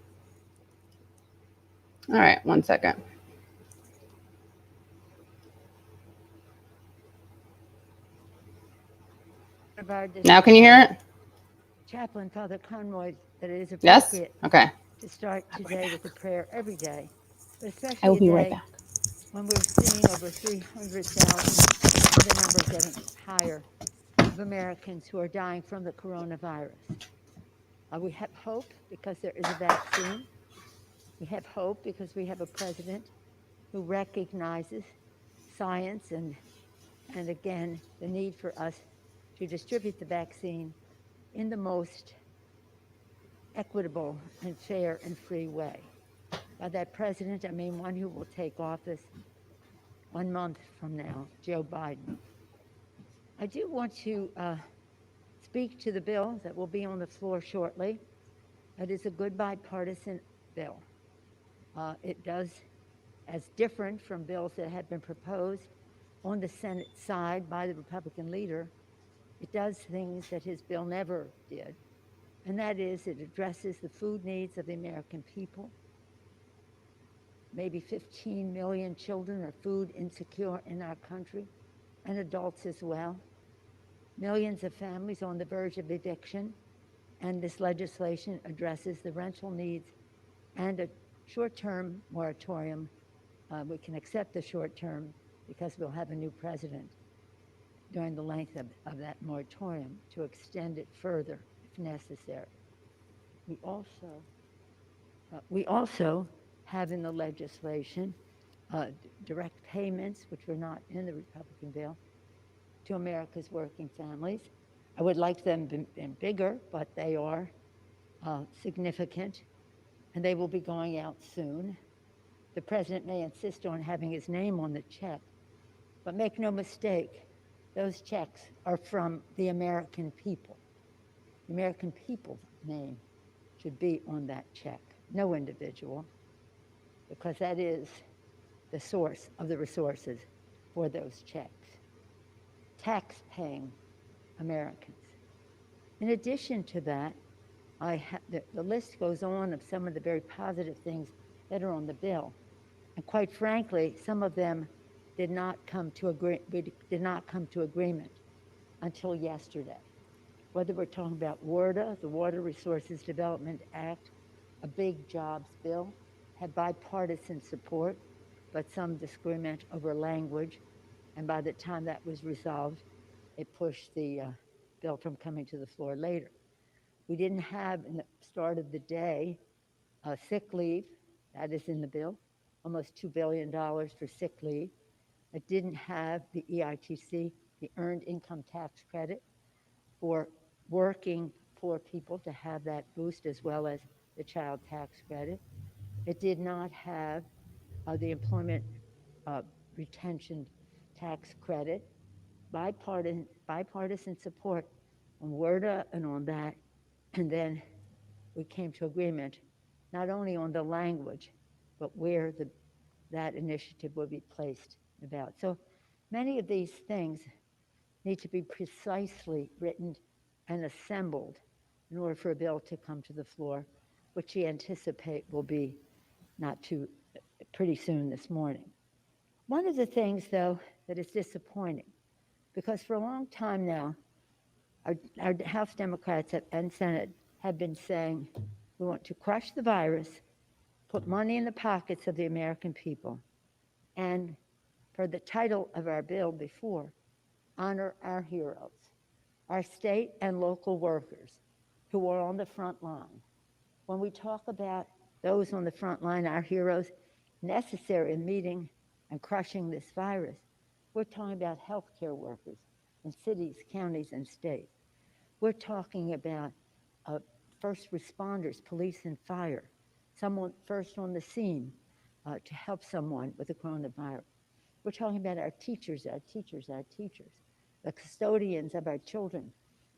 A: All right, 1 second. Now can you hear it?
G: Chaplain Father Conroy, that it is
A: Yes?
G: appropriate
A: Okay.
G: to start today with a prayer every day, but
A: I will
G: especially a
A: be right
G: day
A: back.
G: when we're seeing over 300,000, and the number getting higher, of Americans who are dying from the coronavirus. We have hope because there is a vaccine. We have hope because we have a president who recognizes science and again, the need for us to distribute the vaccine in the most equitable and fair and free way. By that president, I mean one who will take office 1 month from now, Joe Biden. I do want to speak to the bill that will be on the floor shortly. It is a good bipartisan bill. It does, as different from bills that have been proposed on the Senate side by the Republican leader, it does things that his bill never did, and that is it addresses the food needs of the American people. Maybe 15 million children are food insecure in our country, and adults as well. Millions of families on the verge of eviction, and this legislation addresses the rental needs and a short-term moratorium. We can accept the short-term because we'll have a new president during the length of that moratorium to extend it further if necessary. We also have in the legislation direct payments, which were not in the Republican bill, to America's working families. I would like them been bigger, but they are significant, and they will be going out soon. The president may insist on having his name on the check, but make no mistake, those checks are from the American people. The American people's name should be on that check, no individual, because that is the source of the resources for those checks. Tax-paying Americans. In addition to that, the list goes on of some of the very positive things that are on the bill. And quite frankly, some of them did not come to agreement until yesterday. Whether we're talking about WRDA, the Water Resources Development Act, a big jobs bill, had bipartisan support, but some disagreement over language. And by the time that was resolved, it pushed the bill from coming to the floor later. We didn't have, in the start of the day, sick leave. That is in the bill, almost $2 billion for sick leave. It didn't have the EITC, the Earned Income Tax Credit, for working poor people to have that boost, as well as the child tax credit. It did not have the employment retention tax credit. Bipartisan support on WRDA and on that. And then we came to agreement not only on the language, but where that initiative will be placed about. So many of these things need to be precisely written and assembled in order for a bill to come to the floor, which we anticipate will be not too pretty soon this morning. One of the things, though, that is disappointing, because for a long time now, our House Democrats and Senate have been saying we want to crush the virus, put money in the pockets of the American people, and for the title of our bill before, honor our heroes, our state and local workers who are on the front line. When we talk about those on the front line, our heroes, necessary in meeting and crushing this virus, we're talking about healthcare workers in cities, counties, and states. We're talking about first responders, police and fire, someone first on the scene to help someone with the coronavirus. We're talking about our teachers, the custodians of our children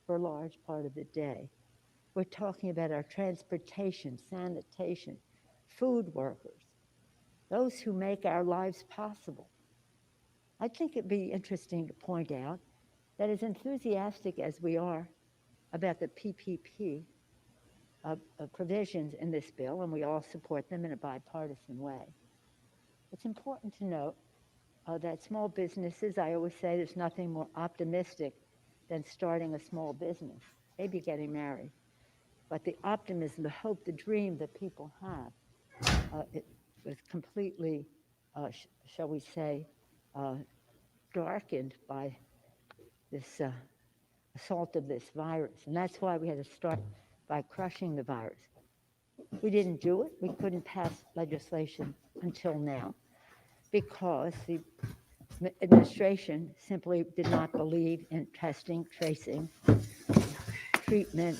G: for a large part of the day. We're talking about our transportation, sanitation, food workers, those who make our lives possible. I think it'd be interesting to point out that as enthusiastic as we are about the PPP provisions in this bill, and we all support them in a bipartisan way, it's important to note that small businesses, I always say there's nothing more optimistic than starting a small business, maybe getting married. but the optimism, the hope, the dream that people have, it was completely, shall we say, darkened by this assault of this virus. And that's why we had to start by crushing the virus. We didn't do it. We couldn't pass legislation until now because the administration simply did not believe in testing, tracing, treatment,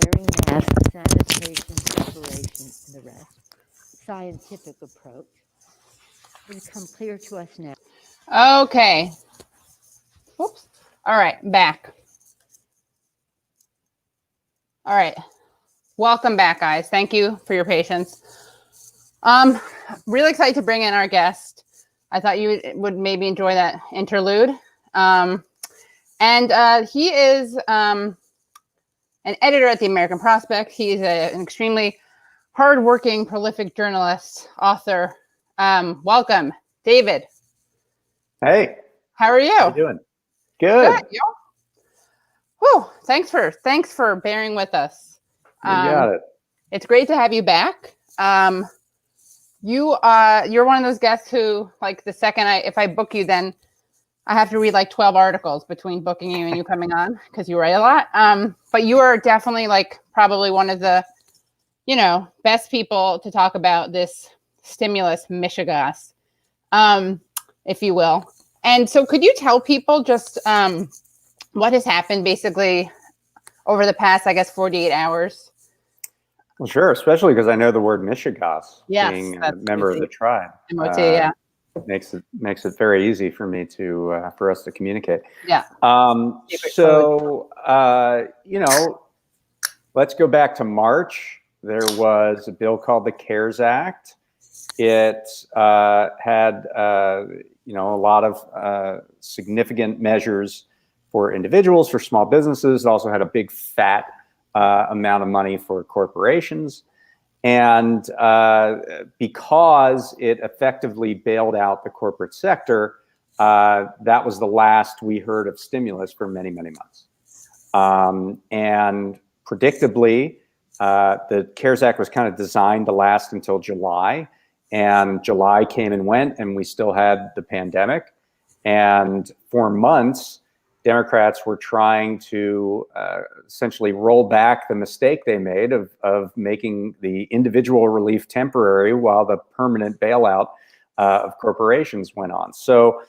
G: wearing masks, sanitation, separation, and the rest. Scientific approach. It's become clear to us now.
A: Okay. Whoops. All right, back. All right. Welcome back, guys. Thank you for your patience. Really excited to bring in our guest. I thought you would maybe enjoy that interlude. He is an editor at the American Prospect. He's an extremely hardworking, prolific journalist, author. Welcome, David.
H: Hey.
A: How are you?
H: How you doing? Good.
A: Good. Whew, thanks for bearing with us.
H: You got it.
A: It's great to have you back. You're one of those guests who, like, the second if I book you, then I have to read like 12 articles between booking you and you coming on because you write a lot. But you are definitely like probably one of the, best people to talk about this stimulus mishigas, if you will. And so could you tell people just what has happened basically over the past, I guess, 48 hours?
H: Well, sure, especially because I know the word Mishigas,
A: yes,
H: being a member of the tribe.
A: MOT, yeah.
H: Makes it very easy for me for us to communicate.
A: Yeah.
H: Let's go back to March. There was a bill called the CARES Act. It had a lot of significant measures for individuals, for small businesses. It also had a big fat amount of money for corporations. And because it effectively bailed out the corporate sector, that was the last we heard of stimulus for many, many months. And predictably, the CARES Act was kind of designed to last until July. And July came and went, and we still had the pandemic. And for months, Democrats were trying to essentially roll back the mistake they made of making the individual relief temporary while the permanent bailout of corporations went on. So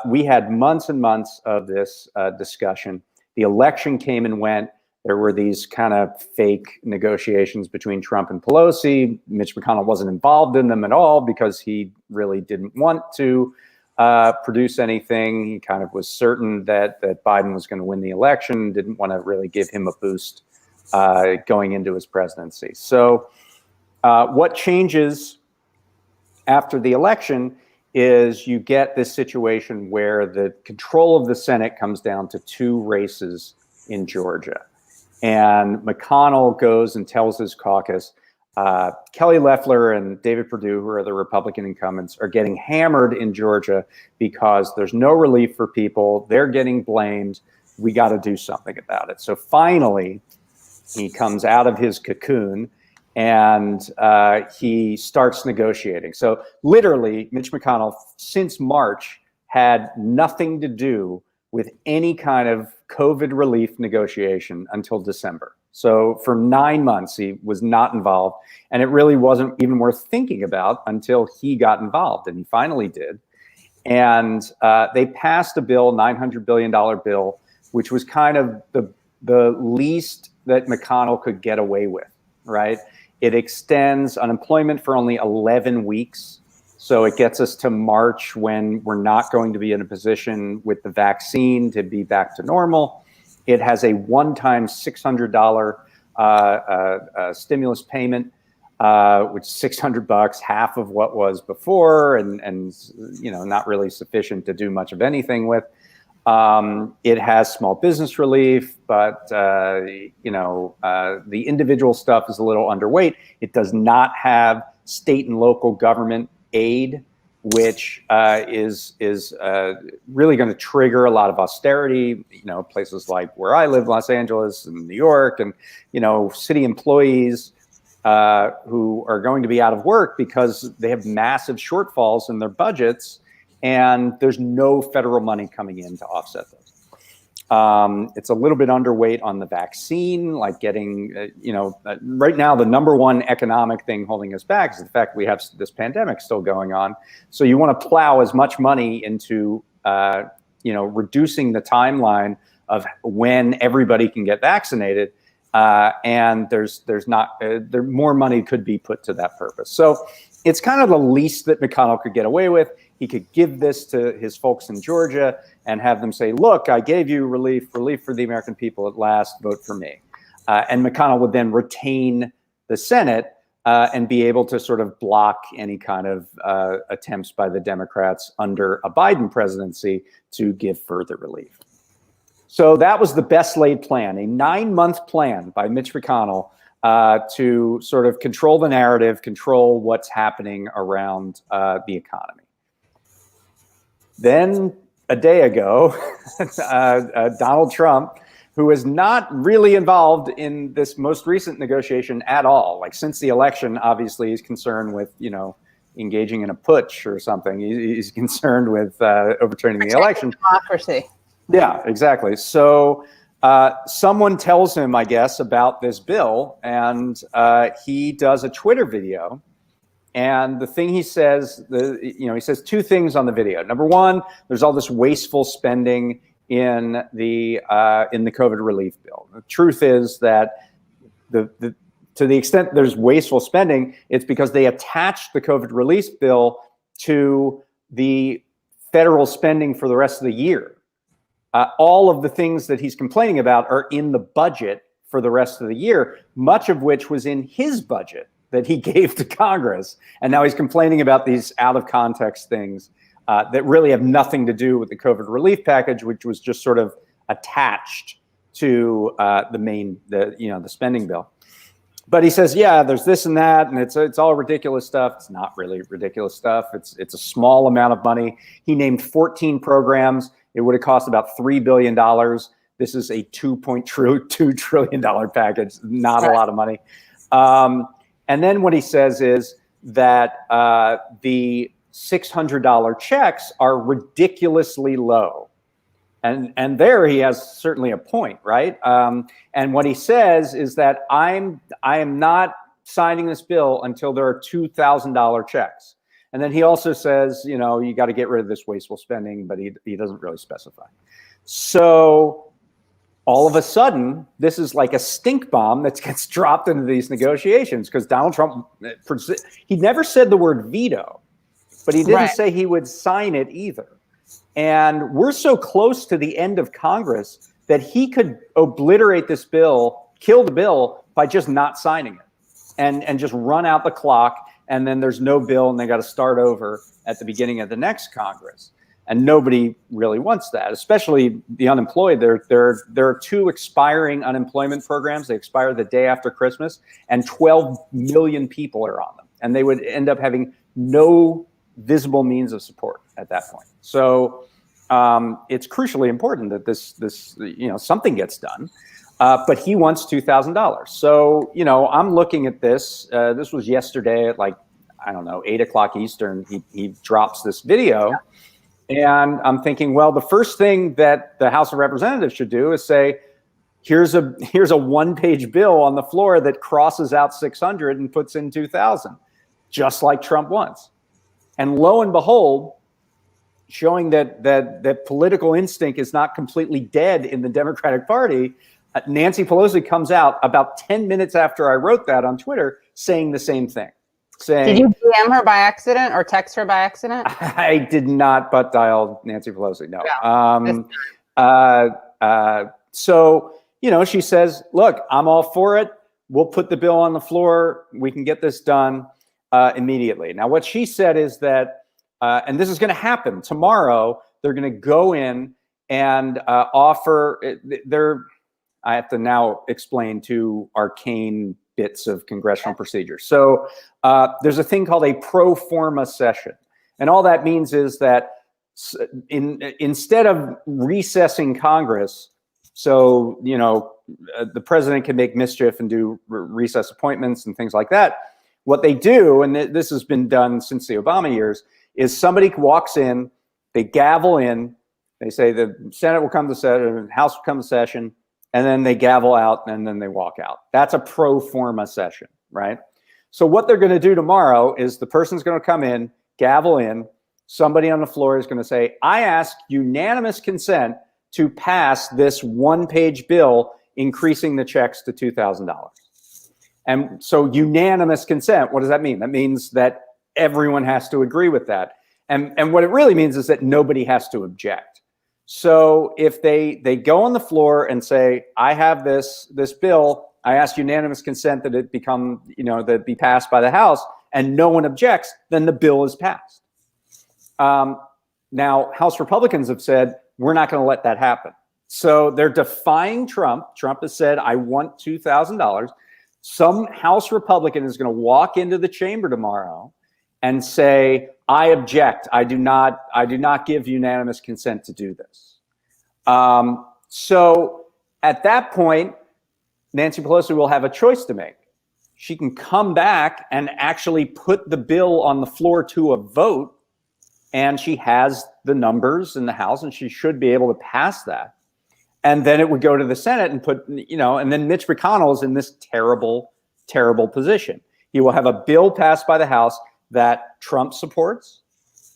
H: we had months and months of this discussion. The election came and went. There were these kind of fake negotiations between Trump and Pelosi. Mitch McConnell wasn't involved in them at all because he really didn't want to produce anything. He kind of was certain that Biden was going to win the election, didn't want to really give him a boost going into his presidency. So what changes after the election is you get this situation where the control of the Senate comes down to two races in Georgia. And McConnell goes and tells his caucus, Kelly Loeffler and David Perdue, who are the Republican incumbents, are getting hammered in Georgia because there's no relief for people. They're getting blamed. We got to do something about it. So finally, he comes out of his cocoon and he starts negotiating. So literally, Mitch McConnell, since March, had nothing to do with any kind of COVID relief negotiation until December. So for 9 months, he was not involved. And it really wasn't even worth thinking about until he got involved. And he finally did. And they passed a bill, $900 billion bill, which was kind of the least that McConnell could get away with, right? It extends unemployment for only 11 weeks. So it gets us to March when we're not going to be in a position with the vaccine to be back to normal. It has a one-time $600 stimulus payment, which is $600, half of what was before, and not really sufficient to do much of anything with. It has small business relief, but the individual stuff is a little underweight. It does not have state and local government aid, which is really going to trigger a lot of austerity. Places like where I live, Los Angeles and New York, and city employees who are going to be out of work because they have massive shortfalls in their budgets, and there's no federal money coming in to offset those. It's a little bit underweight on the vaccine, like getting, right now, the #1 economic thing holding us back is the fact we have this pandemic still going on. So you want to plow as much money into, reducing the timeline of when everybody can get vaccinated. And there's more money could be put to that purpose. So it's kind of the least that McConnell could get away with. He could give this to his folks in Georgia and have them say, look, I gave you relief for the American people at last, vote for me. And McConnell would then retain the Senate and be able to sort of block any kind of attempts by the Democrats under a Biden presidency to give further relief. So that was the best laid plan, a 9-month plan by Mitch McConnell to sort of control the narrative, control what's happening around the economy. Then a day ago, Donald Trump, who is not really involved in this most recent negotiation at all, like since the election, obviously he's concerned with, engaging in a putsch or something. He's concerned with overturning the election.
A: Democracy.
H: Yeah, exactly. So someone tells him, I guess, about this bill, and he does a Twitter video. And the thing he says, he says 2 things on the video. Number 1, there's all this wasteful spending in the COVID relief bill. The truth is that to the extent there's wasteful spending, it's because they attached the COVID relief bill to the federal spending for the rest of the year. All of the things that he's complaining about are in the budget for the rest of the year, much of which was in his budget that he gave to Congress. And now he's complaining about these out of context things that really have nothing to do with the COVID relief package, which was just sort of attached to the spending bill. But he says, yeah, there's this and that, and it's all ridiculous stuff. It's not really ridiculous stuff. It's a small amount of money. He named 14 programs. It would have cost about $3 billion. This is a $2.2 trillion package, not a lot of money. And then what he says is that the $600 checks are ridiculously low. And there he has certainly a point, right? And what he says is that I am not signing this bill until there are $2,000 checks. And then he also says, you got to get rid of this wasteful spending, but he doesn't really specify. So all of a sudden, this is like a stink bomb that gets dropped into these negotiations because Donald Trump, he never said the word veto, but he didn't say he would sign it either. And we're so close to the end of Congress that he could obliterate this bill, kill the bill by just not signing it and just run out the clock. And then there's no bill and they got to start over at the beginning of the next Congress. And nobody really wants that, especially the unemployed. There are 2 expiring unemployment programs. They expire the day after Christmas, and 12 million people are on them. And they would end up having no visible means of support at that point. So it's crucially important that this something gets done. But he wants $2,000. So, I'm looking at this. This was yesterday at 8 o'clock Eastern. He drops this video. And I'm thinking, well, the first thing that the House of Representatives should do is say, here's a 1-page bill on the floor that crosses out 600 and puts in 2,000, just like Trump wants. And lo and behold, showing that political instinct is not completely dead in the Democratic Party, Nancy Pelosi comes out about 10 minutes after I wrote that on Twitter saying the same thing. Did
A: you DM her by accident or text her by accident?
H: I did not butt dial Nancy Pelosi. No. So, she says, look, I'm all for it. We'll put the bill on the floor. We can get this done immediately. Now, what she said is that, and this is going to happen tomorrow, they're going to go in and offer I have to now explain 2 arcane bits of congressional procedure. So there's a thing called a pro forma session. And all that means is that instead of recessing Congress, so, the president can make mischief and do recess appointments and things like that, what they do, and this has been done since the Obama years, is somebody walks in, they gavel in, they say the Senate will come to session, House will come to session, and then they gavel out and then they walk out. That's a pro forma session, right? So what they're going to do tomorrow is the person's going to come in, gavel in, somebody on the floor is going to say, I ask unanimous consent to pass this one-page bill increasing the checks to $2,000. And so unanimous consent, what does that mean? That means that everyone has to agree with that. And what it really means is that nobody has to object. So if they go on the floor and say, I have this bill, I ask unanimous consent that it become, that it be passed by the House, and no one objects, then the bill is passed. Now, House Republicans have said, we're not going to let that happen. So they're defying Trump. Trump has said, I want $2,000. Some House Republican is going to walk into the chamber tomorrow and say, I object. I do not give unanimous consent to do this. So at that point, Nancy Pelosi will have a choice to make. She can come back and actually put the bill on the floor to a vote, and she has the numbers in the House, and she should be able to pass that. And then it would go to the Senate and and then Mitch McConnell is in this terrible, terrible position. He will have a bill passed by the House that Trump supports,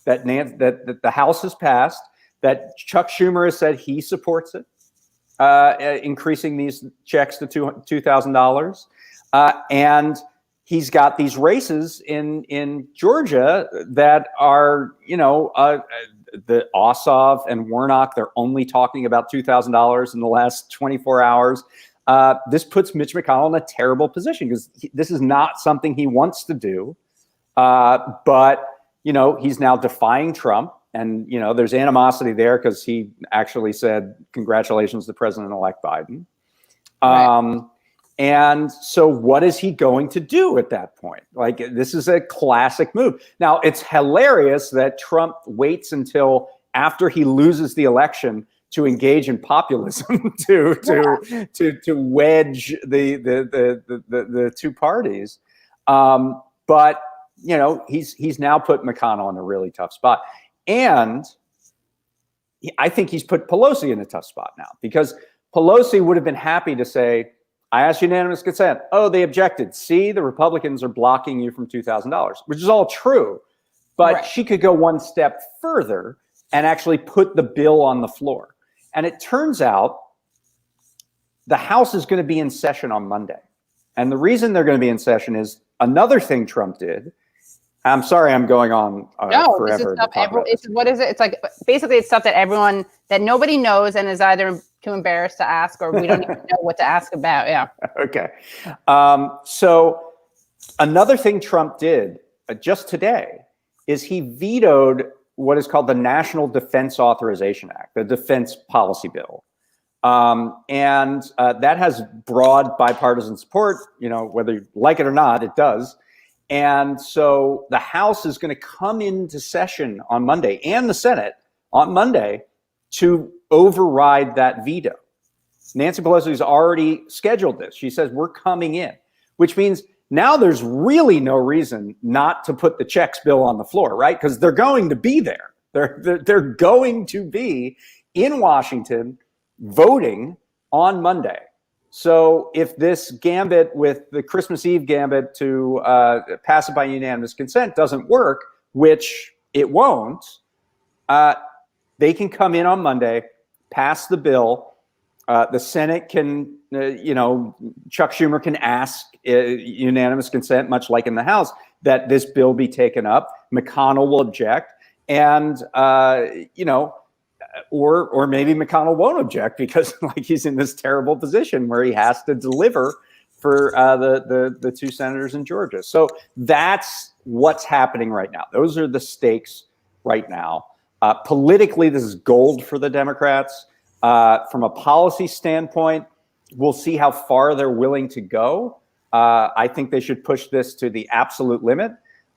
H: that the House has passed, that Chuck Schumer has said he supports it, increasing these checks to $2,000. And he's got these races in Georgia that are, the Ossoff and Warnock, they're only talking about $2,000 in the last 24 hours. This puts Mitch McConnell in a terrible position because this is not something he wants to do. But, he's now defying Trump. And, there's animosity there because he actually said, congratulations to President-elect Biden. Right. And so what is he going to do at that point? Like, this is a classic move. Now, it's hilarious that Trump waits until after he loses the election to engage in populism to wedge the two parties. But, he's now put McConnell in a really tough spot. And I think he's put Pelosi in a tough spot now, because Pelosi would have been happy to say, I asked unanimous consent. Oh, they objected. See, the Republicans are blocking you from $2,000, which is all true. But right. She could go one step further and actually put the bill on the floor. And it turns out the House is going to be in session on Monday. And the reason they're going to be in session is another thing Trump did. I'm sorry, I'm going on forever.
A: This is stuff what is it? It's like, basically it's stuff that nobody knows and is either too embarrassed to ask, or we don't even know what to ask about. Yeah.
H: Okay. So another thing Trump did just today is he vetoed what is called the National Defense Authorization Act, the defense policy bill. And that has broad bipartisan support, whether you like it or not, it does. And so the House is going to come into session on Monday, and the Senate on Monday, to override that veto. Nancy Pelosi has already scheduled this. She says, we're coming in, which means now there's really no reason not to put the checks bill on the floor, right? Because they're going to be there. They're going to be in Washington voting on Monday. So if this gambit with the Christmas Eve gambit to pass it by unanimous consent doesn't work, which it won't, they can come in on Monday, pass the bill. The Senate can, Chuck Schumer can ask unanimous consent, much like in the House, that this bill be taken up. McConnell will object. And, or maybe McConnell won't object because he's in this terrible position where he has to deliver for the two senators in Georgia. So that's what's happening right now. Those are the stakes right now. Politically, this is gold for the Democrats. From a policy standpoint, we'll see how far they're willing to go. I think they should push this to the absolute limit.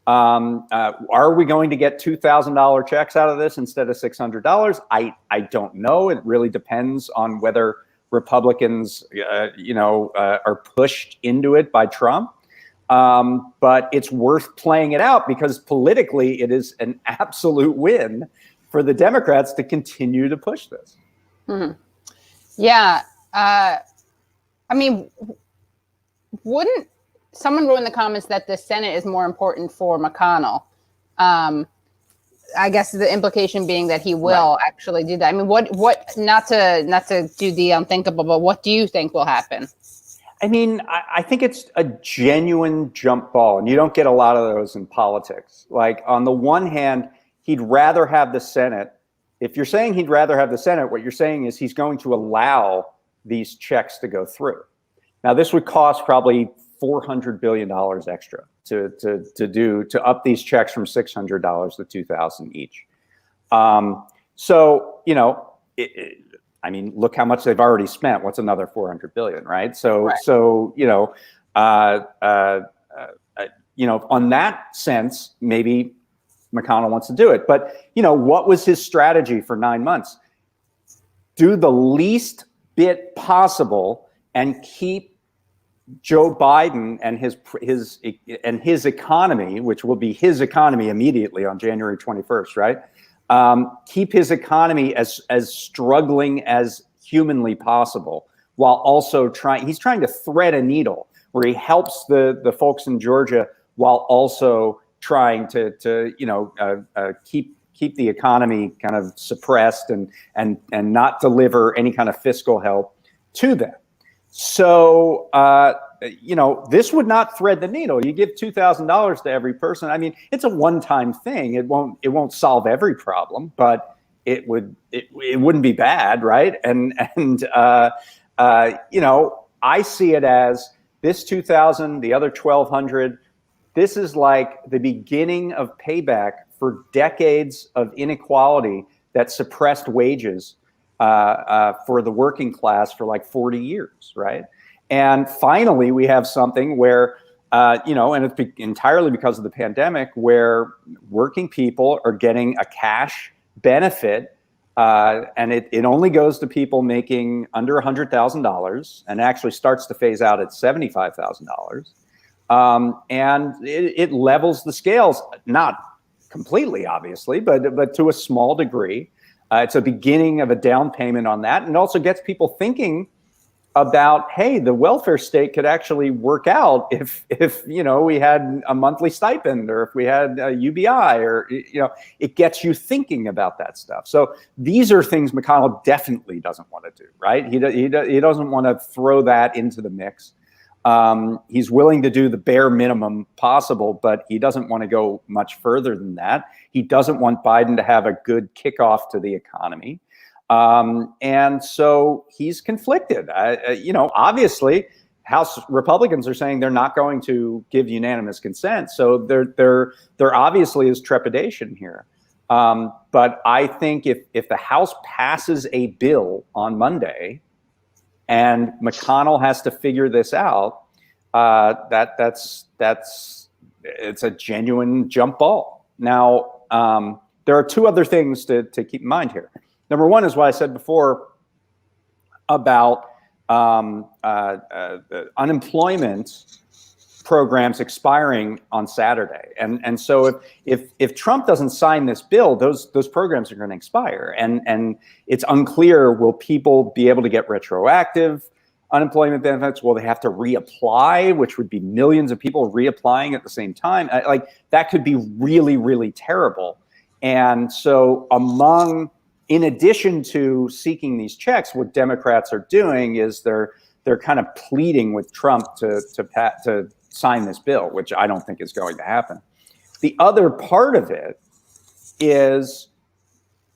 H: Are we going to get $2,000 checks out of this instead of $600? I don't know. It really depends on whether Republicans, are pushed into it by Trump. But it's worth playing it out because politically it is an absolute win for the Democrats to continue to push this.
A: Mm-hmm. Yeah. I mean, wouldn't someone wrote in the comments that the Senate is more important for McConnell? I guess the implication being that he will actually do that. I mean, what, not to do the unthinkable, but what do you think will happen?
H: I mean, I think it's a genuine jump ball, and you don't get a lot of those in politics. Like, on the one hand, he'd rather have the Senate. If you're saying he'd rather have the Senate, what you're saying is he's going to allow these checks to go through. Now, this would cost probably $400 billion extra to up these checks from $600 to $2,000 each. So, I mean, look how much they've already spent. What's another 400 billion, right? So, on that sense, maybe McConnell wants to do it. But, what was his strategy for 9 months? Do the least bit possible and keep Joe Biden and his economy, which will be his economy immediately on January 21st, right? Keep his economy as struggling as humanly possible, while also he's trying to thread a needle where he helps the folks in Georgia while also trying to keep the economy kind of suppressed and not deliver any kind of fiscal help to them. So, this would not thread the needle. You give $2,000 to every person. I mean, it's a one-time thing. It won't solve every problem, but it wouldn't be bad, right? And I see it as this 2,000, the other 1,200. This is like the beginning of payback for decades of inequality that suppressed wages for the working class for like 40 years, right? And finally, we have something where, and it's entirely because of the pandemic, where working people are getting a cash benefit, and it only goes to people making under $100,000 and actually starts to phase out at $75,000. And it levels the scales, not completely, obviously, but to a small degree. It's a beginning of a down payment on that, and also gets people thinking about, hey, the welfare state could actually work out if we had a monthly stipend, or if we had a UBI, or it gets you thinking about that stuff. So these are things McConnell definitely doesn't want to do, right? He doesn't want to throw that into the mix. He's willing to do the bare minimum possible, but he doesn't want to go much further than that. He doesn't want Biden to have a good kickoff to the economy. And so he's conflicted. Obviously, House Republicans are saying they're not going to give unanimous consent. So there obviously is trepidation here. But I think if the House passes a bill on Monday, and McConnell has to figure this out, it's a genuine jump ball. Now, there are two other things to keep in mind here. Number one is what I said before about unemployment programs expiring on Saturday. And so if Trump doesn't sign this bill, those programs are going to expire. And it's unclear, will people be able to get retroactive unemployment benefits? Will they have to reapply, which would be millions of people reapplying at the same time? Like, that could be really, really terrible. And so in addition to seeking these checks, what Democrats are doing is they're kind of pleading with Trump to sign this bill, which I don't think is going to happen. The other part of it is,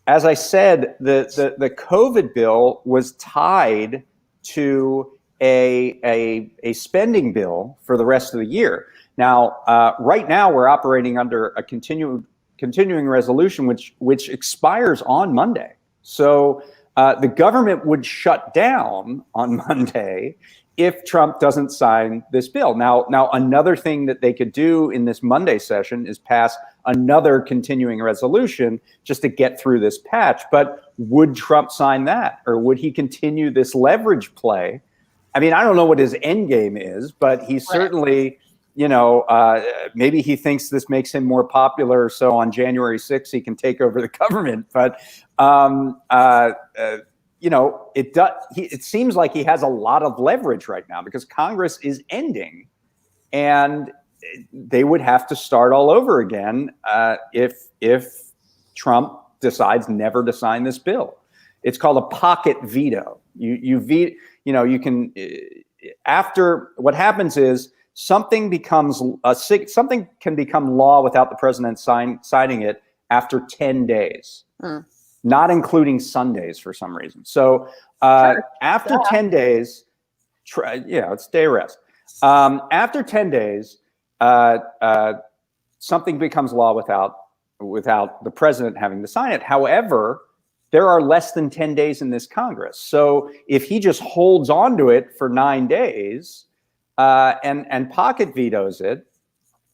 H: as I said, the COVID bill was tied to a spending bill for the rest of the year. Now, right now, we're operating under a continuing resolution, which expires on Monday. So the government would shut down on Monday, if Trump doesn't sign this bill. Now, another thing that they could do in this Monday session is pass another continuing resolution just to get through this patch. But would Trump sign that, or would he continue this leverage play? I mean, I don't know what his end game is, but he's certainly, you know, maybe he thinks this makes him more popular, so on January 6th he can take over the government. But you know, it seems like he has a lot of leverage right now because Congress is ending, and they would have to start all over again if Trump decides never to sign this bill. It's called a pocket veto. You can, after what happens is something can become law without the president signing it after 10 days. Not including Sundays for some reason. So after 10 days, it's day rest. After 10 days, something becomes law without the president having to sign it. However, there are less than 10 days in this Congress. So if he just holds on to it for 9 days and pocket vetoes it,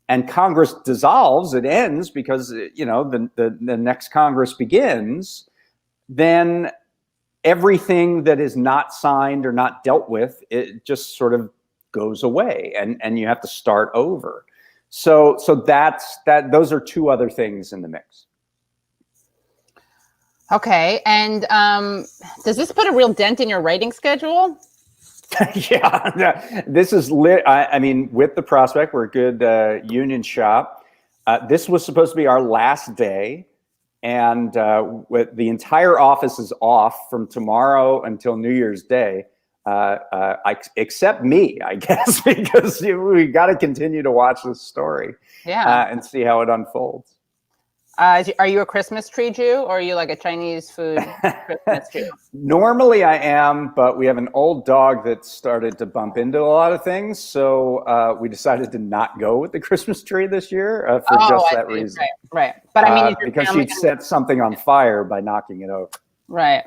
H: and Congress dissolves, it ends because, you know, the next Congress begins, then everything that is not signed or not dealt with, it just sort of goes away, and you have to start over. So those are two other things in the mix.
A: Okay, and does this put a real dent in your writing schedule?
H: Yeah, this is lit. I mean, with the prospect, we're a good union shop. This was supposed to be our last day, and the entire office is off from tomorrow until New Year's Day, except me, I guess, because we got to continue to watch this story and see how it unfolds.
A: Are you a Christmas tree Jew, or are you like a Chinese food Christmas Jew?
H: Normally I am, but we have an old dog that started to bump into a lot of things. So we decided to not go with the Christmas tree this year for just that reason.
A: Right. But I mean,
H: because she'd set something on fire by knocking it over.
A: Right.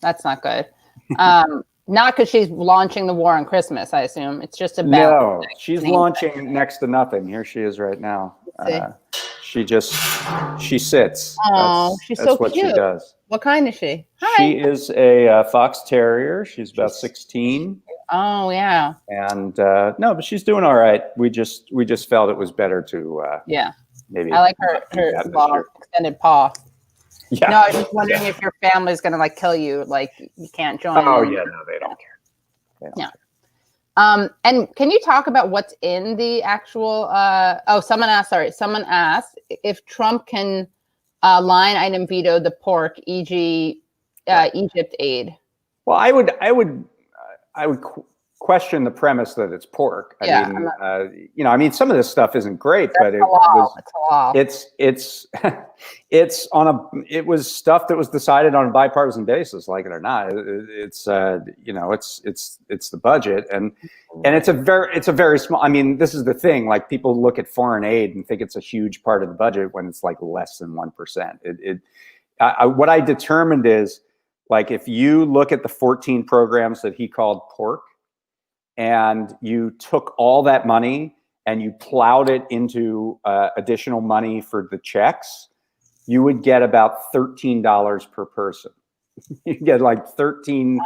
A: That's not good. Not because she's launching the war on Christmas, I assume. It's just about.
H: No, she's launching next to nothing. Here she is right now. She sits.
A: Oh, she's so
H: what
A: cute.
H: She does.
A: What kind is she? Hi.
H: She is a fox terrier. She's about 16.
A: Oh yeah.
H: And no, but she's doing all right. We just felt it was better to maybe.
A: I like her long extended paw.
H: Yeah.
A: No, I was just wondering if your family's gonna like kill you, like you can't join.
H: Oh yeah, no, they don't care. They don't care.
A: And can you talk about what's in the actual? Someone asked if Trump can line item veto the pork, e.g., Egypt aid.
H: Well, I would question the premise that it's pork. I mean, some of this stuff isn't great, but it was stuff that was decided on a bipartisan basis, like it or not. It's the budget, and it's a very small. I mean, this is the thing. Like, people look at foreign aid and think it's a huge part of the budget when it's like less than 1%. What I determined is, like, if you look at the 14 programs that he called pork, and you took all that money and you plowed it into additional money for the checks, you would get about $13 per person. You get like $13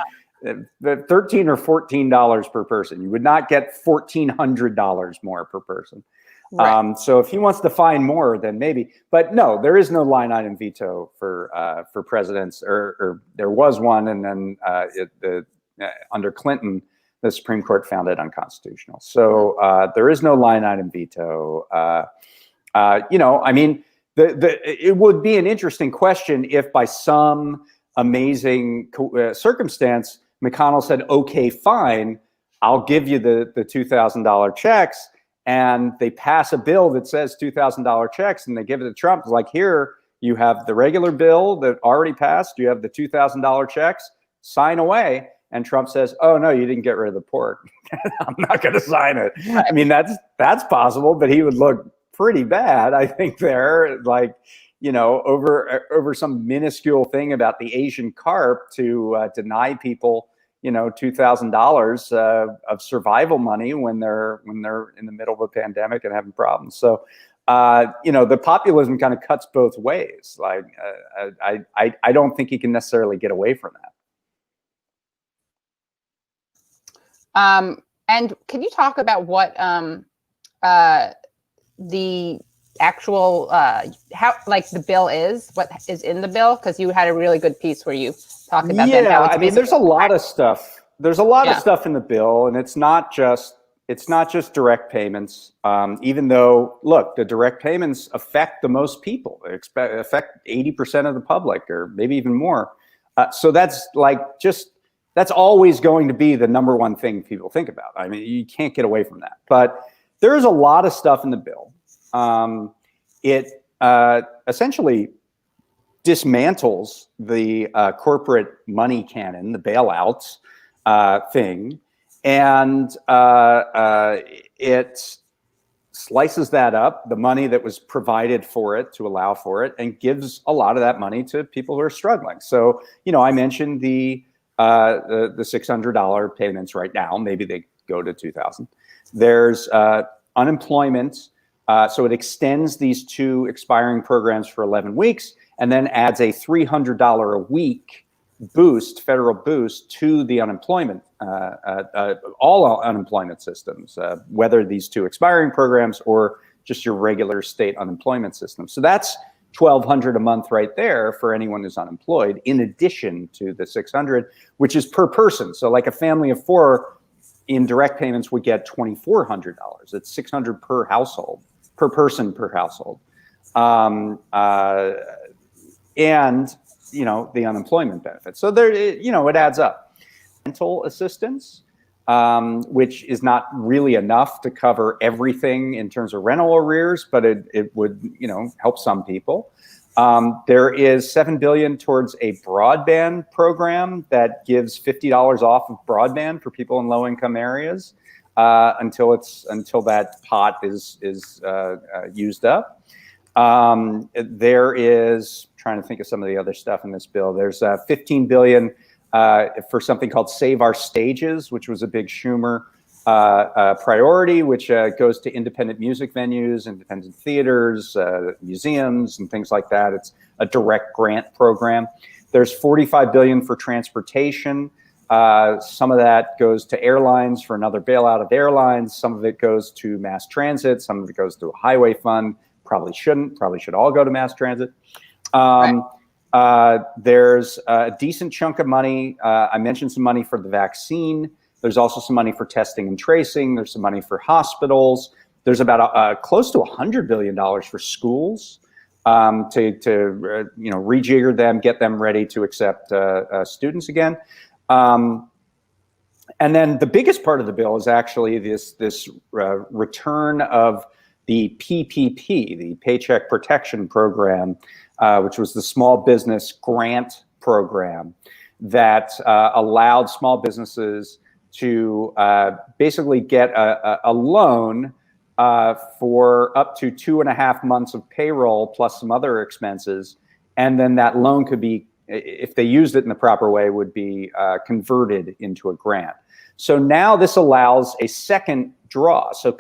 H: or $14 per person. You would not get $1,400 more per person. Right. So if he wants to find more, then maybe. But no, there is no line item veto for presidents, or there was one, and then under Clinton, the Supreme Court found it unconstitutional. So there is no line item veto. I mean, it would be an interesting question if by some amazing circumstance, McConnell said, okay, fine, I'll give you the $2,000 checks. And they pass a bill that says $2,000 checks, and they give it to Trump. It's like, here, you have the regular bill that already passed. You have the $2,000 checks, sign away. And Trump says, oh, no, you didn't get rid of the pork. I'm not going to sign it. I mean, that's possible, but he would look pretty bad, I think, there, like, over some minuscule thing about the Asian carp to deny people, $2,000 of survival money when they're in the middle of a pandemic and having problems. So the populism kind of cuts both ways. Like I don't think you can necessarily get away from that.
A: And can you talk about what the actual how the bill is, what is in the bill? Because you had a really good piece where you talk about that.
H: Yeah, I mean, there's a lot of stuff. There's a lot of stuff in the bill, and it's not just direct payments. Even though, look, the direct payments affect the most people. They affect 80% of the public, or maybe even more. So that's that's always going to be the number one thing people think about. I mean, you can't get away from that. But there's a lot of stuff in the bill. It essentially dismantles the corporate money cannon, the bailouts thing, and it slices that up, the money that was provided for it to allow for it, and gives a lot of that money to people who are struggling. So, I mentioned the $600 payments right now. Maybe they go to $2,000. There's unemployment. So it extends these two expiring programs for 11 weeks and then adds a $300 a week boost, federal boost to the unemployment, all unemployment systems, whether these two expiring programs or just your regular state unemployment system. So that's $1,200 a month right there for anyone who's unemployed, in addition to the $600, which is per person. So like a family of four in direct payments would get $2,400. It's $600 per household, per person per household. And the unemployment benefit. So there, it adds up. Rental assistance, which is not really enough to cover everything in terms of rental arrears, but it would, help some people. There is $7 billion towards a broadband program that gives $50 off of broadband for people in low-income areas until that pot is used up. There is, trying to think of some of the other stuff in this bill. There's $15 billion for something called Save Our Stages, which was a big Schumer priority, which goes to independent music venues, independent theaters, museums, and things like that. It's a direct grant program. There's $45 billion for transportation. Some of that goes to airlines for another bailout of airlines. Some of it goes to mass transit. Some of it goes to a highway fund. Probably shouldn't. Probably should all go to mass transit. There's a decent chunk of money. I mentioned some money for the vaccine. There's also some money for testing and tracing. There's some money for hospitals. There's about close to $100 billion for schools to rejigger them, get them ready to accept students again. And then the biggest part of the bill is actually this return of the PPP, the Paycheck Protection Program, which was the small business grant program that allowed small businesses to basically get a loan for up to 2.5 months of payroll plus some other expenses. And then that loan could be, if they used it in the proper way, would be converted into a grant. So now this allows a second draw. So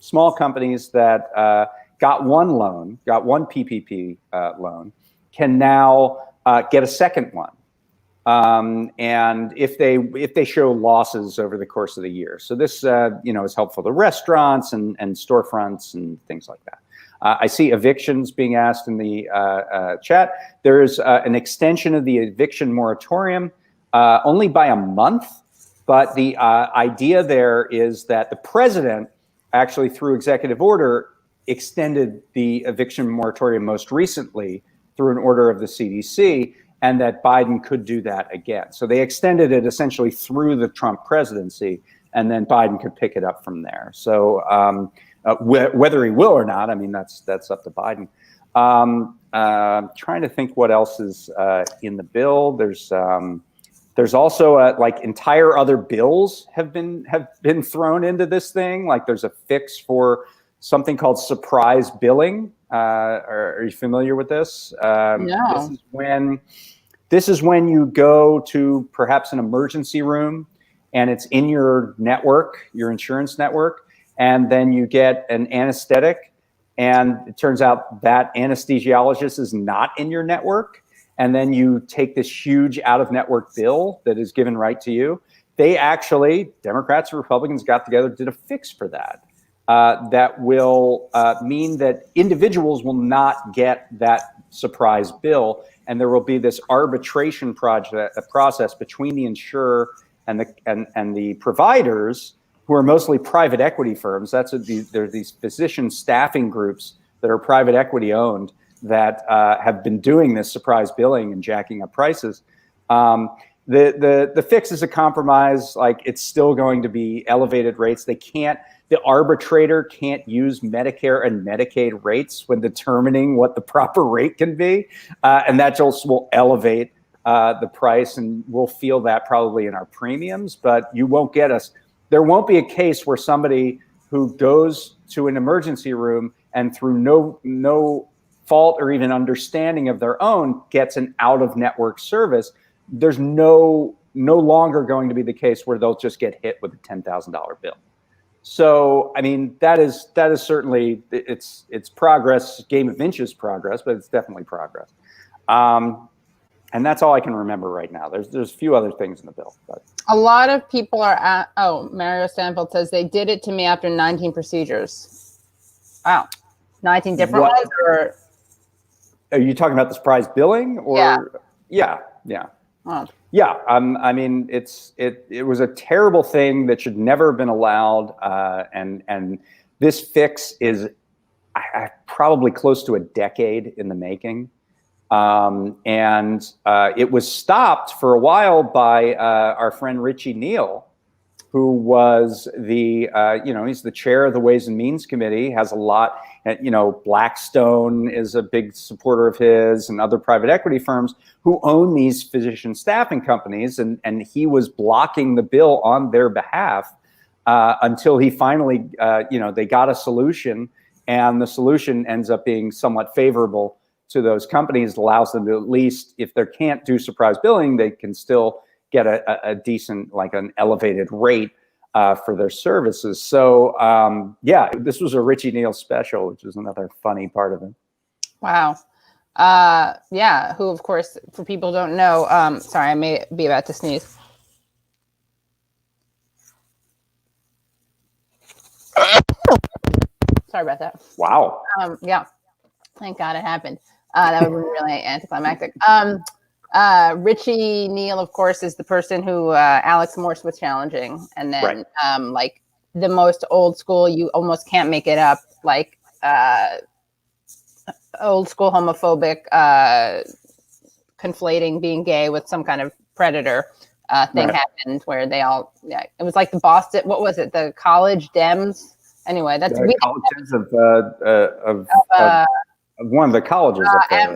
H: small companies that got one loan, got one PPP loan, can now get a second one. And if they show losses over the course of the year. So this is helpful to restaurants and storefronts and things like that. I see evictions being asked in the chat. There's an extension of the eviction moratorium only by a month, but the idea there is that the president actually, through executive order, extended the eviction moratorium most recently through an order of the CDC, and that Biden could do that again. So they extended it essentially through the Trump presidency, and then Biden could pick it up from there. So whether he will or not, I mean, that's up to Biden. Trying to think what else is in the bill. There's also like entire other bills have been thrown into this thing. Like there's a fix for something called surprise billing. Are you familiar with this?
A: No.
H: This is when This is when you go to perhaps an emergency room and it's in your network, your insurance network, and then you get an anesthetic, and it turns out that anesthesiologist is not in your network, and then you take this huge out-of-network bill that is given right to you. They actually, Democrats and Republicans got together, did a fix for that. That will mean that individuals will not get that surprise bill, and there will be this arbitration process between the insurer and the providers, who are mostly private equity firms. There are these physician staffing groups that are private equity owned that have been doing this surprise billing and jacking up prices. The fix is a compromise. Like, it's still going to be elevated rates. The arbitrator can't use Medicare and Medicaid rates when determining what the proper rate can be. And that just will elevate the price, and we'll feel that probably in our premiums, but you won't get us. There won't be a case where somebody who goes to an emergency room and through no fault or even understanding of their own gets an out-of-network service. There's no longer going to be the case where they'll just get hit with a $10,000 bill. So, I mean, that is certainly, it's progress, game of inches progress, but it's definitely progress. And that's all I can remember right now. There's a few other things in the bill, but
A: a lot of people are Mario Stanfield says they did it to me after 19 procedures. Wow. 19 different ones, or
H: are you talking about the surprise billing, or yeah. Oh. Yeah, I mean, it was a terrible thing that should never have been allowed, and this fix is probably close to a decade in the making, and it was stopped for a while by our friend Richie Neal, who was he's the chair of the Ways and Means Committee, has a lot, Blackstone is a big supporter of his, and other private equity firms who own these physician staffing companies, and he was blocking the bill on their behalf until he finally, they got a solution, and the solution ends up being somewhat favorable to those companies. It allows them to, at least if they can't do surprise billing, they can still get a decent, like an elevated rate for their services. So this was a Richie Neal special, which is another funny part of it.
A: Wow. Who, of course, for people who don't know, sorry, I may be about to sneeze. Sorry about that.
H: Wow.
A: Yeah. Thank God it happened. That would have been really anticlimactic. Richie Neal, of course, is the person who Alex Morse was challenging, and then like the most old school, you almost can't make it up, like old school homophobic conflating being gay with some kind of predator thing happened, where they all it was like the Boston, what was it, the college Dems, anyway, that's
H: college Dems of one of the colleges up there.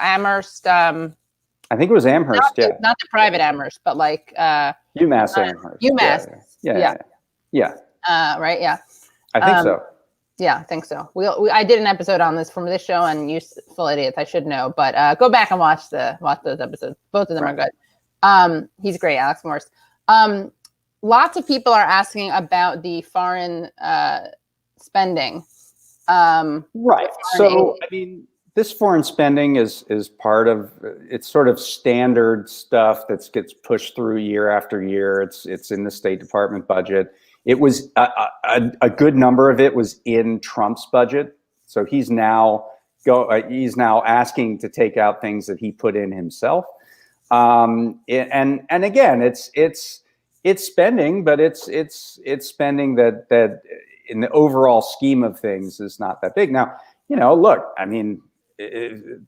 A: Amherst.
H: I think it was Amherst.
A: Not the private Amherst, but like
H: UMass Amherst.
A: UMass.
H: Yeah.
A: Right. Yeah.
H: I think so.
A: Yeah, I think so. I did an episode on this from this show, and you full idiots, I should know, but go back and watch those episodes. Both of them are good. He's great, Alex Morse. Lots of people are asking about the foreign spending.
H: So, I mean, this foreign spending is part of, it's sort of standard stuff that gets pushed through year after year. It's in the State Department budget. It was a good number of it was in Trump's budget. So he's now asking to take out things that he put in himself. And again, it's spending, but it's spending that in the overall scheme of things is not that big. Now, look, I mean,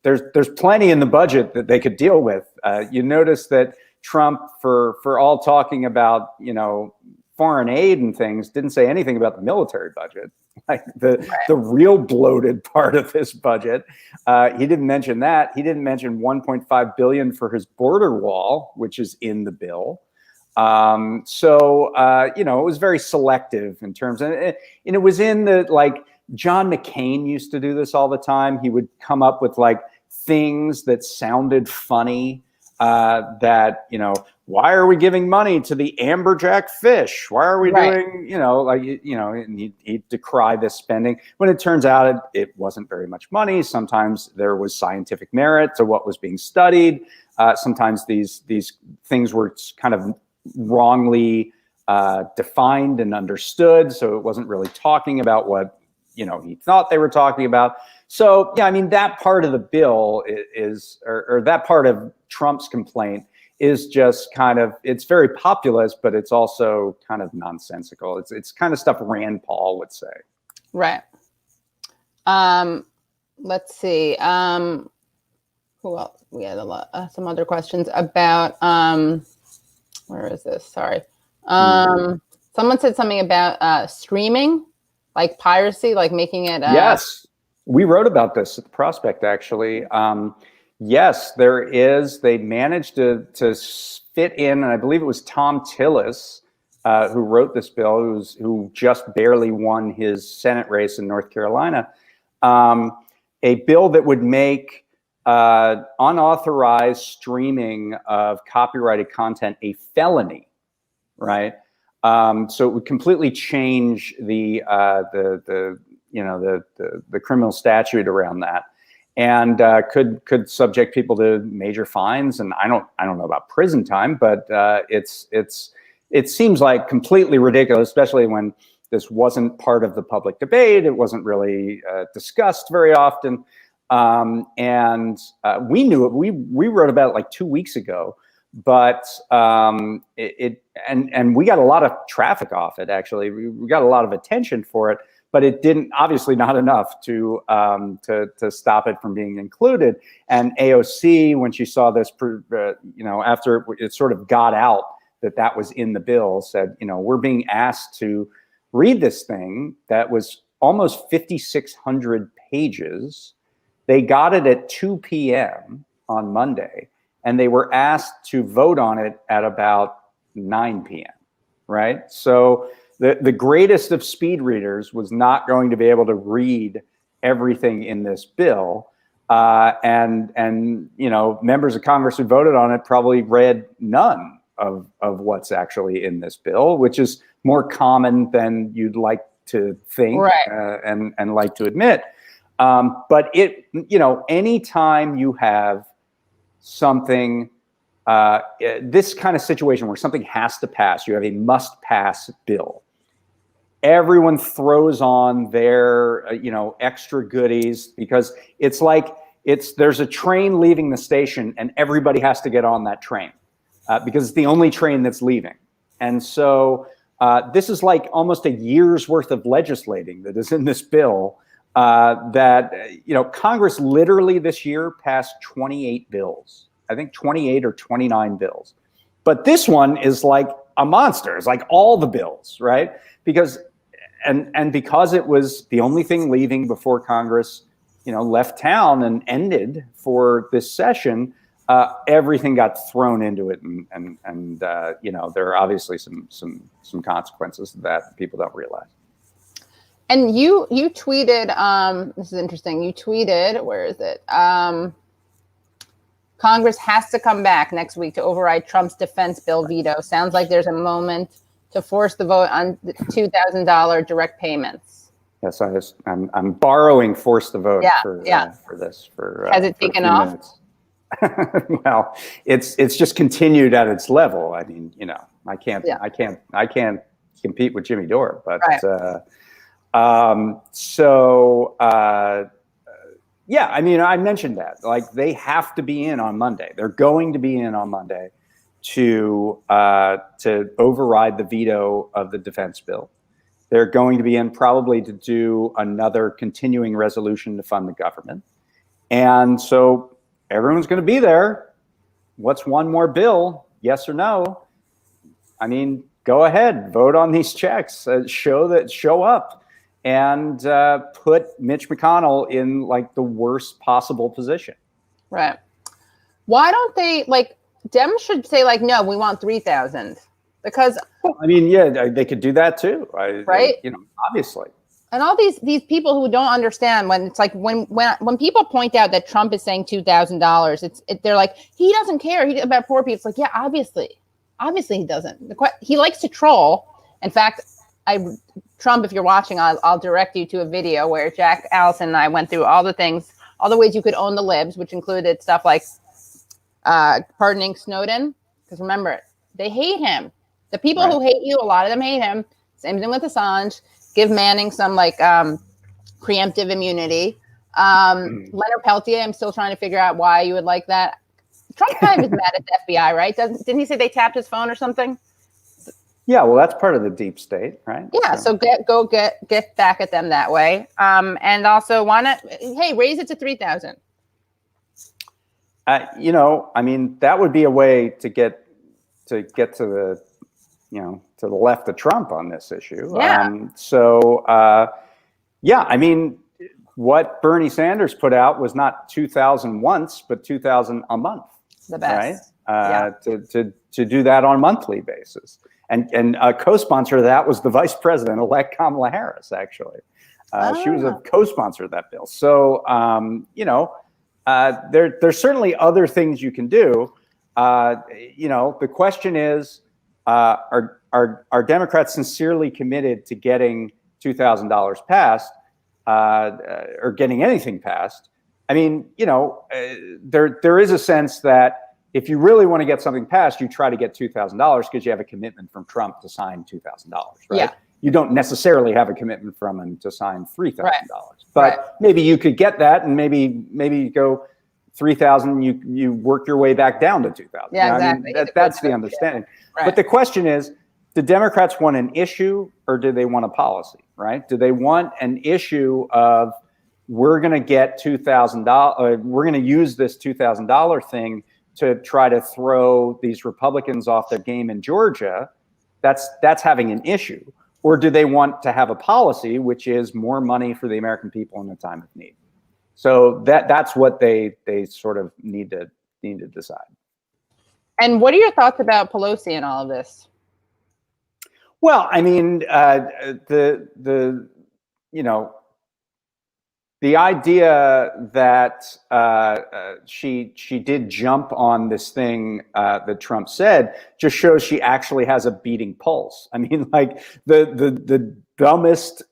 H: there's plenty in the budget that they could deal with. You notice that Trump, for all talking about, foreign aid and things, didn't say anything about the military budget, like the real bloated part of this budget. He didn't mention that. He didn't mention $1.5 billion for his border wall, which is in the bill. So it was very selective in terms of, and it was in the, like, John McCain used to do this all the time. He would come up with like things that sounded funny, that, you know, why are we giving money to the amberjack fish? Why are we doing, you know, like, you know, and he decried this spending when it turns out it wasn't very much money. Sometimes there was scientific merit to what was being studied. Sometimes these things were kind of wrongly defined and understood. So it wasn't really talking about what, you know, he thought they were talking about. So, yeah, I mean, that part of the bill is, or that part of Trump's complaint is just kind of, it's very populist, but it's also kind of nonsensical. It's kind of stuff Rand Paul would say.
A: Right. Let's see. Who else? We had some other questions about, where is this? Sorry. Someone said something about streaming, like piracy, like making it.
H: Yes, we wrote about this at the Prospect, actually. Yes, there is. They managed to fit in, and I believe it was Tom Tillis who wrote this bill, who just barely won his Senate race in North Carolina, a bill that would make unauthorized streaming of copyrighted content a felony, right? So it would completely change the criminal statute around that, and could subject people to major fines. And I don't know about prison time, but it seems like completely ridiculous, especially when this wasn't part of the public debate. It wasn't really discussed very often. And we knew it. We wrote about it like 2 weeks ago, but and we got a lot of traffic off it. Actually, we got a lot of attention for it, but it didn't, obviously not enough to stop it from being included. And AOC, when she saw this, after it sort of got out that was in the bill, said, we're being asked to read this thing that was almost 5,600 pages. They got it at 2 p.m. on Monday, and they were asked to vote on it at about 9 p.m., right? So the greatest of speed readers was not going to be able to read everything in this bill. And members of Congress who voted on it probably read none of what's actually in this bill, which is more common than you'd like to think, right, and like to admit. But anytime you have something, this kind of situation where something has to pass, you have a must-pass bill, everyone throws on their, extra goodies, because it's like there's a train leaving the station and everybody has to get on that train because it's the only train that's leaving. And so this is like almost a year's worth of legislating that is in this bill. Congress literally this year passed 28 bills. I think 28 or 29 bills. But this one is like a monster. It's like all the bills, right? Because it was the only thing leaving before Congress, left town and ended for this session, everything got thrown into it, and there are obviously some consequences of that people don't realize.
A: And you tweeted, this is interesting. You tweeted, where is it? Congress has to come back next week to override Trump's defense bill veto. Sounds like there's a moment to force the vote on the $2,000 direct payments.
H: Yes, I'm borrowing force the vote for this.
A: Has it taken off?
H: Well, it's just continued at its level. I mean, I can't compete with Jimmy Dore, but right. I mentioned that, like, they have to be in on Monday. They're going to be in on Monday to override the veto of the defense bill. They're going to be in probably to do another continuing resolution to fund the government. And so everyone's going to be there. What's one more bill? Yes or no? I mean, go ahead, vote on these checks, show up, and put Mitch McConnell in like the worst possible position.
A: Right. Why don't they, like, Dems should say, like, no, we want 3,000, because
H: they could do that too, right? Obviously.
A: And all these people who don't understand when it's like when people point out that Trump is saying $2,000, they're like, he doesn't care about poor people. It's like, yeah, obviously he doesn't. He likes to troll. In fact, Trump, if you're watching, I'll direct you to a video where Jack Allison and I went through all the things, all the ways you could own the libs, which included stuff like pardoning Snowden. Because remember, they hate him. The people who hate you, a lot of them hate him. Same thing with Assange. Give Manning some like preemptive immunity. Leonard Peltier, I'm still trying to figure out why you would like that. Trump kind of is mad at the FBI, right? Didn't he say they tapped his phone or something?
H: Yeah, well, that's part of the deep state, right?
A: Yeah, so get back at them that way. And also, why not? Hey, raise it to 3,000.
H: You know, I mean, that would be a way to get to the, you know, to the left of Trump on this issue.
A: Yeah.
H: Yeah, I mean, what Bernie Sanders put out was not 2,000 once, but 2,000 a month.
A: The best.
H: Right? To do that on a monthly basis. And a co-sponsor of that was the Vice President-elect Kamala Harris, actually. She was a co-sponsor of that bill. So, you know, there's certainly other things you can do. You know, the question is, are Democrats sincerely committed to getting $2,000 passed or getting anything passed? I mean, you know, there is a sense that if you really want to get something passed, you try to get $2,000 because you have a commitment from Trump to sign $2,000, right?
A: Yeah.
H: You don't necessarily have a commitment from him to sign $3,000, but
A: Right.
H: maybe you could get that, and maybe you go 3,000, you work your way back down to 2,000.
A: Yeah,
H: you know,
A: exactly.
H: I mean, that's the understanding.
A: Right.
H: But the question is, do Democrats want an issue or do they want a policy, right? Do they want an issue of we're going to get $2,000, we're going to use this $2,000 thing to try to throw these Republicans off their game in Georgia? That's having an issue. Or do they want to have a policy, which is more money for the American people in a time of need? So that's what they sort of need to decide.
A: And what are your thoughts about Pelosi and all of this?
H: Well, I mean, you know, the idea that she did jump on this thing that Trump said just shows she actually has a beating pulse. I mean, like the dumbest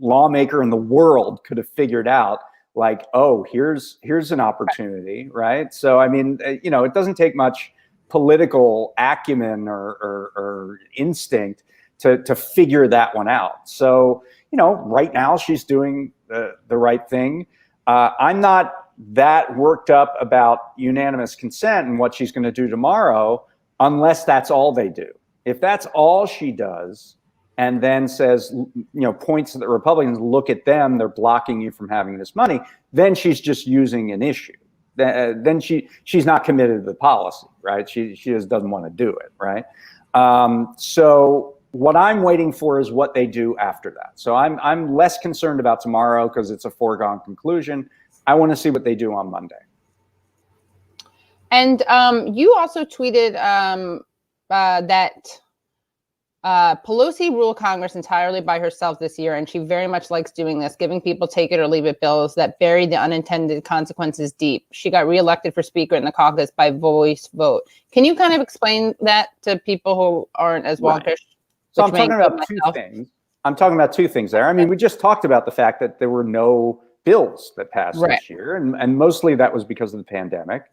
H: lawmaker in the world could have figured out, like, oh, here's an opportunity, right? So, I mean, you know, it doesn't take much political acumen or instinct to figure that one out. So, you know, right now she's doing the right thing. I'm not that worked up about unanimous consent and what she's going to do tomorrow, unless that's all they do. If that's all she does, and then says, you know, points to the Republicans, look at them, they're blocking you from having this money, then she's just using an issue. Then she's not committed to the policy, right? She just doesn't want to do it, right? So what I'm waiting for is what they do after that. So I'm less concerned about tomorrow because it's a foregone conclusion. I want to see what they do on Monday.
A: And you also tweeted that Pelosi ruled Congress entirely by herself this year, and she very much likes doing this, giving people take it or leave it bills that bury the unintended consequences deep. She got reelected for Speaker in the caucus by voice vote. Can you kind of explain that to people who aren't as wonkish?
H: Right. So I'm talking about two things. I'm talking about two things there. I mean, we just talked about the fact that there were no bills that passed this year, and mostly that was because of the pandemic.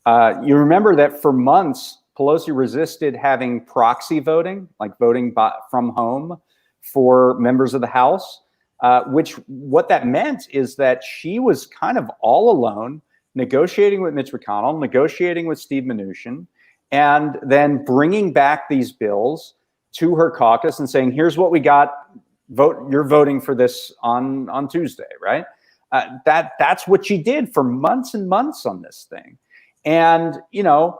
H: You remember that for months, Pelosi resisted having proxy voting, like voting from home for members of the House, which what that meant is that she was kind of all alone, negotiating with Mitch McConnell, negotiating with Steve Mnuchin, and then bringing back these bills to her caucus and saying, here's what we got, you're voting for this on Tuesday, right? That's what she did for months and months on this thing. And, you know,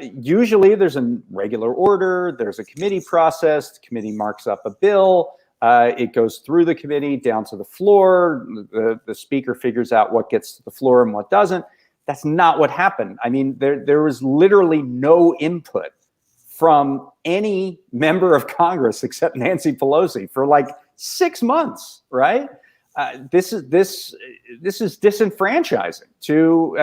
H: usually there's a regular order, there's a committee process, the committee marks up a bill, it goes through the committee down to the floor, the speaker figures out what gets to the floor and what doesn't. That's not what happened. I mean, there was literally no input from any member of Congress except Nancy Pelosi for like 6 months, right? This is disenfranchising to,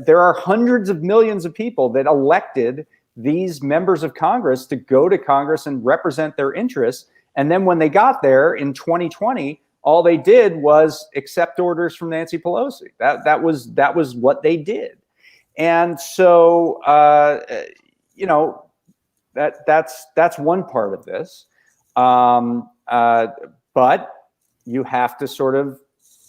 H: there are hundreds of millions of people that elected these members of Congress to go to Congress and represent their interests. And then when they got there in 2020, all they did was accept orders from Nancy Pelosi. That was what they did. And so, that's one part of this. But you have to sort of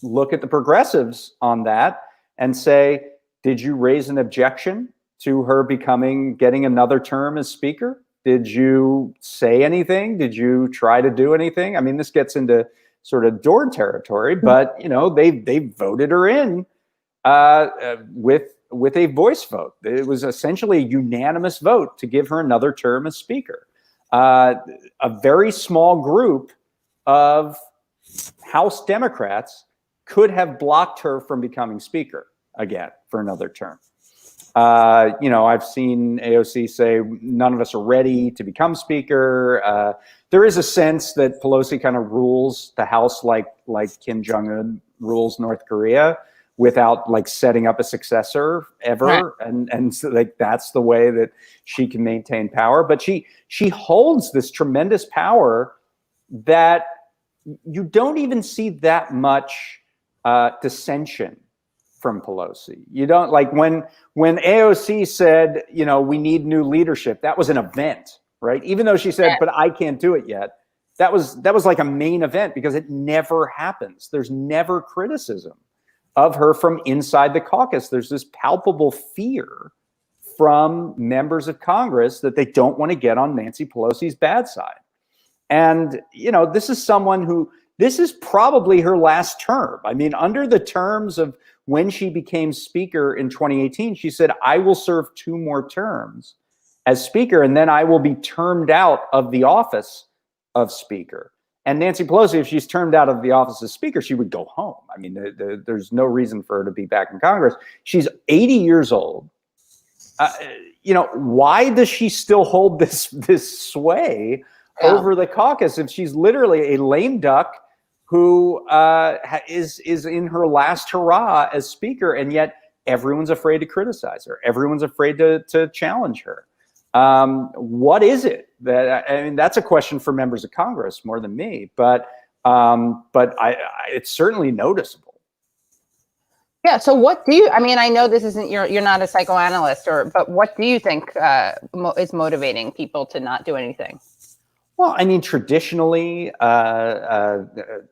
H: look at the progressives on that and say, did you raise an objection to her getting another term as speaker? Did you say anything? Did you try to do anything? I mean, this gets into sort of door territory, but they voted her in with a voice vote. It was essentially a unanimous vote to give her another term as speaker. A very small group of House Democrats could have blocked her from becoming speaker again for another term. I've seen AOC say none of us are ready to become speaker. There is a sense that Pelosi kind of rules the House like Kim Jong-un rules North Korea without like setting up a successor ever. Right. And so like that's the way that she can maintain power. But she holds this tremendous power that you don't even see that much dissension from Pelosi. You don't, like when AOC said, we need new leadership, that was an event, right? Even though she said, but I can't do it yet. That was like a main event because it never happens. There's never criticism of her from inside the caucus. There's this palpable fear from members of Congress that they don't want to get on Nancy Pelosi's bad side. And, this is someone who, this is probably her last term. I mean, under the terms of when she became speaker in 2018, she said, I will serve 2 more terms as speaker, and then I will be termed out of the office of speaker. And Nancy Pelosi, if she's termed out of the office as speaker, she would go home. I mean, there's no reason for her to be back in Congress. She's 80 years old. Why does she still hold this sway over the caucus if she's literally a lame duck who is in her last hurrah as speaker, and yet everyone's afraid to criticize her. Everyone's afraid to challenge her. What is it that, I mean, that's a question for members of Congress more than me, but it's certainly noticeable.
A: Yeah. So what do you, I mean, I know this isn't, you're not a psychoanalyst, but what do you think is motivating people to not do anything?
H: Well, I mean, traditionally, the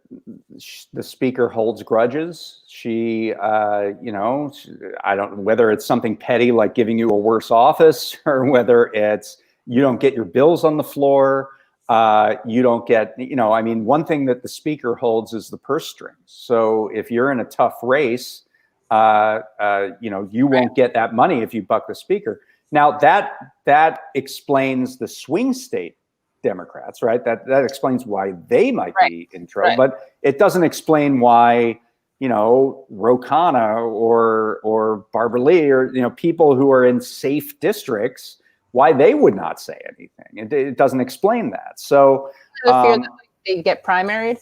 H: speaker holds grudges. She, I don't know whether it's something petty like giving you a worse office, or whether it's you don't get your bills on the floor. You don't get, I mean, one thing that the speaker holds is the purse strings. So if you're in a tough race, you won't get that money if you buck the speaker. Now that explains the swing state Democrats, right? That explains why they might be in trouble, but it doesn't explain why, Ro Khanna or Barbara Lee or, people who are in safe districts, why they would not say anything. It doesn't explain that. So
A: the fear that they get primaried.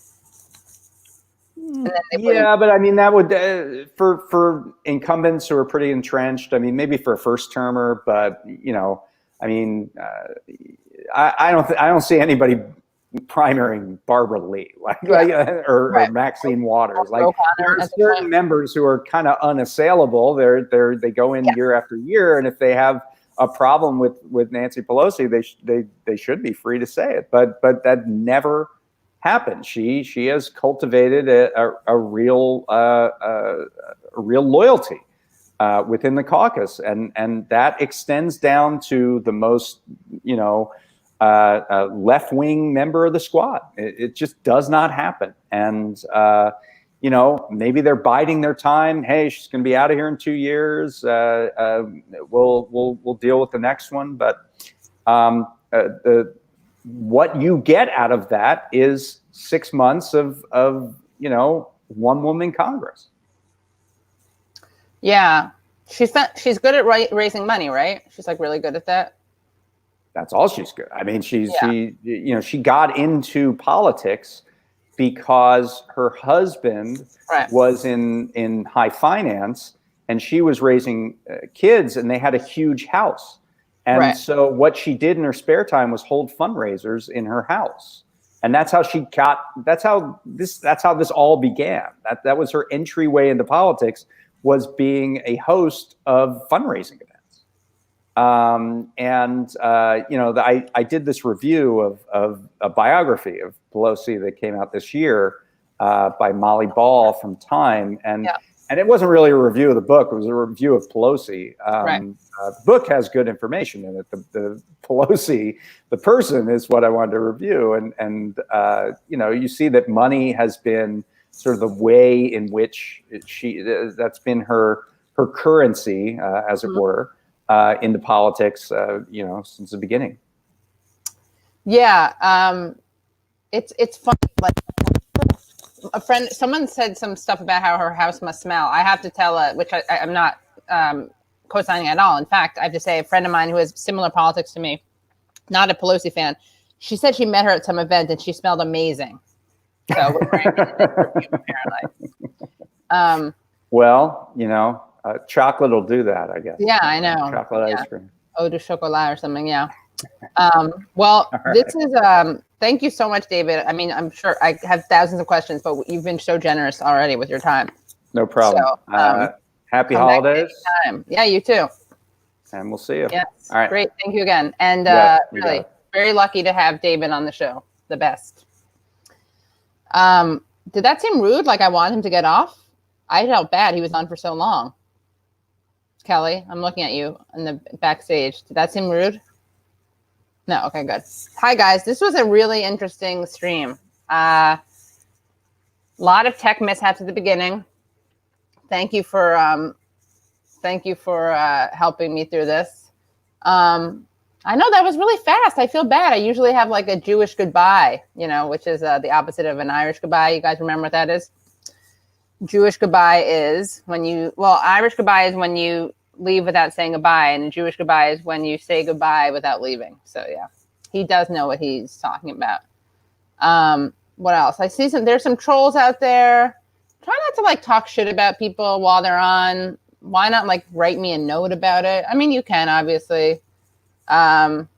H: Yeah, but I mean, that would, for incumbents who are pretty entrenched, I mean, maybe for a first termer, but, I mean, I don't see anybody primarying Barbara Lee or Maxine Waters. Like, there are certain members who are kind of unassailable. They go in year after year, and if they have a problem with Nancy Pelosi, they should be free to say it. But that never happened. She has cultivated a real loyalty within the caucus, and that extends down to the most left-wing member of the squad. It just does not happen. And maybe they're biding their time. Hey, she's going to be out of here in 2 years. We'll deal with the next one. But what you get out of that is 6 months of one woman Congress.
A: Yeah, she's good at raising money, right? She's like really good at that.
H: That's all she's good. I mean, she got into politics because her husband was in high finance, and she was raising kids, and they had a huge house. And so what she did in her spare time was hold fundraisers in her house. And that's how she got, that's how this all began. That was her entryway into politics, was being a host of fundraising events. I did this review of a biography of Pelosi that came out this year by Molly Ball from Time, and it wasn't really a review of the book; it was a review of Pelosi. The book has good information in it. The Pelosi, the person, is what I wanted to review, and you see that money has been sort of the way in which that's been her currency, as it were. Into politics, since the beginning.
A: Yeah, it's fun. Like someone said some stuff about how her house must smell. I have to tell which I'm not co-signing at all. In fact, I have to say, a friend of mine who has similar politics to me, not a Pelosi fan, she said she met her at some event and she smelled amazing. So we're wearing perfume, apparently.
H: Well, chocolate will do that, I guess.
A: Yeah, I know.
H: Chocolate ice cream.
A: Eau de chocolat or something, yeah. Well, this is, thank you so much, David. I mean, I'm sure I have thousands of questions, but you've been so generous already with your time.
H: No problem.
A: So,
H: happy holidays.
A: Yeah, you too.
H: And we'll see you.
A: Yes.
H: All right.
A: Great. Thank you again. And really, very lucky to have David on the show. The best. Did that seem rude? Like I want him to get off? I felt bad. He was on for so long. Kelly, I'm looking at you in the backstage. Did that seem rude? No. Okay, good. Hi, guys. This was a really interesting stream. A lot of tech mishaps at the beginning. Thank you for helping me through this. I know that was really fast. I feel bad. I usually have like a Jewish goodbye, which is the opposite of an Irish goodbye. You guys remember what that is? Jewish goodbye is Irish goodbye is when you leave without saying goodbye, and Jewish goodbye is when you say goodbye without leaving. So yeah, he does know what he's talking about. What else? I see there's some trolls out there. Try not to like talk shit about people while they're on. Why not like write me a note about it? I mean, you can obviously. But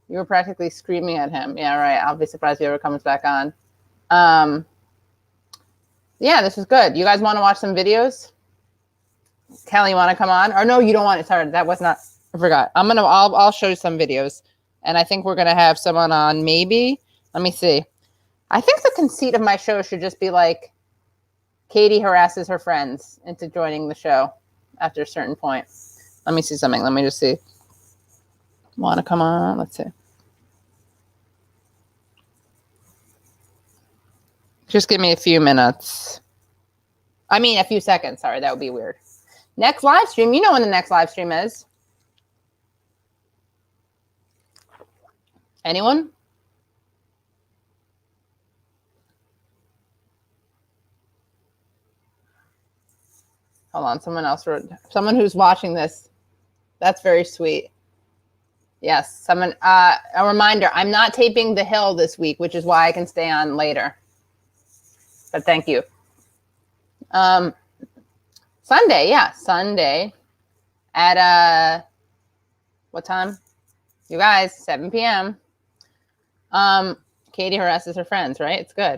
A: you were practically screaming at him. Yeah, right. I'll be surprised if he ever comes back on. Yeah, this is good. You guys want to watch some videos? Kelly, you want to come on? Or no, you don't want it. Sorry, that was not. I forgot. I'll show you some videos, and I think we're gonna have someone on. Maybe. Let me see. I think the conceit of my show should just be like, Katie harasses her friends into joining the show after a certain point. Let me see something. Let me just see. Want to come on? Let's see. Just give me a few minutes. I mean, a few seconds. Sorry, that would be weird. Next live stream. You know when the next live stream is. Anyone? Hold on. Someone else wrote. Someone who's watching this. That's very sweet. Yes. Someone. A reminder. I'm not taping The Hill this week, which is why I can stay on later. But thank you. Sunday, yeah, Sunday at what time? You guys, 7 p.m. Katie harasses her friends, right? It's good.